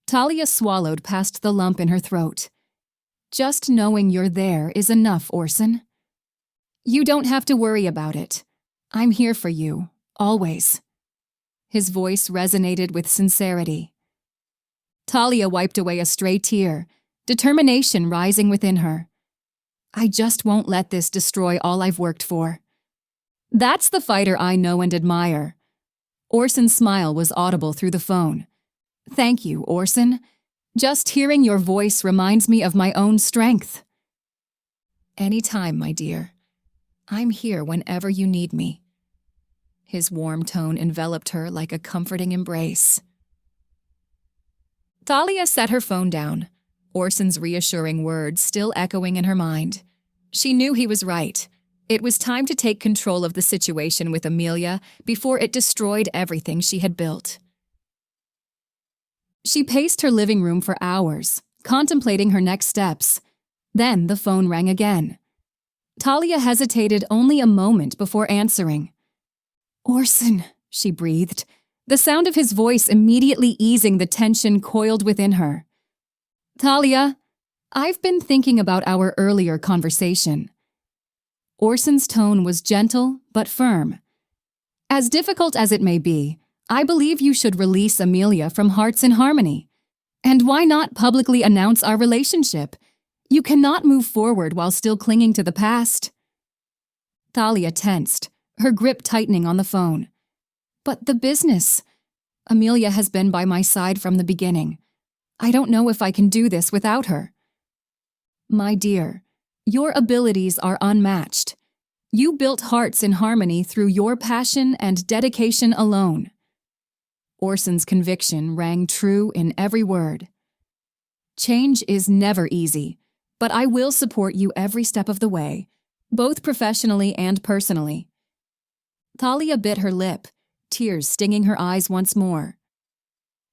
Thalia swallowed past the lump in her throat. "Just knowing you're there is enough, Orson. You don't have to worry about it. I'm here for you, always." His voice resonated with sincerity. Thalia wiped away a stray tear, determination rising within her. "I just won't let this destroy all I've worked for." "That's the fighter I know and admire." Orson's smile was audible through the phone. "Thank you, Orson. Just hearing your voice reminds me of my own strength." "Anytime, my dear. I'm here whenever you need me." His warm tone enveloped her like a comforting embrace. Thalia set her phone down, Orson's reassuring words still echoing in her mind. She knew he was right. It was time to take control of the situation with Amelia before it destroyed everything she had built. She paced her living room for hours, contemplating her next steps. Then the phone rang again. Thalia hesitated only a moment before answering. "Orson," she breathed, the sound of his voice immediately easing the tension coiled within her. "Thalia, I've been thinking about our earlier conversation." Orson's tone was gentle but firm. As difficult as it may be, I believe you should release Amelia from Hearts in Harmony. And why not publicly announce our relationship? You cannot move forward while still clinging to the past. Thalia tensed, her grip tightening on the phone. But the business. Amelia has been by my side from the beginning. I don't know if I can do this without her. My dear, your abilities are unmatched. You built Hearts in Harmony through your passion and dedication alone. Orson's conviction rang true in every word. Change is never easy, but I will support you every step of the way, both professionally and personally. Thalia bit her lip, tears stinging her eyes once more.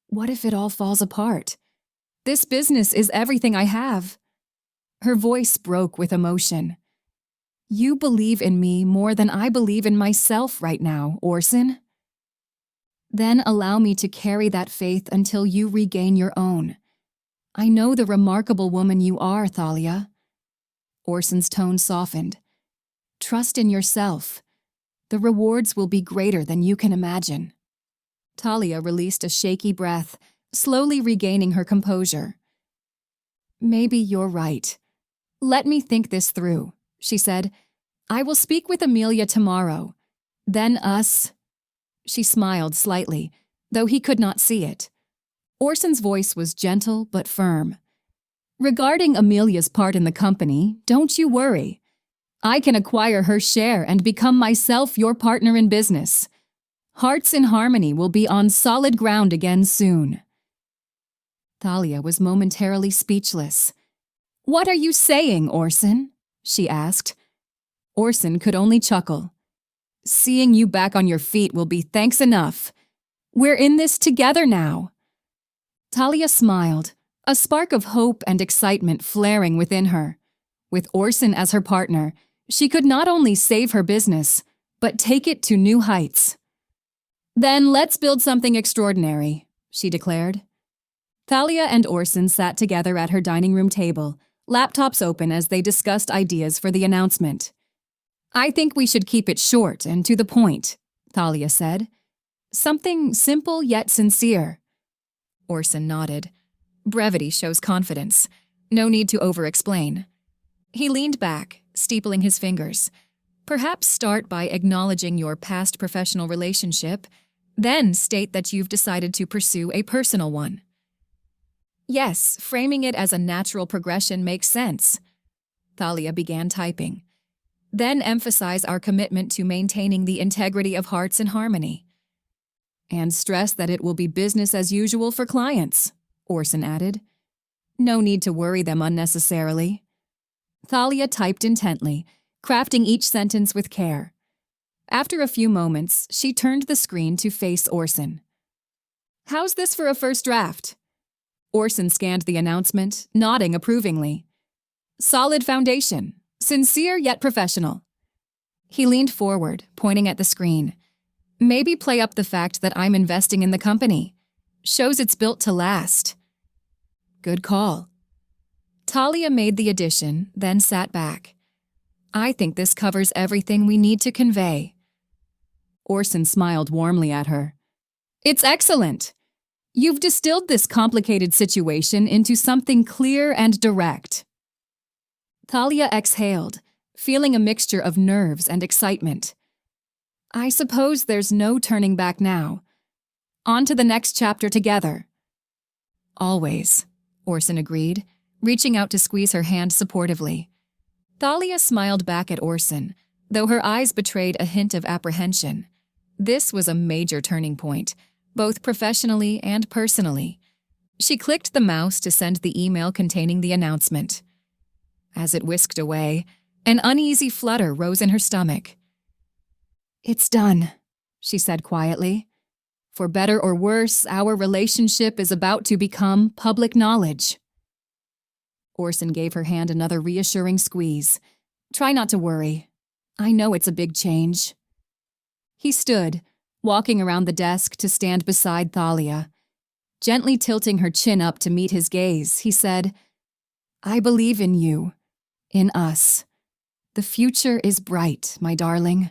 What if it all falls apart? This business is everything I have. Her voice broke with emotion. You believe in me more than I believe in myself right now, Orson. Then allow me to carry that faith until you regain your own. I know the remarkable woman you are, Thalia. Orson's tone softened. Trust in yourself. The rewards will be greater than you can imagine. Thalia released a shaky breath, slowly regaining her composure. Maybe you're right. Let me think this through, she said. I will speak with Amelia tomorrow. Then us. She smiled slightly, though he could not see it. Orson's voice was gentle but firm. Regarding Amelia's part in the company, don't you worry. I can acquire her share and become myself your partner in business. Hearts in Harmony will be on solid ground again soon. Thalia was momentarily speechless. What are you saying, Orson? She asked. Orson could only chuckle. Seeing you back on your feet will be thanks enough. We're in this together now. Thalia smiled, a spark of hope and excitement flaring within her. With Orson as her partner, she could not only save her business, but take it to new heights. Then let's build something extraordinary, she declared. Thalia and Orson sat together at her dining room table, laptops open as they discussed ideas for the announcement. I think we should keep it short and to the point, Thalia said. Something simple yet sincere. Orson nodded. Brevity shows confidence. No need to over-explain. He leaned back, steepling his fingers. Perhaps start by acknowledging your past professional relationship, then state that you've decided to pursue a personal one. Yes, framing it as a natural progression makes sense. Thalia began typing. Then emphasize our commitment to maintaining the integrity of Hearts in Harmony. And stress that it will be business as usual for clients, Orson added. No need to worry them unnecessarily. Thalia typed intently, crafting each sentence with care. After a few moments, she turned the screen to face Orson. How's this for a first draft? Orson scanned the announcement, nodding approvingly. Solid foundation. Sincere yet professional. He leaned forward, pointing at the screen. Maybe play up the fact that I'm investing in the company. Shows it's built to last. Good call. Thalia made the addition, then sat back. I think this covers everything we need to convey. Orson smiled warmly at her. It's excellent. You've distilled this complicated situation into something clear and direct. Thalia exhaled, feeling a mixture of nerves and excitement. I suppose there's no turning back now. On to the next chapter together. Always, Orson agreed, reaching out to squeeze her hand supportively. Thalia smiled back at Orson, though her eyes betrayed a hint of apprehension. This was a major turning point, both professionally and personally. She clicked the mouse to send the email containing the announcement. As it whisked away, an uneasy flutter rose in her stomach. It's done, she said quietly. For better or worse, our relationship is about to become public knowledge. Orson gave her hand another reassuring squeeze. Try not to worry. I know it's a big change. He stood, walking around the desk to stand beside Thalia. Gently tilting her chin up to meet his gaze, he said, I believe in you. In us. The future is bright, my darling.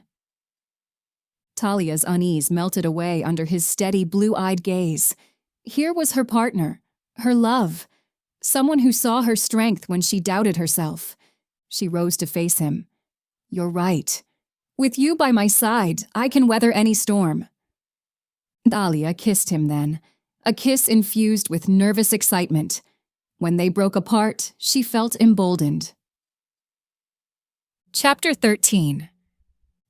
Thalia's unease melted away under his steady, blue-eyed gaze. Here was her partner, her love, someone who saw her strength when she doubted herself. She rose to face him. "You're right. With you by my side, I can weather any storm." Thalia kissed him then, a kiss infused with nervous excitement. When they broke apart, she felt emboldened. Chapter 13.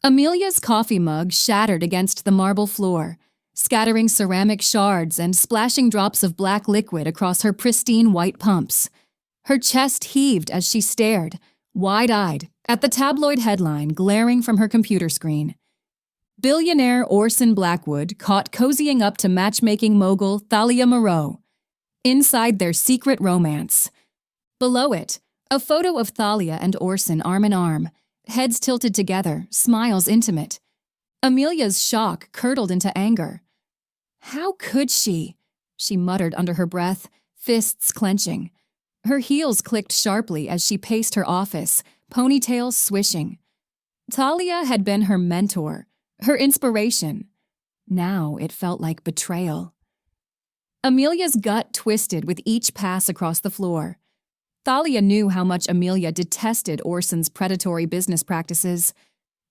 Amelia's coffee mug shattered against the marble floor, scattering ceramic shards and splashing drops of black liquid across her pristine white pumps. Her chest heaved as she stared, wide-eyed, at the tabloid headline glaring from her computer screen. Billionaire Orson Blackwood caught cozying up to matchmaking mogul Thalia Moreau. Inside their secret romance. Below it, a photo of Thalia and Orson arm in arm, heads tilted together, smiles intimate. Amelia's shock curdled into anger. How could she? She muttered under her breath, fists clenching. Her heels clicked sharply as she paced her office, ponytails swishing. Thalia had been her mentor, her inspiration. Now it felt like betrayal. Amelia's gut twisted with each pass across the floor. Thalia knew how much Amelia detested Orson's predatory business practices.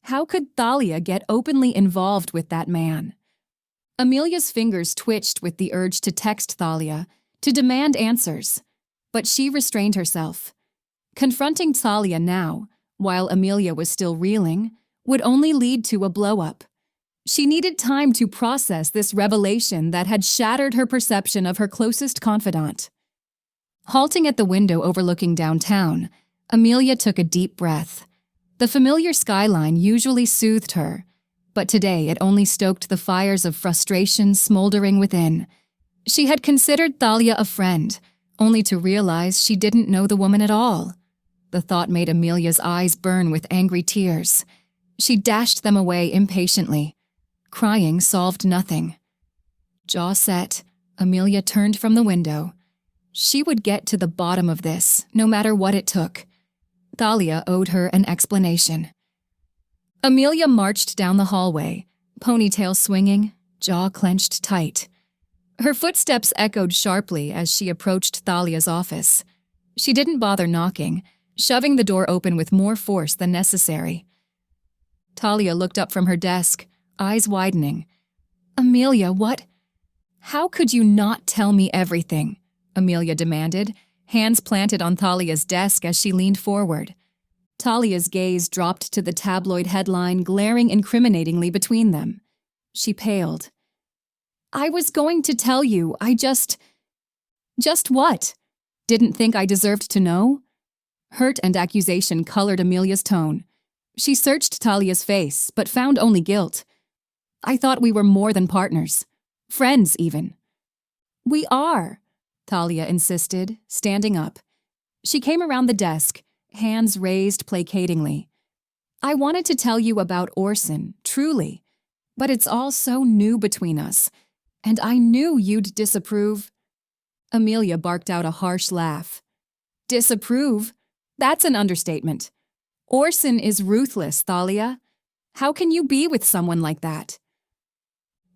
How could Thalia get openly involved with that man? Amelia's fingers twitched with the urge to text Thalia, to demand answers. But she restrained herself. Confronting Thalia now, while Amelia was still reeling, would only lead to a blow-up. She needed time to process this revelation that had shattered her perception of her closest confidant. Halting at the window overlooking downtown, Amelia took a deep breath. The familiar skyline usually soothed her, but today it only stoked the fires of frustration smoldering within. She had considered Thalia a friend, only to realize she didn't know the woman at all. The thought made Amelia's eyes burn with angry tears. She dashed them away impatiently. Crying solved nothing. Jaw set, Amelia turned from the window. She would get to the bottom of this, no matter what it took. Thalia owed her an explanation. Amelia marched down the hallway, ponytail swinging, jaw clenched tight. Her footsteps echoed sharply as she approached Thalia's office. She didn't bother knocking, shoving the door open with more force than necessary. Thalia looked up from her desk, eyes widening. "Amelia, what? How could you not tell me everything?" Amelia demanded, hands planted on Thalia's desk as she leaned forward. Thalia's gaze dropped to the tabloid headline glaring incriminatingly between them. She paled. "I was going to tell you, Just what? Didn't think I deserved to know?" Hurt and accusation colored Amelia's tone. She searched Thalia's face, but found only guilt. "I thought we were more than partners. Friends, even." "We are," Thalia insisted, standing up. She came around the desk, hands raised placatingly. "I wanted to tell you about Orson, truly, but it's all so new between us, and I knew you'd disapprove." Amelia barked out a harsh laugh. "Disapprove? That's an understatement. Orson is ruthless, Thalia. How can you be with someone like that?"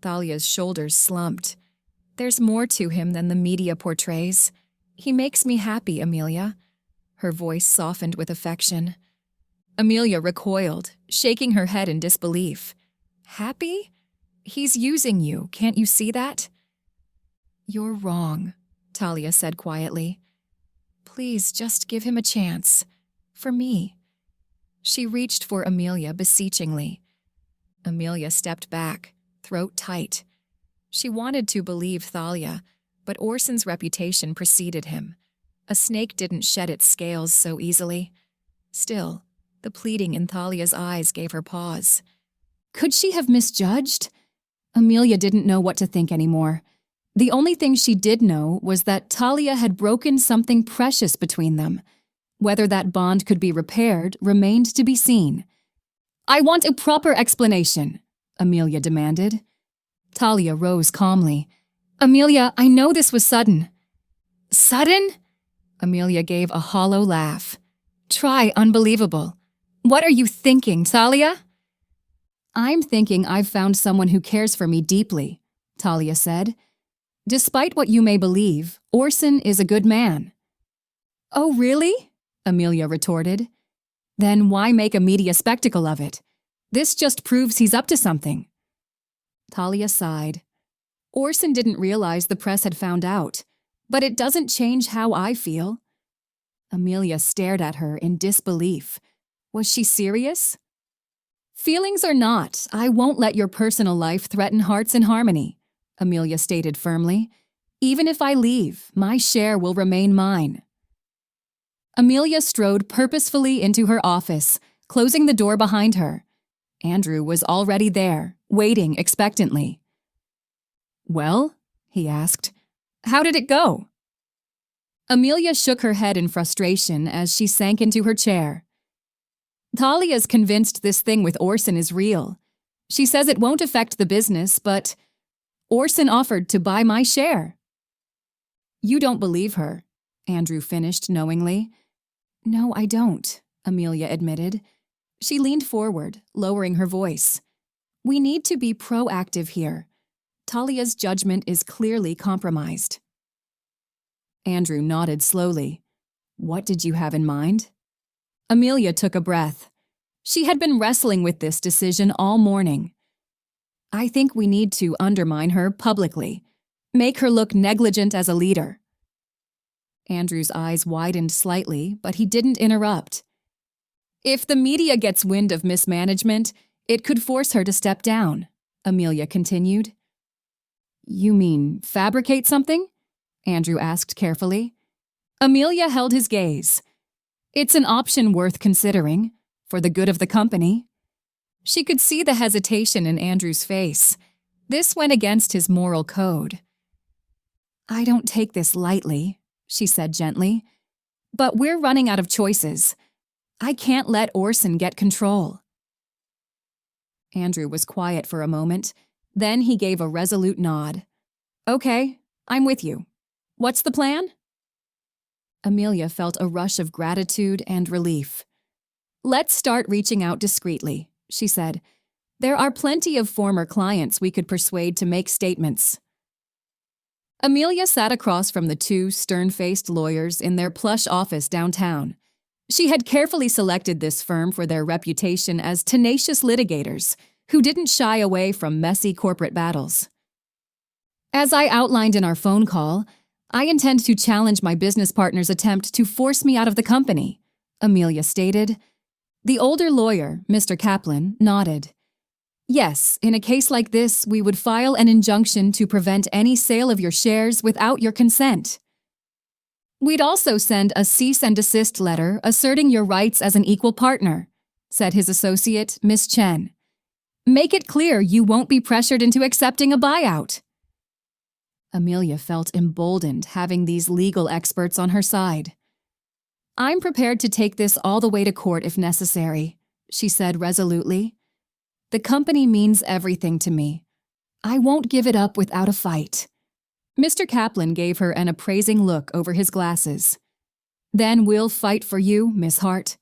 Thalia's shoulders slumped. "There's more to him than the media portrays. He makes me happy, Amelia." Her voice softened with affection. Amelia recoiled, shaking her head in disbelief. "Happy? He's using you, can't you see that?" "You're wrong," Thalia said quietly. "Please just give him a chance. For me." She reached for Amelia beseechingly. Amelia stepped back, throat tight. She wanted to believe Thalia, but Orson's reputation preceded him. A snake didn't shed its scales so easily. Still, the pleading in Thalia's eyes gave her pause. Could she have misjudged? Amelia didn't know what to think anymore. The only thing she did know was that Thalia had broken something precious between them. Whether that bond could be repaired remained to be seen. "I want a proper explanation," Amelia demanded. Thalia rose calmly. "Amelia, I know this was sudden." "Sudden?" Amelia gave a hollow laugh. "Try unbelievable. What are you thinking, Thalia?" I'm thinking I've found someone who cares for me deeply, Thalia said. Despite what you may believe, Orson is a good man. Oh, really? Amelia retorted. Then why make a media spectacle of it? This just proves he's up to something. Thalia sighed. Orson didn't realize the press had found out, but it doesn't change how I feel. Amelia stared at her in disbelief. Was she serious? Feelings or not, I won't let your personal life threaten Hearts in Harmony, Amelia stated firmly. Even if I leave, my share will remain mine. Amelia strode purposefully into her office, closing the door behind her. Andrew was already there, waiting expectantly. Well, he asked, how did it go? Amelia shook her head in frustration as she sank into her chair. Thalia's convinced this thing with Orson is real. She says it won't affect the business, but Orson offered to buy my share. You don't believe her, Andrew finished knowingly. No, I don't, Amelia admitted. She leaned forward, lowering her voice. We need to be proactive here. Thalia's judgment is clearly compromised. Andrew nodded slowly. What did you have in mind? Amelia took a breath. She had been wrestling with this decision all morning. I think we need to undermine her publicly, make her look negligent as a leader. Andrew's eyes widened slightly, but he didn't interrupt. If the media gets wind of mismanagement, it could force her to step down, Amelia continued. You mean fabricate something? Andrew asked carefully. Amelia held his gaze. It's an option worth considering, for the good of the company. She could see the hesitation in Andrew's face. This went against his moral code. I don't take this lightly, she said gently, but we're running out of choices. I can't let Orson get control. Andrew was quiet for a moment. Then he gave a resolute nod. Okay, I'm with you. What's the plan? Amelia felt a rush of gratitude and relief. Let's start reaching out discreetly, she said. There are plenty of former clients we could persuade to make statements. Amelia sat across from the two stern-faced lawyers in their plush office downtown. She had carefully selected this firm for their reputation as tenacious litigators who didn't shy away from messy corporate battles. As I outlined in our phone call, I intend to challenge my business partner's attempt to force me out of the company, Amelia stated. The older lawyer, Mr. Kaplan, nodded. Yes, in a case like this, we would file an injunction to prevent any sale of your shares without your consent. We'd also send a cease and desist letter asserting your rights as an equal partner, said his associate, Miss Chen. Make it clear you won't be pressured into accepting a buyout. Amelia felt emboldened having these legal experts on her side. I'm prepared to take this all the way to court if necessary, she said resolutely. The company means everything to me. I won't give it up without a fight. Mr. Kaplan gave her an appraising look over his glasses. Then we'll fight for you, Miss Hart.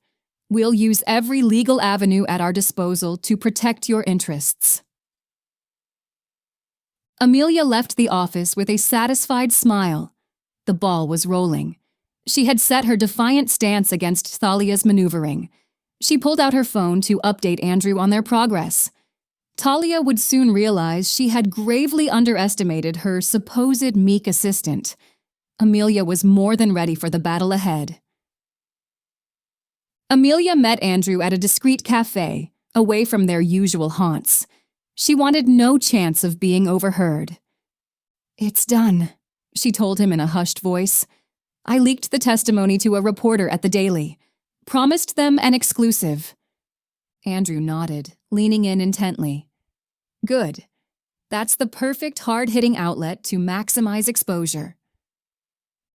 We'll use every legal avenue at our disposal to protect your interests. Amelia left the office with a satisfied smile. The ball was rolling. She had set her defiant stance against Thalia's maneuvering. She pulled out her phone to update Andrew on their progress. Thalia would soon realize she had gravely underestimated her supposed meek assistant. Amelia was more than ready for the battle ahead. Amelia met Andrew at a discreet cafe, away from their usual haunts. She wanted no chance of being overheard. It's done, she told him in a hushed voice. I leaked the testimony to a reporter at the Daily. Promised them an exclusive. Andrew nodded, leaning in intently. Good. That's the perfect hard-hitting outlet to maximize exposure.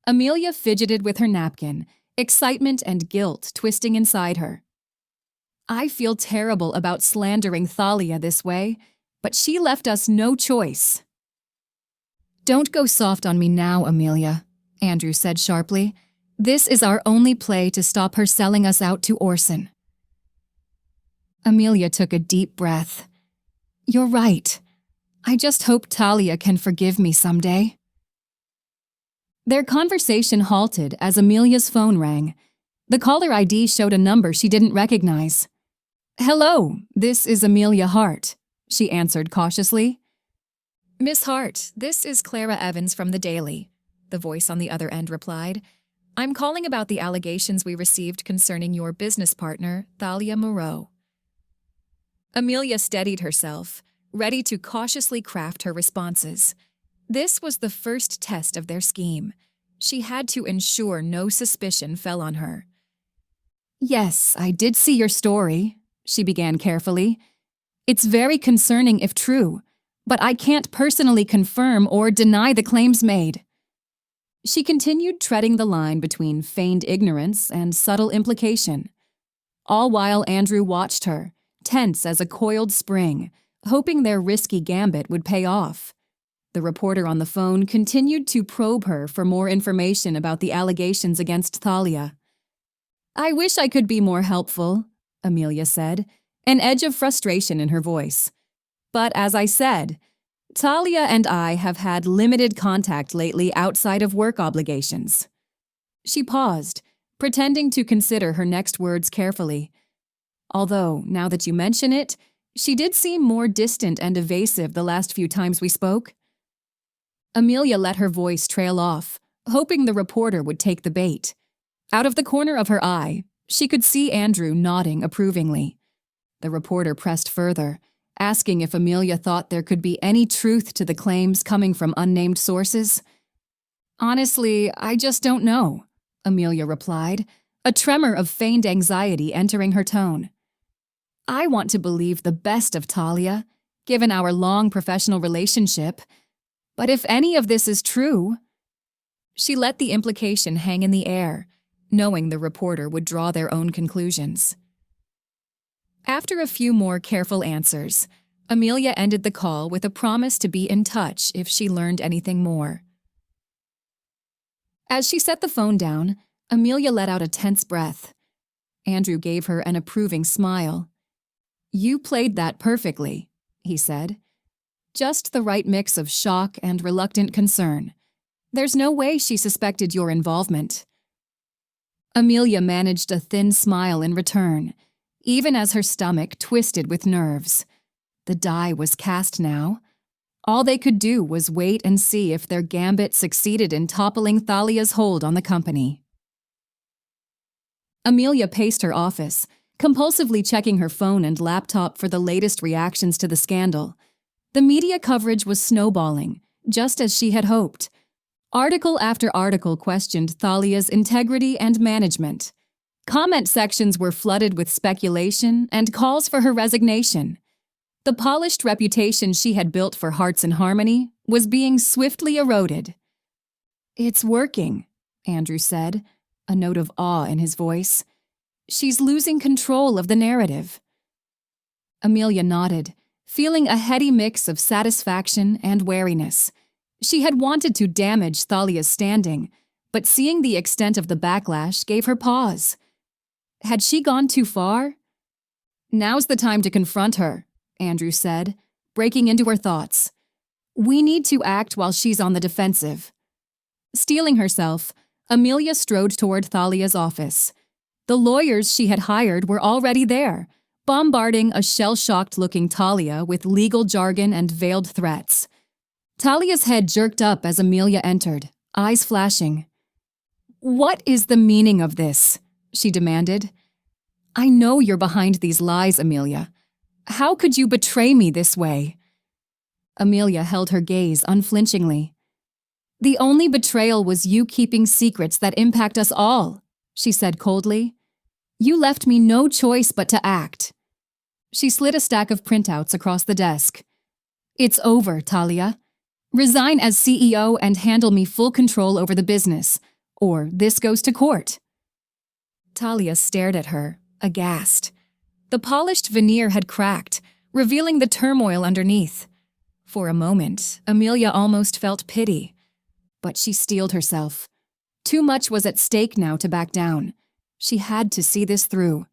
Amelia fidgeted with her napkin, excitement and guilt twisting inside her. I feel terrible about slandering Thalia this way, but she left us no choice. Don't go soft on me now, Amelia, Andrew said sharply. This is our only play to stop her selling us out to Orson. Amelia took a deep breath. You're right. I just hope Thalia can forgive me someday. Their conversation halted as Amelia's phone rang. The caller ID showed a number she didn't recognize. Hello, this is Amelia Hart, she answered cautiously. Miss Hart, this is Clara Evans from the Daily, the voice on the other end replied. I'm calling about the allegations we received concerning your business partner, Thalia Moreau. Amelia steadied herself, ready to cautiously craft her responses. This was the first test of their scheme. She had to ensure no suspicion fell on her. Yes, I did see your story, she began carefully. It's very concerning if true, but I can't personally confirm or deny the claims made. She continued treading the line between feigned ignorance and subtle implication. All while Andrew watched her, tense as a coiled spring, hoping their risky gambit would pay off. The reporter on the phone continued to probe her for more information about the allegations against Thalia. I wish I could be more helpful, Amelia said, an edge of frustration in her voice. But as I said, Thalia and I have had limited contact lately outside of work obligations. She paused, pretending to consider her next words carefully. Although, now that you mention it, she did seem more distant and evasive the last few times we spoke. Amelia let her voice trail off, hoping the reporter would take the bait. Out of the corner of her eye, she could see Andrew nodding approvingly. The reporter pressed further, asking if Amelia thought there could be any truth to the claims coming from unnamed sources. Honestly, I just don't know, Amelia replied, a tremor of feigned anxiety entering her tone. I want to believe the best of Thalia, given our long professional relationship. But if any of this is true... She let the implication hang in the air, knowing the reporter would draw their own conclusions. After a few more careful answers, Amelia ended the call with a promise to be in touch if she learned anything more. As she set the phone down, Amelia let out a tense breath. Andrew gave her an approving smile. You played that perfectly, he said. Just the right mix of shock and reluctant concern. There's no way she suspected your involvement. Amelia managed a thin smile in return, even as her stomach twisted with nerves. The die was cast now. All they could do was wait and see if their gambit succeeded in toppling Thalia's hold on the company. Amelia paced her office, compulsively checking her phone and laptop for the latest reactions to the scandal. The media coverage was snowballing, just as she had hoped. Article after article questioned Thalia's integrity and management. Comment sections were flooded with speculation and calls for her resignation. The polished reputation she had built for Hearts and Harmony was being swiftly eroded. It's working, Andrew said, a note of awe in his voice. She's losing control of the narrative. Amelia nodded, feeling a heady mix of satisfaction and wariness. She had wanted to damage Thalia's standing, but seeing the extent of the backlash gave her pause. Had she gone too far? Now's the time to confront her, Andrew said, breaking into her thoughts. We need to act while she's on the defensive. Steeling herself, Amelia strode toward Thalia's office. The lawyers she had hired were already there, bombarding a shell-shocked-looking Thalia with legal jargon and veiled threats. Thalia's head jerked up as Amelia entered, eyes flashing. What is the meaning of this? She demanded. I know you're behind these lies, Amelia. How could you betray me this way? Amelia held her gaze unflinchingly. The only betrayal was you keeping secrets that impact us all, she said coldly. You left me no choice but to act. She slid a stack of printouts across the desk. It's over, Thalia. Resign as CEO and handle me full control over the business, or this goes to court. Thalia stared at her, aghast. The polished veneer had cracked, revealing the turmoil underneath. For a moment, Amelia almost felt pity. But she steeled herself. Too much was at stake now to back down. She had to see this through.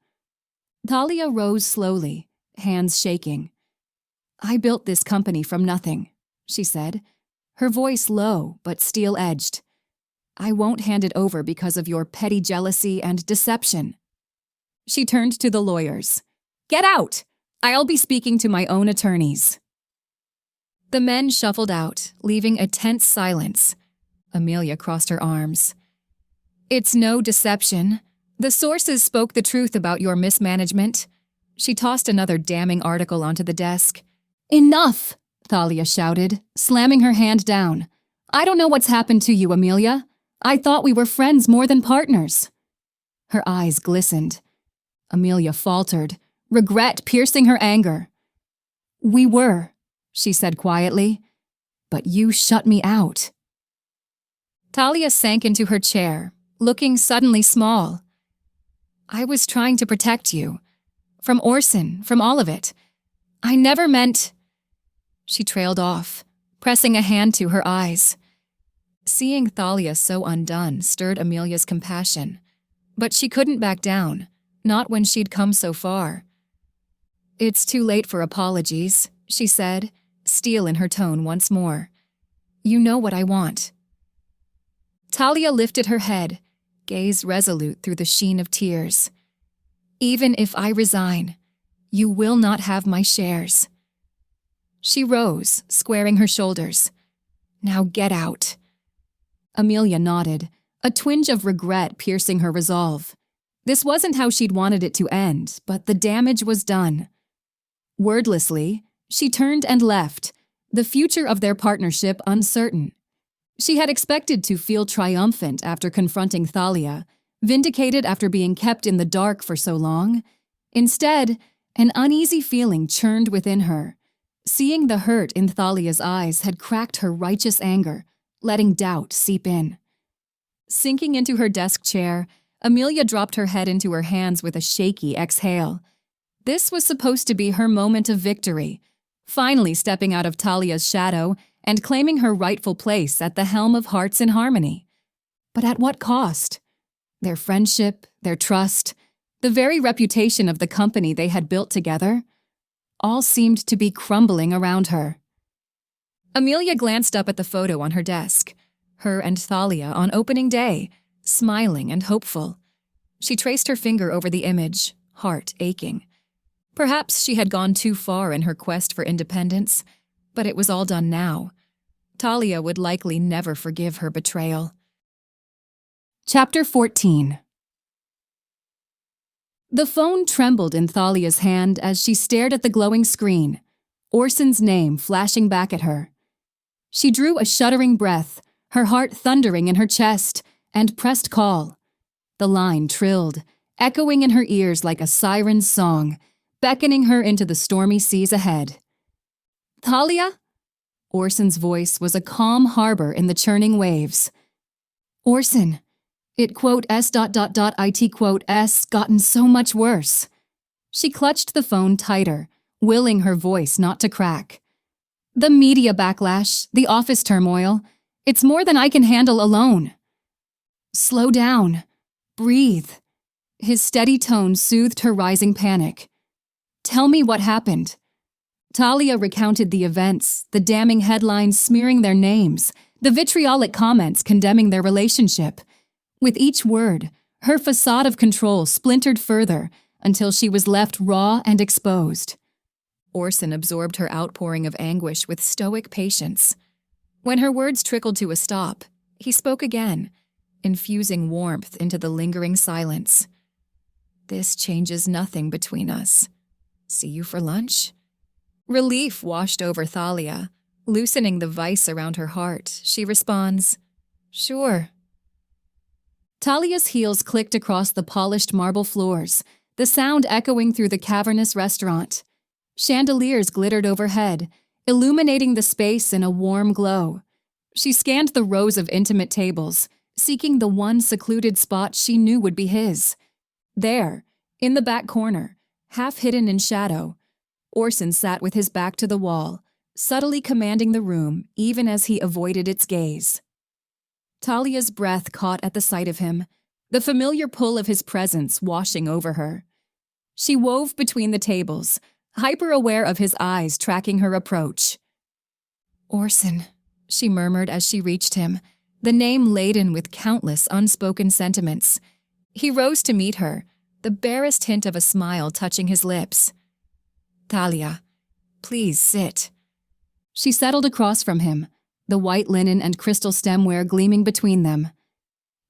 Thalia rose slowly, hands shaking. I built this company from nothing, she said, her voice low but steel-edged. I won't hand it over because of your petty jealousy and deception. She turned to the lawyers. Get out! I'll be speaking to my own attorneys. The men shuffled out, leaving a tense silence. Amelia crossed her arms. It's no deception. The sources spoke the truth about your mismanagement. She tossed another damning article onto the desk. Enough! Thalia shouted, slamming her hand down. I don't know what's happened to you, Amelia. I thought we were friends more than partners. Her eyes glistened. Amelia faltered, regret piercing her anger. We were, she said quietly, but you shut me out. Thalia sank into her chair, looking suddenly small. I was trying to protect you. From Orson, from all of it. I never meant... She trailed off, pressing a hand to her eyes. Seeing Thalia so undone stirred Amelia's compassion, but she couldn't back down, not when she'd come so far. It's too late for apologies, she said, steel in her tone once more. You know what I want. Thalia lifted her head, gaze resolute through the sheen of tears. Even if I resign, you will not have my shares. She rose, squaring her shoulders. Now get out. Amelia nodded, a twinge of regret piercing her resolve. This wasn't how she'd wanted it to end, but the damage was done. Wordlessly, she turned and left, the future of their partnership uncertain. She had expected to feel triumphant after confronting Thalia, vindicated after being kept in the dark for so long. Instead, an uneasy feeling churned within her. Seeing the hurt in Thalia's eyes had cracked her righteous anger, letting doubt seep in. Sinking into her desk chair, Amelia dropped her head into her hands with a shaky exhale. This was supposed to be her moment of victory, finally stepping out of Thalia's shadow and claiming her rightful place at the helm of Hearts in Harmony. But at what cost? Their friendship, their trust, the very reputation of the company they had built together, all seemed to be crumbling around her. Amelia glanced up at the photo on her desk, her and Thalia on opening day, smiling and hopeful. She traced her finger over the image, heart aching. Perhaps she had gone too far in her quest for independence, but it was all done now. Thalia would likely never forgive her betrayal. Chapter 14. The phone trembled in Thalia's hand as she stared at the glowing screen, Orson's name flashing back at her. She drew a shuddering breath, her heart thundering in her chest, and pressed call. The line trilled, echoing in her ears like a siren's song, beckoning her into the stormy seas ahead. Thalia? Orson's voice was a calm harbor in the churning waves. Orson, it S.S. gotten so much worse. She clutched the phone tighter, willing her voice not to crack. The media backlash, the office turmoil, it's more than I can handle alone. Slow down. Breathe. His steady tone soothed her rising panic. Tell me what happened. Thalia recounted the events, the damning headlines smearing their names, the vitriolic comments condemning their relationship. With each word, her facade of control splintered further until she was left raw and exposed. Orson absorbed her outpouring of anguish with stoic patience. When her words trickled to a stop, he spoke again, infusing warmth into the lingering silence. This changes nothing between us. See you for lunch? Relief washed over Thalia. Loosening the vice around her heart, she responds, Sure. Thalia's heels clicked across the polished marble floors, the sound echoing through the cavernous restaurant. Chandeliers glittered overhead, illuminating the space in a warm glow. She scanned the rows of intimate tables, seeking the one secluded spot she knew would be his. There, in the back corner, half hidden in shadow, Orson sat with his back to the wall, subtly commanding the room even as he avoided its gaze. Thalia's breath caught at the sight of him, the familiar pull of his presence washing over her. She wove between the tables, hyper-aware of his eyes tracking her approach. "Orson," she murmured as she reached him, the name laden with countless unspoken sentiments. He rose to meet her, the barest hint of a smile touching his lips. "Thalia, please sit." She settled across from him, the white linen and crystal stemware gleaming between them.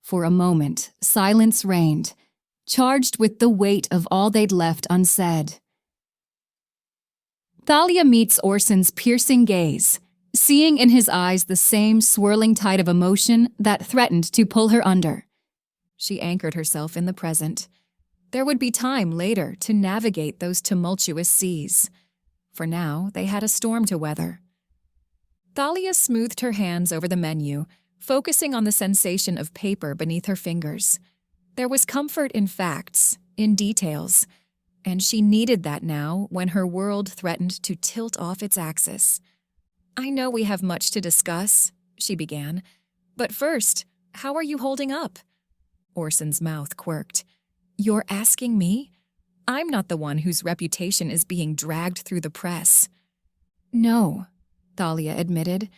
For a moment, silence reigned, charged with the weight of all they'd left unsaid. Thalia meets Orson's piercing gaze, seeing in his eyes the same swirling tide of emotion that threatened to pull her under. She anchored herself in the present. There would be time later to navigate those tumultuous seas. For now, they had a storm to weather. Thalia smoothed her hands over the menu, focusing on the sensation of paper beneath her fingers. There was comfort in facts, in details, and she needed that now when her world threatened to tilt off its axis. "I know we have much to discuss," she began, "but first, how are you holding up?" Orson's mouth quirked. "You're asking me? I'm not the one whose reputation is being dragged through the press." "No," Thalia admitted,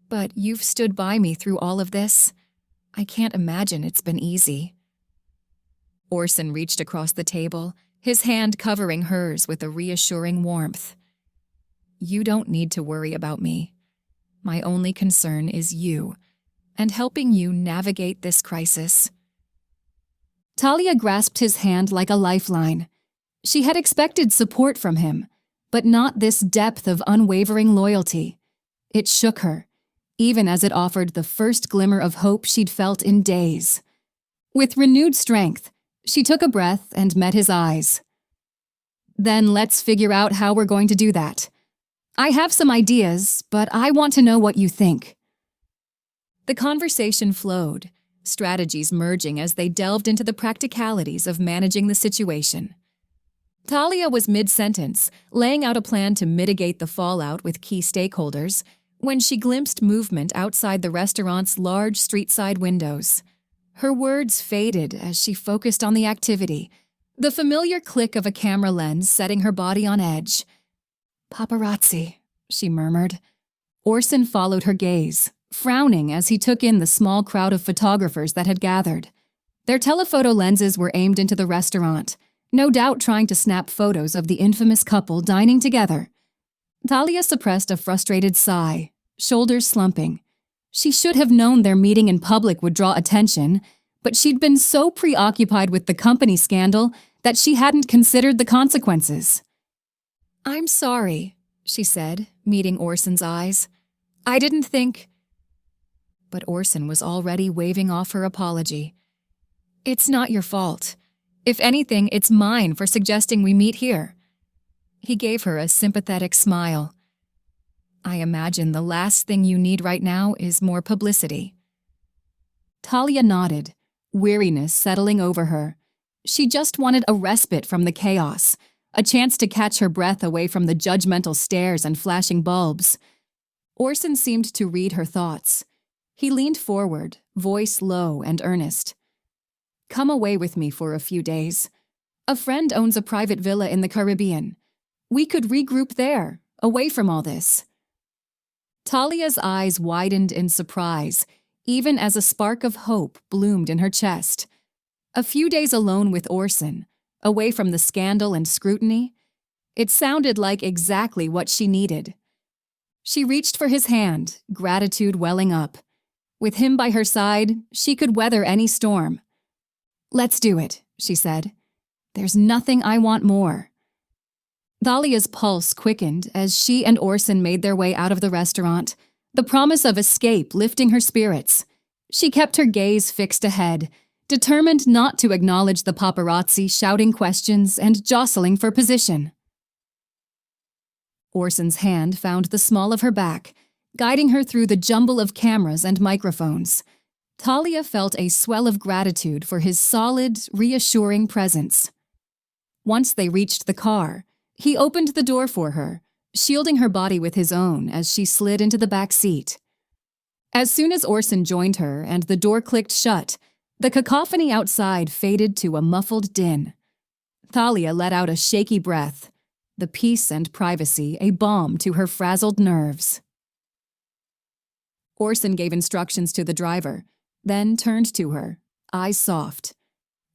"but you've stood by me through all of this. I can't imagine it's been easy." Orson reached across the table, his hand covering hers with a reassuring warmth. "You don't need to worry about me. My only concern is you, and helping you navigate this crisis." Thalia grasped his hand like a lifeline. She had expected support from him, but not this depth of unwavering loyalty. It shook her, even as it offered the first glimmer of hope she'd felt in days. With renewed strength, she took a breath and met his eyes. "Then let's figure out how we're going to do that. I have some ideas, but I want to know what you think." The conversation flowed, strategies merging as they delved into the practicalities of managing the situation. Thalia was mid-sentence, laying out a plan to mitigate the fallout with key stakeholders, when she glimpsed movement outside the restaurant's large street-side windows. Her words faded as she focused on the activity, the familiar click of a camera lens setting her body on edge. "Paparazzi," she murmured. Orson followed her gaze, frowning as he took in the small crowd of photographers that had gathered. Their telephoto lenses were aimed into the restaurant, no doubt trying to snap photos of the infamous couple dining together. Thalia suppressed a frustrated sigh, shoulders slumping. She should have known their meeting in public would draw attention, but she'd been so preoccupied with the company scandal that she hadn't considered the consequences. "I'm sorry," she said, meeting Orson's eyes. "I didn't think—" But Orson was already waving off her apology. "It's not your fault. If anything, it's mine for suggesting we meet here." He gave her a sympathetic smile. "I imagine the last thing you need right now is more publicity." Thalia nodded, weariness settling over her. She just wanted a respite from the chaos, a chance to catch her breath away from the judgmental stares and flashing bulbs. Orson seemed to read her thoughts. He leaned forward, voice low and earnest. "Come away with me for a few days. A friend owns a private villa in the Caribbean. We could regroup there, away from all this." Thalia's eyes widened in surprise, even as a spark of hope bloomed in her chest. A few days alone with Orson, away from the scandal and scrutiny, it sounded like exactly what she needed. She reached for his hand, gratitude welling up. With him by her side, she could weather any storm. "Let's do it," she said. "There's nothing I want more." Thalia's pulse quickened as she and Orson made their way out of the restaurant, the promise of escape lifting her spirits. She kept her gaze fixed ahead, determined not to acknowledge the paparazzi shouting questions and jostling for position. Orson's hand found the small of her back, guiding her through the jumble of cameras and microphones. Thalia felt a swell of gratitude for his solid, reassuring presence. Once they reached the car, he opened the door for her, shielding her body with his own as she slid into the back seat. As soon as Orson joined her and the door clicked shut, the cacophony outside faded to a muffled din. Thalia let out a shaky breath. the peace and privacy a balm to her frazzled nerves. Orson gave instructions to the driver, then turned to her, eyes soft.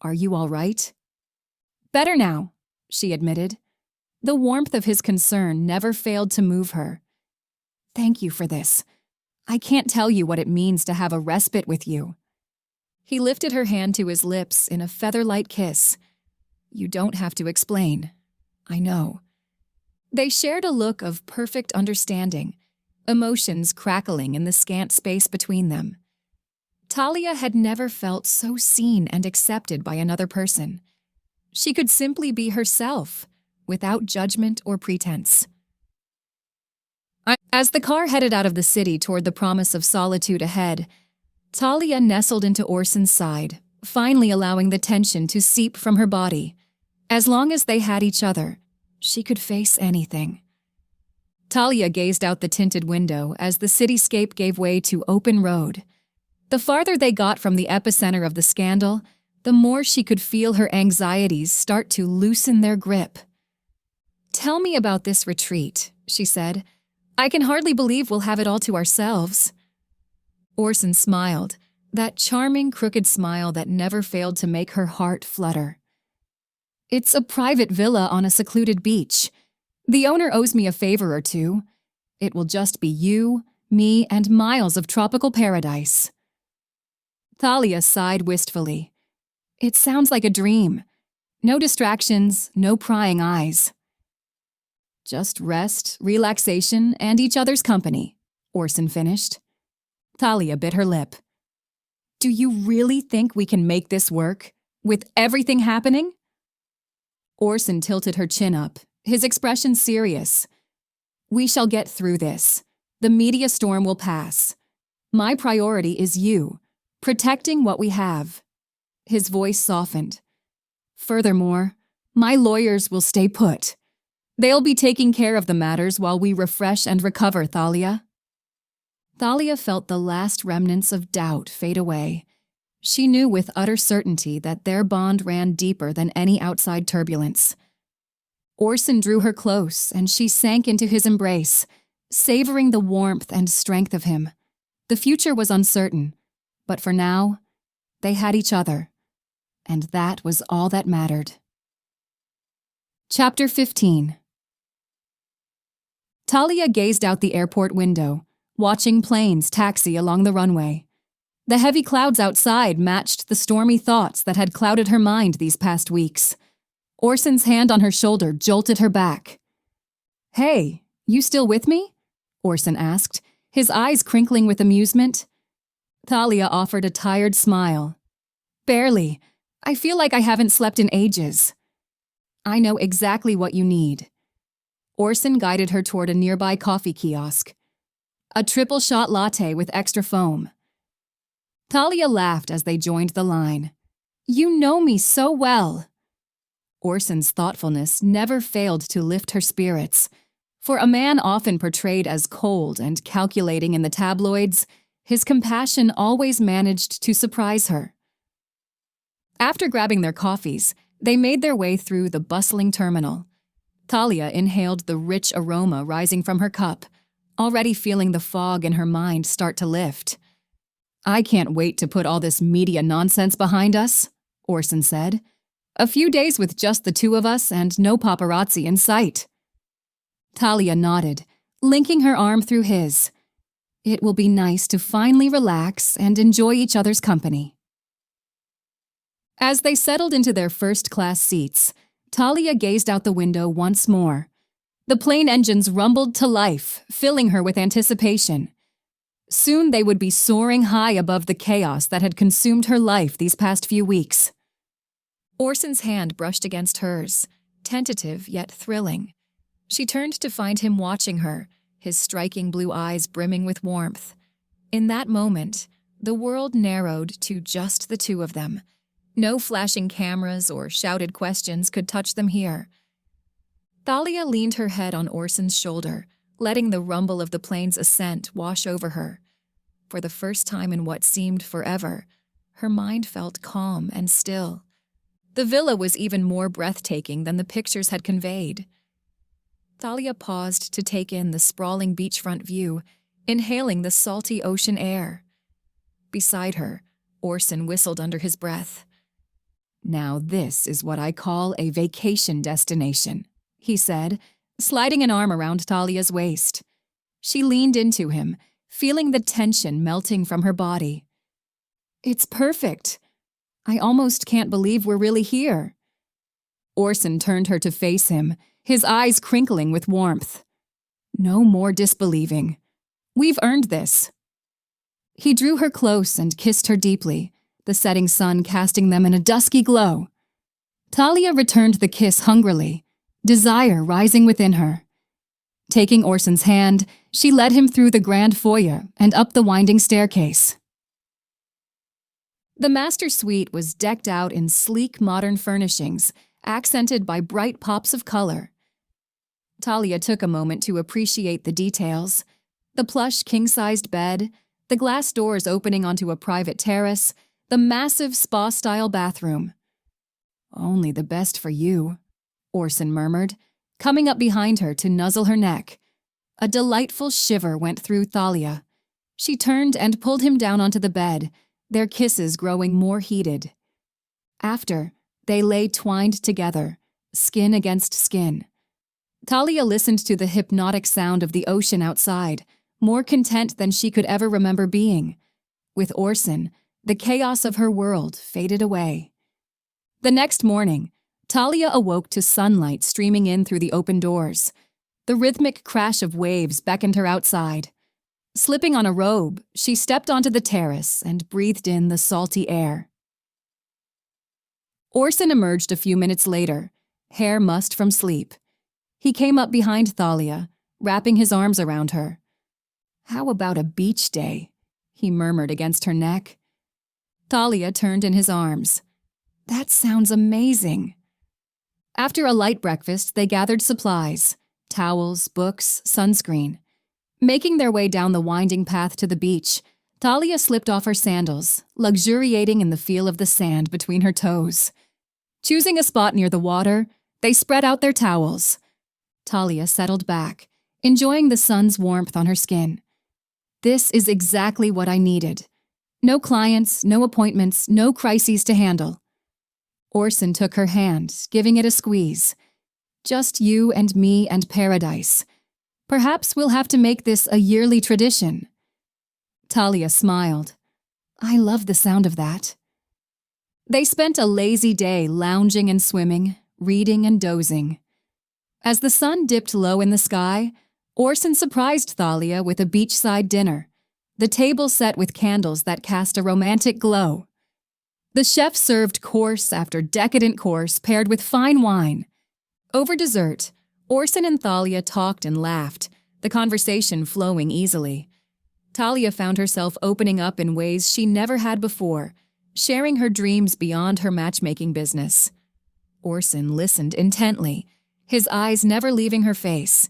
"Are you all right?" "Better now," she admitted. The warmth of his concern never failed to move her. "Thank you for this. I can't tell you what it means to have a respite with you." He lifted her hand to his lips in a feather-light kiss. "You don't have to explain. I know." They shared a look of perfect understanding, emotions crackling in the scant space between them. Thalia had never felt so seen and accepted by another person. She could simply be herself, without judgment or pretense. As the car headed out of the city toward the promise of solitude ahead, Thalia nestled into Orson's side, finally allowing the tension to seep from her body. As long as they had each other, she could face anything. Thalia gazed out the tinted window as the cityscape gave way to open road. The farther they got from the epicenter of the scandal, the more she could feel her anxieties start to loosen their grip. "Tell me about this retreat," she said. "I can hardly believe we'll have it all to ourselves." Orson smiled, that charming, crooked smile that never failed to make her heart flutter. "It's a private villa on a secluded beach. The owner owes me a favor or two. It will just be you, me, and miles of tropical paradise." Thalia sighed wistfully. "It sounds like a dream. No distractions, no prying eyes." "Just rest, relaxation, and each other's company," Orson finished. Thalia bit her lip. "Do you really think we can make this work, with everything happening?" Orson tilted her chin up, his expression serious. "We shall get through this. The media storm will pass. My priority is you, protecting what we have." His voice softened. "Furthermore, my lawyers will stay put. They'll be taking care of the matters while we refresh and recover, Thalia." Thalia felt the last remnants of doubt fade away. She knew with utter certainty that their bond ran deeper than any outside turbulence. Orson drew her close, and she sank into his embrace, savoring the warmth and strength of him. The future was uncertain, but for now, they had each other, and that was all that mattered. Chapter 15. Thalia gazed out the airport window, watching planes taxi along the runway. The heavy clouds outside matched the stormy thoughts that had clouded her mind these past weeks. Orson's hand on her shoulder jolted her back. "Hey, you still with me?" Orson asked, his eyes crinkling with amusement. Thalia offered a tired smile. "Barely. I feel like I haven't slept in ages." "I know exactly what you need." Orson guided her toward a nearby coffee kiosk. "A triple shot latte with extra foam." Thalia laughed as they joined the line. "You know me so well." Orson's thoughtfulness never failed to lift her spirits. For a man often portrayed as cold and calculating in the tabloids, his compassion always managed to surprise her. After grabbing their coffees, they made their way through the bustling terminal. Thalia inhaled the rich aroma rising from her cup, already feeling the fog in her mind start to lift. "I can't wait to put all this media nonsense behind us," Orson said. "A few days with just the two of us and no paparazzi in sight." Thalia nodded, linking her arm through his. It will be nice to finally relax and enjoy each other's company. As they settled into their first-class seats, Thalia gazed out the window once more. The plane engines rumbled to life, filling her with anticipation. Soon they would be soaring high above the chaos that had consumed her life these past few weeks. Orson's hand brushed against hers, tentative yet thrilling. She turned to find him watching her, his striking blue eyes brimming with warmth. In that moment, the world narrowed to just the two of them. No flashing cameras or shouted questions could touch them here. Thalia leaned her head on Orson's shoulder, letting the rumble of the plane's ascent wash over her. For the first time in what seemed forever, her mind felt calm and still. The villa was even more breathtaking than the pictures had conveyed. Thalia paused to take in the sprawling beachfront view, inhaling the salty ocean air. Beside her, Orson whistled under his breath. "Now this is what I call a vacation destination," he said, sliding an arm around Thalia's waist. She leaned into him, feeling the tension melting from her body. "It's perfect. I almost can't believe we're really here." Orson turned her to face him, his eyes crinkling with warmth. "No more disbelieving. We've earned this." He drew her close and kissed her deeply, the setting sun casting them in a dusky glow. Thalia returned the kiss hungrily, desire rising within her. Taking Orson's hand, she led him through the grand foyer and up the winding staircase. The master suite was decked out in sleek modern furnishings, accented by bright pops of color. Thalia took a moment to appreciate the details: the plush king-sized bed, the glass doors opening onto a private terrace, the massive spa-style bathroom. "Only the best for you," Orson murmured, coming up behind her to nuzzle her neck. A delightful shiver went through Thalia. She turned and pulled him down onto the bed, their kisses growing more heated. After, they lay twined together, skin against skin. Thalia listened to the hypnotic sound of the ocean outside, more content than she could ever remember being. With Orson, the chaos of her world faded away. The next morning, Thalia awoke to sunlight streaming in through the open doors. The rhythmic crash of waves beckoned her outside. Slipping on a robe, she stepped onto the terrace and breathed in the salty air. Orson emerged a few minutes later, hair mussed from sleep. He came up behind Thalia, wrapping his arms around her. "How about a beach day?" he murmured against her neck. Thalia turned in his arms. "That sounds amazing." After a light breakfast, they gathered supplies: towels, books, sunscreen. Making their way down the winding path to the beach, Thalia slipped off her sandals, luxuriating in the feel of the sand between her toes. Choosing a spot near the water, they spread out their towels. Thalia settled back, enjoying the sun's warmth on her skin. "This is exactly what I needed. No clients, no appointments, no crises to handle." Orson took her hand, giving it a squeeze. "Just you and me and paradise. Perhaps we'll have to make this a yearly tradition." Thalia smiled. "I love the sound of that." They spent a lazy day lounging and swimming, reading and dozing. As the sun dipped low in the sky, Orson surprised Thalia with a beachside dinner, the table set with candles that cast a romantic glow. The chef served course after decadent course paired with fine wine. Over dessert, Orson and Thalia talked and laughed, the conversation flowing easily. Thalia found herself opening up in ways she never had before, sharing her dreams beyond her matchmaking business. Orson listened intently, his eyes never leaving her face.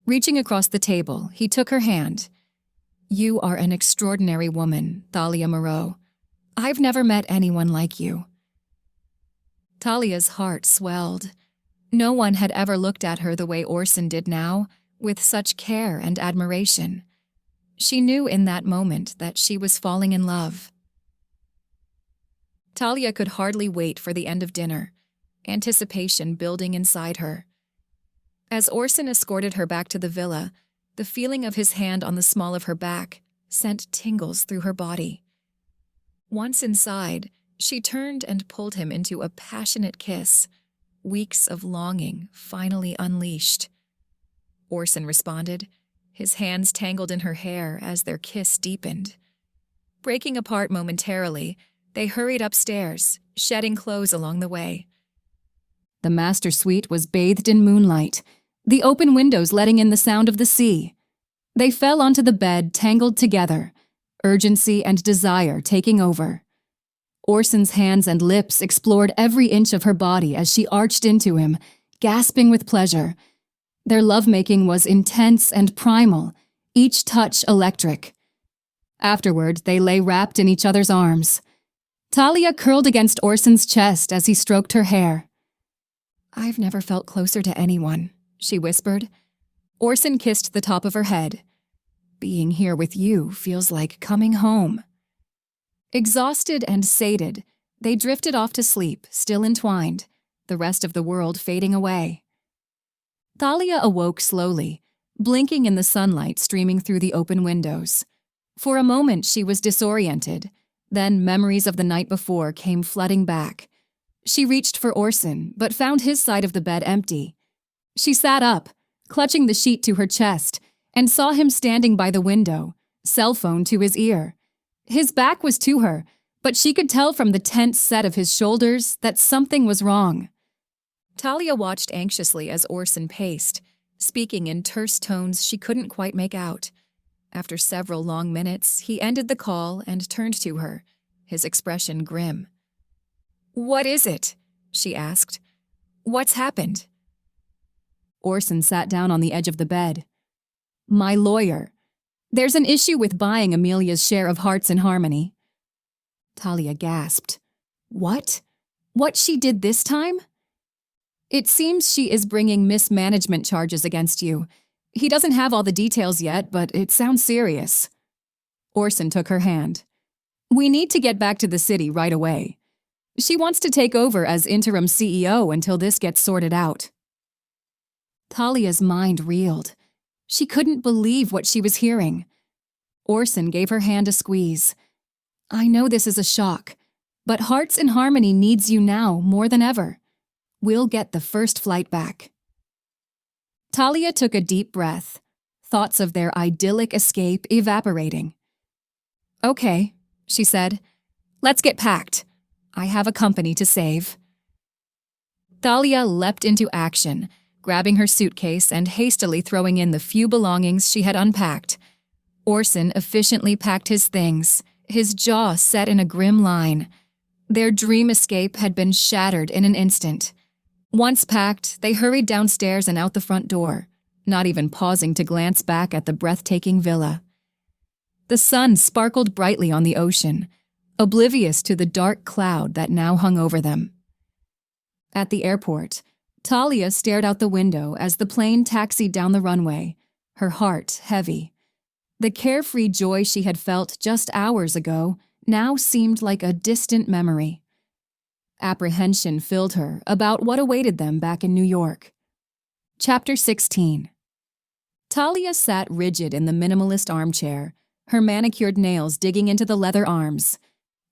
Reaching across the table, he took her hand. "You are an extraordinary woman, Thalia Moreau. I've never met anyone like you." Thalia's heart swelled. No one had ever looked at her the way Orson did now, with such care and admiration. She knew in that moment that she was falling in love. Thalia could hardly wait for the end of dinner, anticipation building inside her. As Orson escorted her back to the villa, the feeling of his hand on the small of her back sent tingles through her body. Once inside, she turned and pulled him into a passionate kiss, weeks of longing finally unleashed. Orson responded, his hands tangled in her hair as their kiss deepened. Breaking apart momentarily, they hurried upstairs, shedding clothes along the way. The master suite was bathed in moonlight, the open windows letting in the sound of the sea. They fell onto the bed, tangled together, urgency and desire taking over. Orson's hands and lips explored every inch of her body as she arched into him, gasping with pleasure. Their lovemaking was intense and primal, each touch electric. Afterward, they lay wrapped in each other's arms. Thalia curled against Orson's chest as he stroked her hair. "I've never felt closer to anyone," she whispered, Orson kissed the top of her head. Being here with you feels like coming home. Exhausted and sated, they drifted off to sleep, still entwined, the rest of the world fading away. Thalia awoke slowly, blinking in the sunlight streaming through the open windows. For a moment she was disoriented, then memories of the night before came flooding back. She reached for Orson, but found his side of the bed empty. She sat up, clutching the sheet to her chest, and saw him standing by the window, cell phone to his ear. His back was to her, but she could tell from the tense set of his shoulders that something was wrong. Thalia watched anxiously as Orson paced, speaking in terse tones she couldn't quite make out. After several long minutes, he ended the call and turned to her, his expression grim. "What is it?" she asked. "What's happened?" Orson sat down on the edge of the bed. "My lawyer. There's an issue with buying Amelia's share of Hearts in Harmony." Thalia gasped. "What? What she did this time?" "It seems she is bringing mismanagement charges against you. He doesn't have all the details yet, but it sounds serious." Orson took her hand. "We need to get back to the city right away. She wants to take over as interim CEO until this gets sorted out." Thalia's mind reeled. She couldn't believe what she was hearing. Orson gave her hand a squeeze. "I know this is a shock, but Hearts in Harmony needs you now more than ever. We'll get the first flight back." Thalia took a deep breath, thoughts of their idyllic escape evaporating. "Okay," she said. "Let's get packed. I have a company to save." Thalia leapt into action, grabbing her suitcase and hastily throwing in the few belongings she had unpacked. Orson efficiently packed his things, his jaw set in a grim line. Their dream escape had been shattered in an instant. Once packed, they hurried downstairs and out the front door, not even pausing to glance back at the breathtaking villa. The sun sparkled brightly on the ocean, oblivious to the dark cloud that now hung over them. At the airport, Thalia stared out the window as the plane taxied down the runway, her heart heavy. The carefree joy she had felt just hours ago now seemed like a distant memory. Apprehension filled her about what awaited them back in New York. Chapter 16. Thalia sat rigid in the minimalist armchair, her manicured nails digging into the leather arms.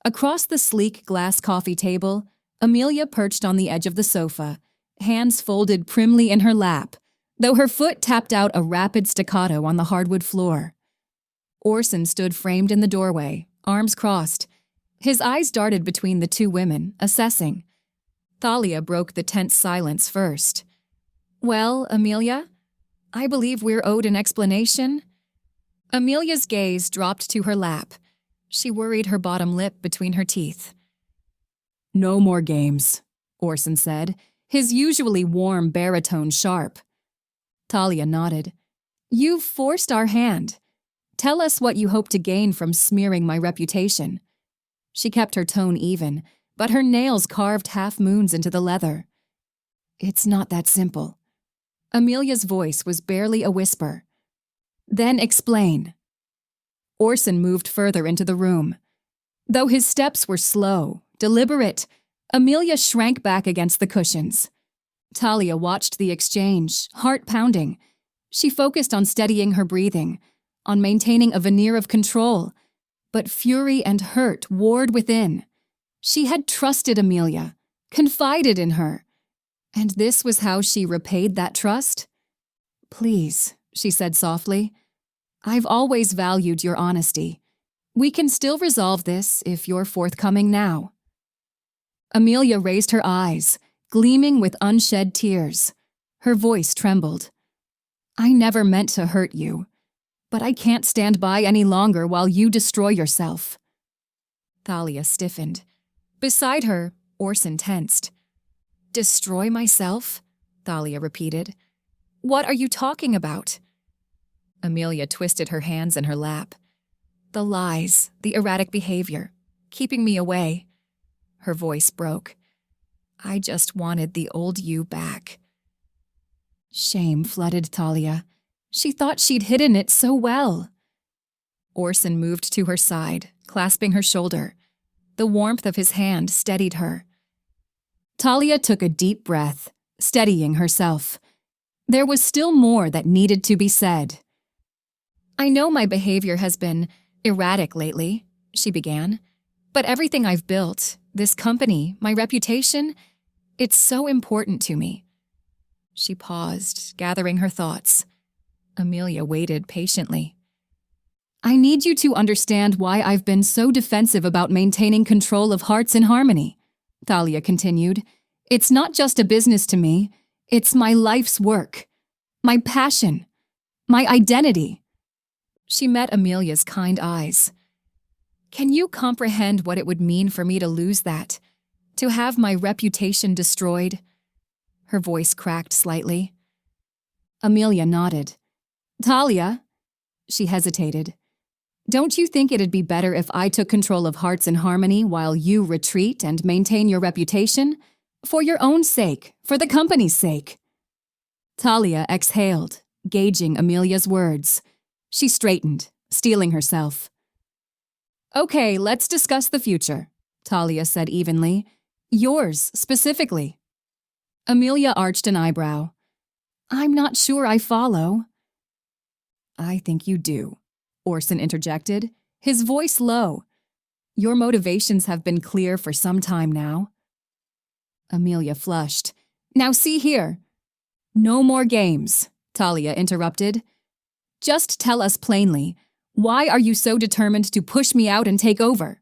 Across the sleek glass coffee table, Amelia perched on the edge of the sofa, hands folded primly in her lap, though her foot tapped out a rapid staccato on the hardwood floor. Orson stood framed in the doorway, arms crossed. His eyes darted between the two women, assessing. Thalia broke the tense silence first. "Well, Amelia, I believe we're owed an explanation." Amelia's gaze dropped to her lap. She worried her bottom lip between her teeth. "No more games," Orson said, his usually warm baritone sharp. Thalia nodded. "You've forced our hand. Tell us what you hope to gain from smearing my reputation." She kept her tone even, but her nails carved half-moons into the leather. "It's not that simple." Amelia's voice was barely a whisper. "Then explain." Orson moved further into the room. Though his steps were slow, deliberate, Amelia shrank back against the cushions. Thalia watched the exchange, heart pounding. She focused on steadying her breathing, on maintaining a veneer of control, but fury and hurt warred within. She had trusted Amelia, confided in her. And this was how she repaid that trust? "Please," she said softly. "I've always valued your honesty. We can still resolve this if you're forthcoming now." Amelia raised her eyes, gleaming with unshed tears. Her voice trembled. "I never meant to hurt you. But I can't stand by any longer while you destroy yourself." Thalia stiffened. Beside her, Orson tensed. "Destroy myself?" Thalia repeated. "What are you talking about?" Amelia twisted her hands in her lap. "The lies, the erratic behavior, keeping me away." Her voice broke. "I just wanted the old you back." Shame flooded Thalia. She thought she'd hidden it so well. Orson moved to her side, clasping her shoulder. The warmth of his hand steadied her. Thalia took a deep breath, steadying herself. There was still more that needed to be said. "I know my behavior has been erratic lately," she began, "but everything I've built, this company, my reputation, it's so important to me." She paused, gathering her thoughts. Amelia waited patiently. "I need you to understand why I've been so defensive about maintaining control of Hearts in Harmony," Thalia continued. "It's not just a business to me. It's my life's work, my passion, my identity." She met Amelia's kind eyes. "Can you comprehend what it would mean for me to lose that? To have my reputation destroyed?" Her voice cracked slightly. Amelia nodded. "Thalia," she hesitated, "don't you think it'd be better if I took control of Hearts in Harmony while you retreat and maintain your reputation? For your own sake, for the company's sake." Thalia exhaled, gauging Amelia's words. She straightened, steeling herself. "Okay, let's discuss the future," Thalia said evenly. "Yours, specifically." Amelia arched an eyebrow. "I'm not sure I follow." "I think you do," Orson interjected, his voice low. "Your motivations have been clear for some time now." Amelia flushed. "Now see here." "No more games," Thalia interrupted. "Just tell us plainly, why are you so determined to push me out and take over?"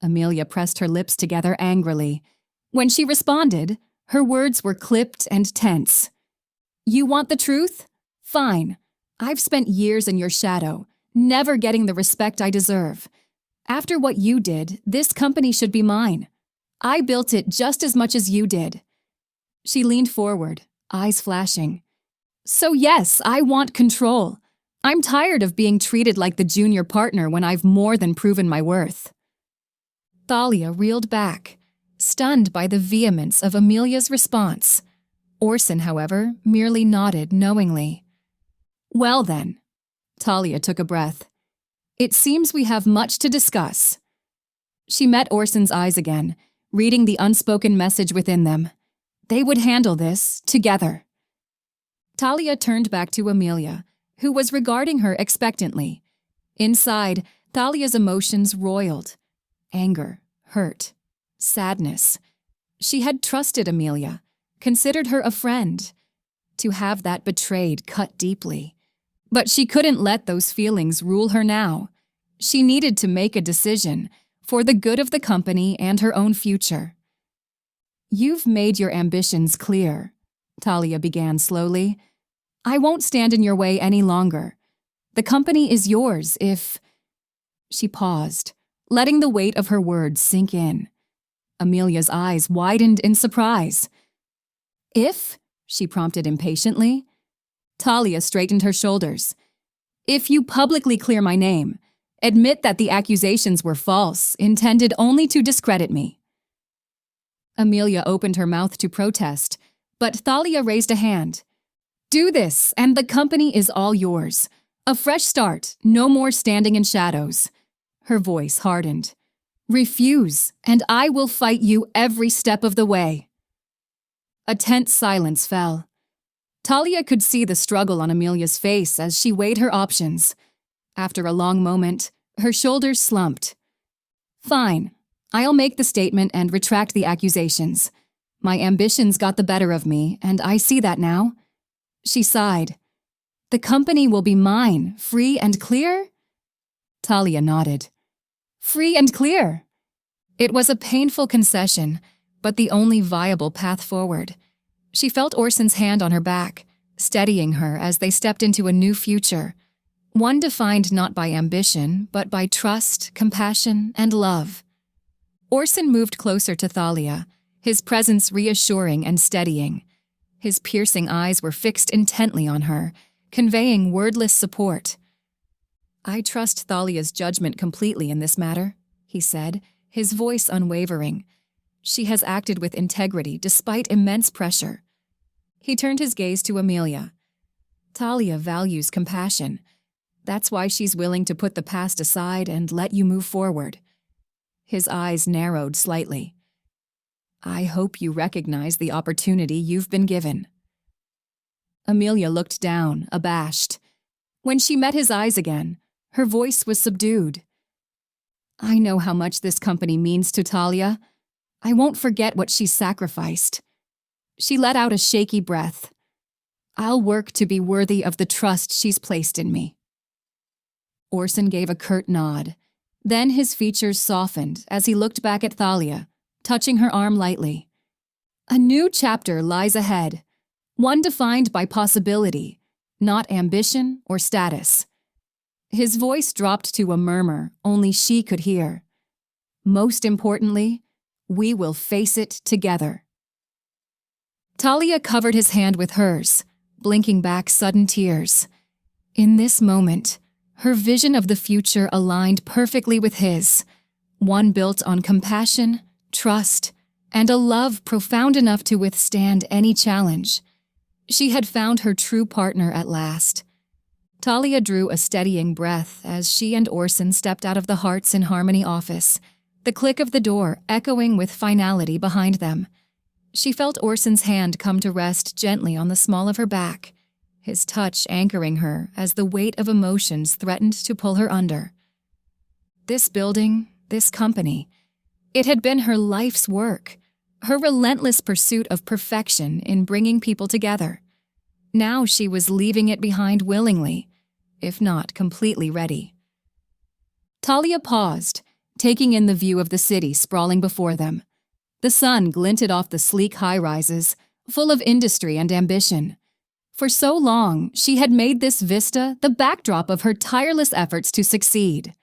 Amelia pressed her lips together angrily. When she responded, her words were clipped and tense. "You want the truth? Fine. I've spent years in your shadow, never getting the respect I deserve. After what you did, this company should be mine. I built it just as much as you did." She leaned forward, eyes flashing. "So yes, I want control. I'm tired of being treated like the junior partner when I've more than proven my worth." Thalia reeled back, stunned by the vehemence of Amelia's response. Orson, however, merely nodded knowingly. "Well then," Thalia took a breath. "It seems we have much to discuss." She met Orson's eyes again, reading the unspoken message within them. They would handle this together. Thalia turned back to Amelia, who was regarding her expectantly. Inside, Thalia's emotions roiled. Anger, hurt, sadness. She had trusted Amelia, considered her a friend. To have that betrayed cut deeply. But she couldn't let those feelings rule her now. She needed to make a decision for the good of the company and her own future. "You've made your ambitions clear," Thalia began slowly. "I won't stand in your way any longer. The company is yours if—" She paused, letting the weight of her words sink in. Amelia's eyes widened in surprise. "If?" she prompted impatiently. Thalia straightened her shoulders. "If you publicly clear my name, admit that the accusations were false, intended only to discredit me." Amelia opened her mouth to protest, but Thalia raised a hand. "Do this, and the company is all yours. A fresh start, no more standing in shadows." Her voice hardened. "Refuse, and I will fight you every step of the way." A tense silence fell. Thalia could see the struggle on Amelia's face as she weighed her options. After a long moment, her shoulders slumped. "Fine. I'll make the statement and retract the accusations. My ambitions got the better of me, and I see that now." She sighed. "The company will be mine, free and clear?" Thalia nodded. "Free and clear." It was a painful concession, but the only viable path forward. She felt Orson's hand on her back, steadying her as they stepped into a new future, one defined not by ambition, but by trust, compassion, and love. Orson moved closer to Thalia, his presence reassuring and steadying. His piercing eyes were fixed intently on her, conveying wordless support. "I trust Thalia's judgment completely in this matter," he said, his voice unwavering. "She has acted with integrity despite immense pressure." He turned his gaze to Amelia. Thalia values compassion. That's why she's willing to put the past aside and let you move forward. His eyes narrowed slightly. I hope you recognize the opportunity you've been given. Amelia looked down, abashed. When she met his eyes again, her voice was subdued. I know how much this company means to Thalia. I won't forget what she's sacrificed. She let out a shaky breath. I'll work to be worthy of the trust she's placed in me. Orson gave a curt nod. Then his features softened as he looked back at Thalia, touching her arm lightly. A new chapter lies ahead, one defined by possibility, not ambition or status. His voice dropped to a murmur only she could hear. Most importantly, we will face it together. Thalia covered his hand with hers, blinking back sudden tears. In this moment, her vision of the future aligned perfectly with his, one built on compassion, trust, and a love profound enough to withstand any challenge. She had found her true partner at last. Thalia drew a steadying breath as she and Orson stepped out of the Hearts in Harmony office, the click of the door echoing with finality behind them. She felt Orson's hand come to rest gently on the small of her back, his touch anchoring her as the weight of emotions threatened to pull her under. This building, this company, it had been her life's work, her relentless pursuit of perfection in bringing people together. Now she was leaving it behind willingly, if not completely ready. Thalia paused, taking in the view of the city sprawling before them. The sun glinted off the sleek high-rises, full of industry and ambition. For so long, she had made this vista the backdrop of her tireless efforts to succeed.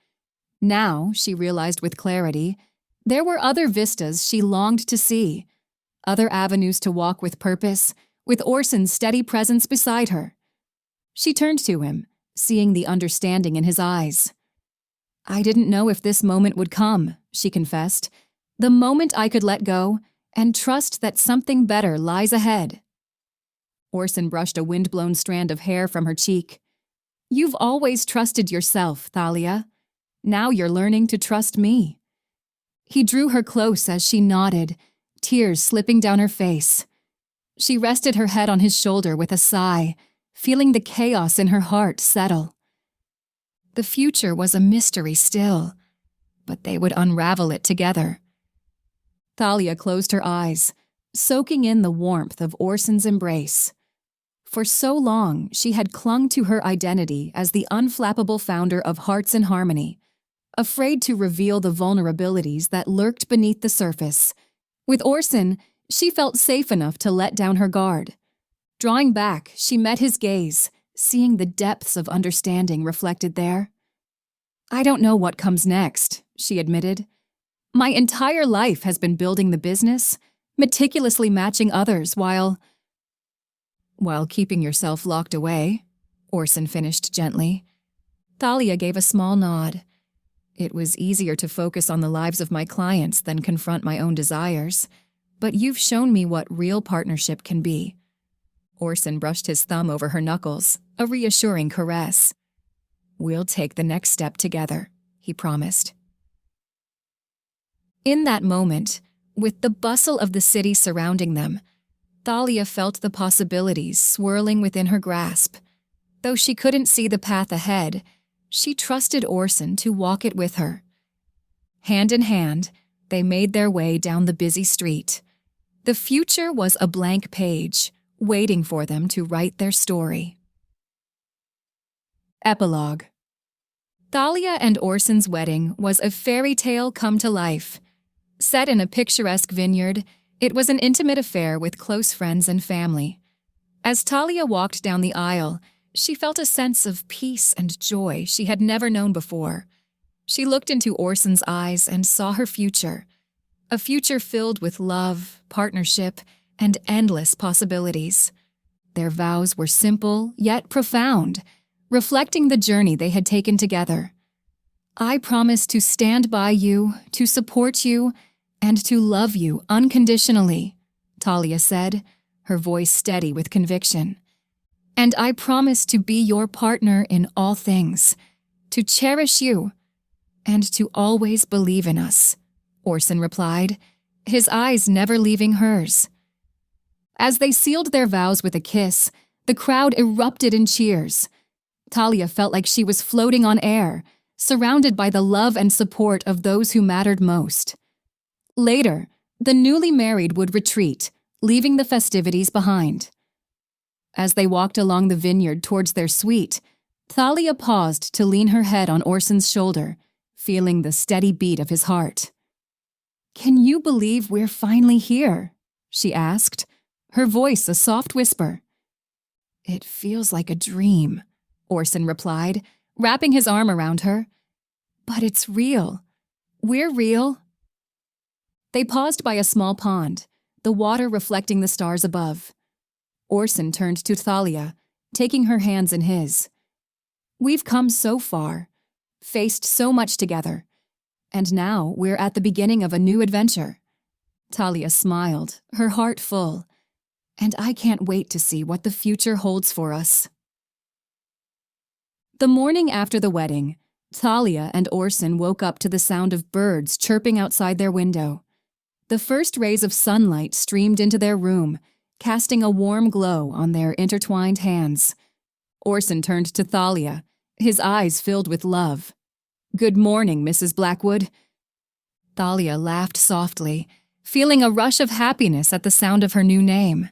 Now, she realized with clarity, there were other vistas she longed to see, other avenues to walk with purpose, with Orson's steady presence beside her. She turned to him, seeing the understanding in his eyes. I didn't know if this moment would come, she confessed, the moment I could let go and trust that something better lies ahead. Orson brushed a wind-blown strand of hair from her cheek. You've always trusted yourself, Thalia. Now you're learning to trust me. He drew her close as she nodded, tears slipping down her face. She rested her head on his shoulder with a sigh, feeling the chaos in her heart settle. The future was a mystery still, but they would unravel it together. Thalia closed her eyes, soaking in the warmth of Orson's embrace. For so long, she had clung to her identity as the unflappable founder of Hearts in Harmony, afraid to reveal the vulnerabilities that lurked beneath the surface. With Orson, she felt safe enough to let down her guard. Drawing back, she met his gaze, seeing the depths of understanding reflected there. I don't know what comes next, she admitted. My entire life has been building the business, meticulously matching others while keeping yourself locked away, Orson finished gently. Thalia gave a small nod. It was easier to focus on the lives of my clients than confront my own desires, but you've shown me what real partnership can be. Orson brushed his thumb over her knuckles, a reassuring caress. We'll take the next step together, he promised. In that moment, with the bustle of the city surrounding them, Thalia felt the possibilities swirling within her grasp. Though she couldn't see the path ahead, she trusted Orson to walk it with her. Hand in hand, they made their way down the busy street. The future was a blank page, waiting for them to write their story. Epilogue. Thalia and Orson's wedding was a fairy tale come to life. Set in a picturesque vineyard, it was an intimate affair with close friends and family. As Thalia walked down the aisle, she felt a sense of peace and joy she had never known before. She looked into Orson's eyes and saw her future, a future filled with love, partnership, and endless possibilities. Their vows were simple yet profound, reflecting the journey they had taken together. I promise to stand by you, to support you, and to love you unconditionally, Thalia said, her voice steady with conviction. And I promise to be your partner in all things, to cherish you, and to always believe in us, Orson replied, his eyes never leaving hers. As they sealed their vows with a kiss, the crowd erupted in cheers. Thalia felt like she was floating on air, surrounded by the love and support of those who mattered most. Later, the newly married would retreat, leaving the festivities behind. As they walked along the vineyard towards their suite, Thalia paused to lean her head on Orson's shoulder, feeling the steady beat of his heart. "Can you believe we're finally here?" she asked, her voice a soft whisper. "It feels like a dream," Orson replied, wrapping his arm around her. "But it's real. We're real." They paused by a small pond, the water reflecting the stars above. Orson turned to Thalia, taking her hands in his. "We've come so far, faced so much together, and now we're at the beginning of a new adventure." Thalia smiled, her heart full. "And I can't wait to see what the future holds for us." The morning after the wedding, Thalia and Orson woke up to the sound of birds chirping outside their window. The first rays of sunlight streamed into their room, casting a warm glow on their intertwined hands. Orson turned to Thalia, his eyes filled with love. "Good morning, Mrs. Blackwood." Thalia laughed softly, feeling a rush of happiness at the sound of her new name.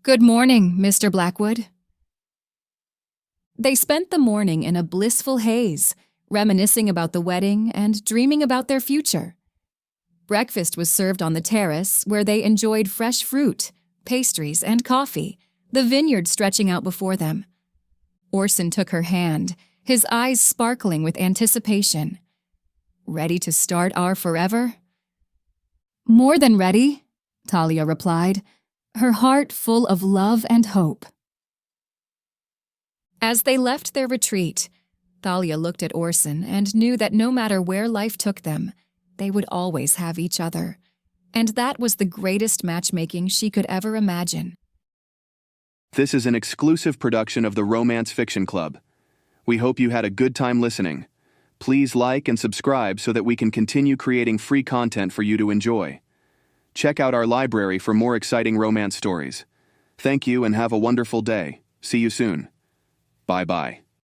"Good morning, Mr. Blackwood." They spent the morning in a blissful haze, reminiscing about the wedding and dreaming about their future. Breakfast was served on the terrace, where they enjoyed fresh fruit, pastries, and coffee, the vineyard stretching out before them. Orson took her hand, his eyes sparkling with anticipation. "Ready to start our forever?" "More than ready," Thalia replied, her heart full of love and hope. As they left their retreat, Thalia looked at Orson and knew that no matter where life took them, they would always have each other. And that was the greatest matchmaking she could ever imagine. This is an exclusive production of the Romance Fiction Club. We hope you had a good time listening. Please like and subscribe so that we can continue creating free content for you to enjoy. Check out our library for more exciting romance stories. Thank you and have a wonderful day. See you soon. Bye-bye.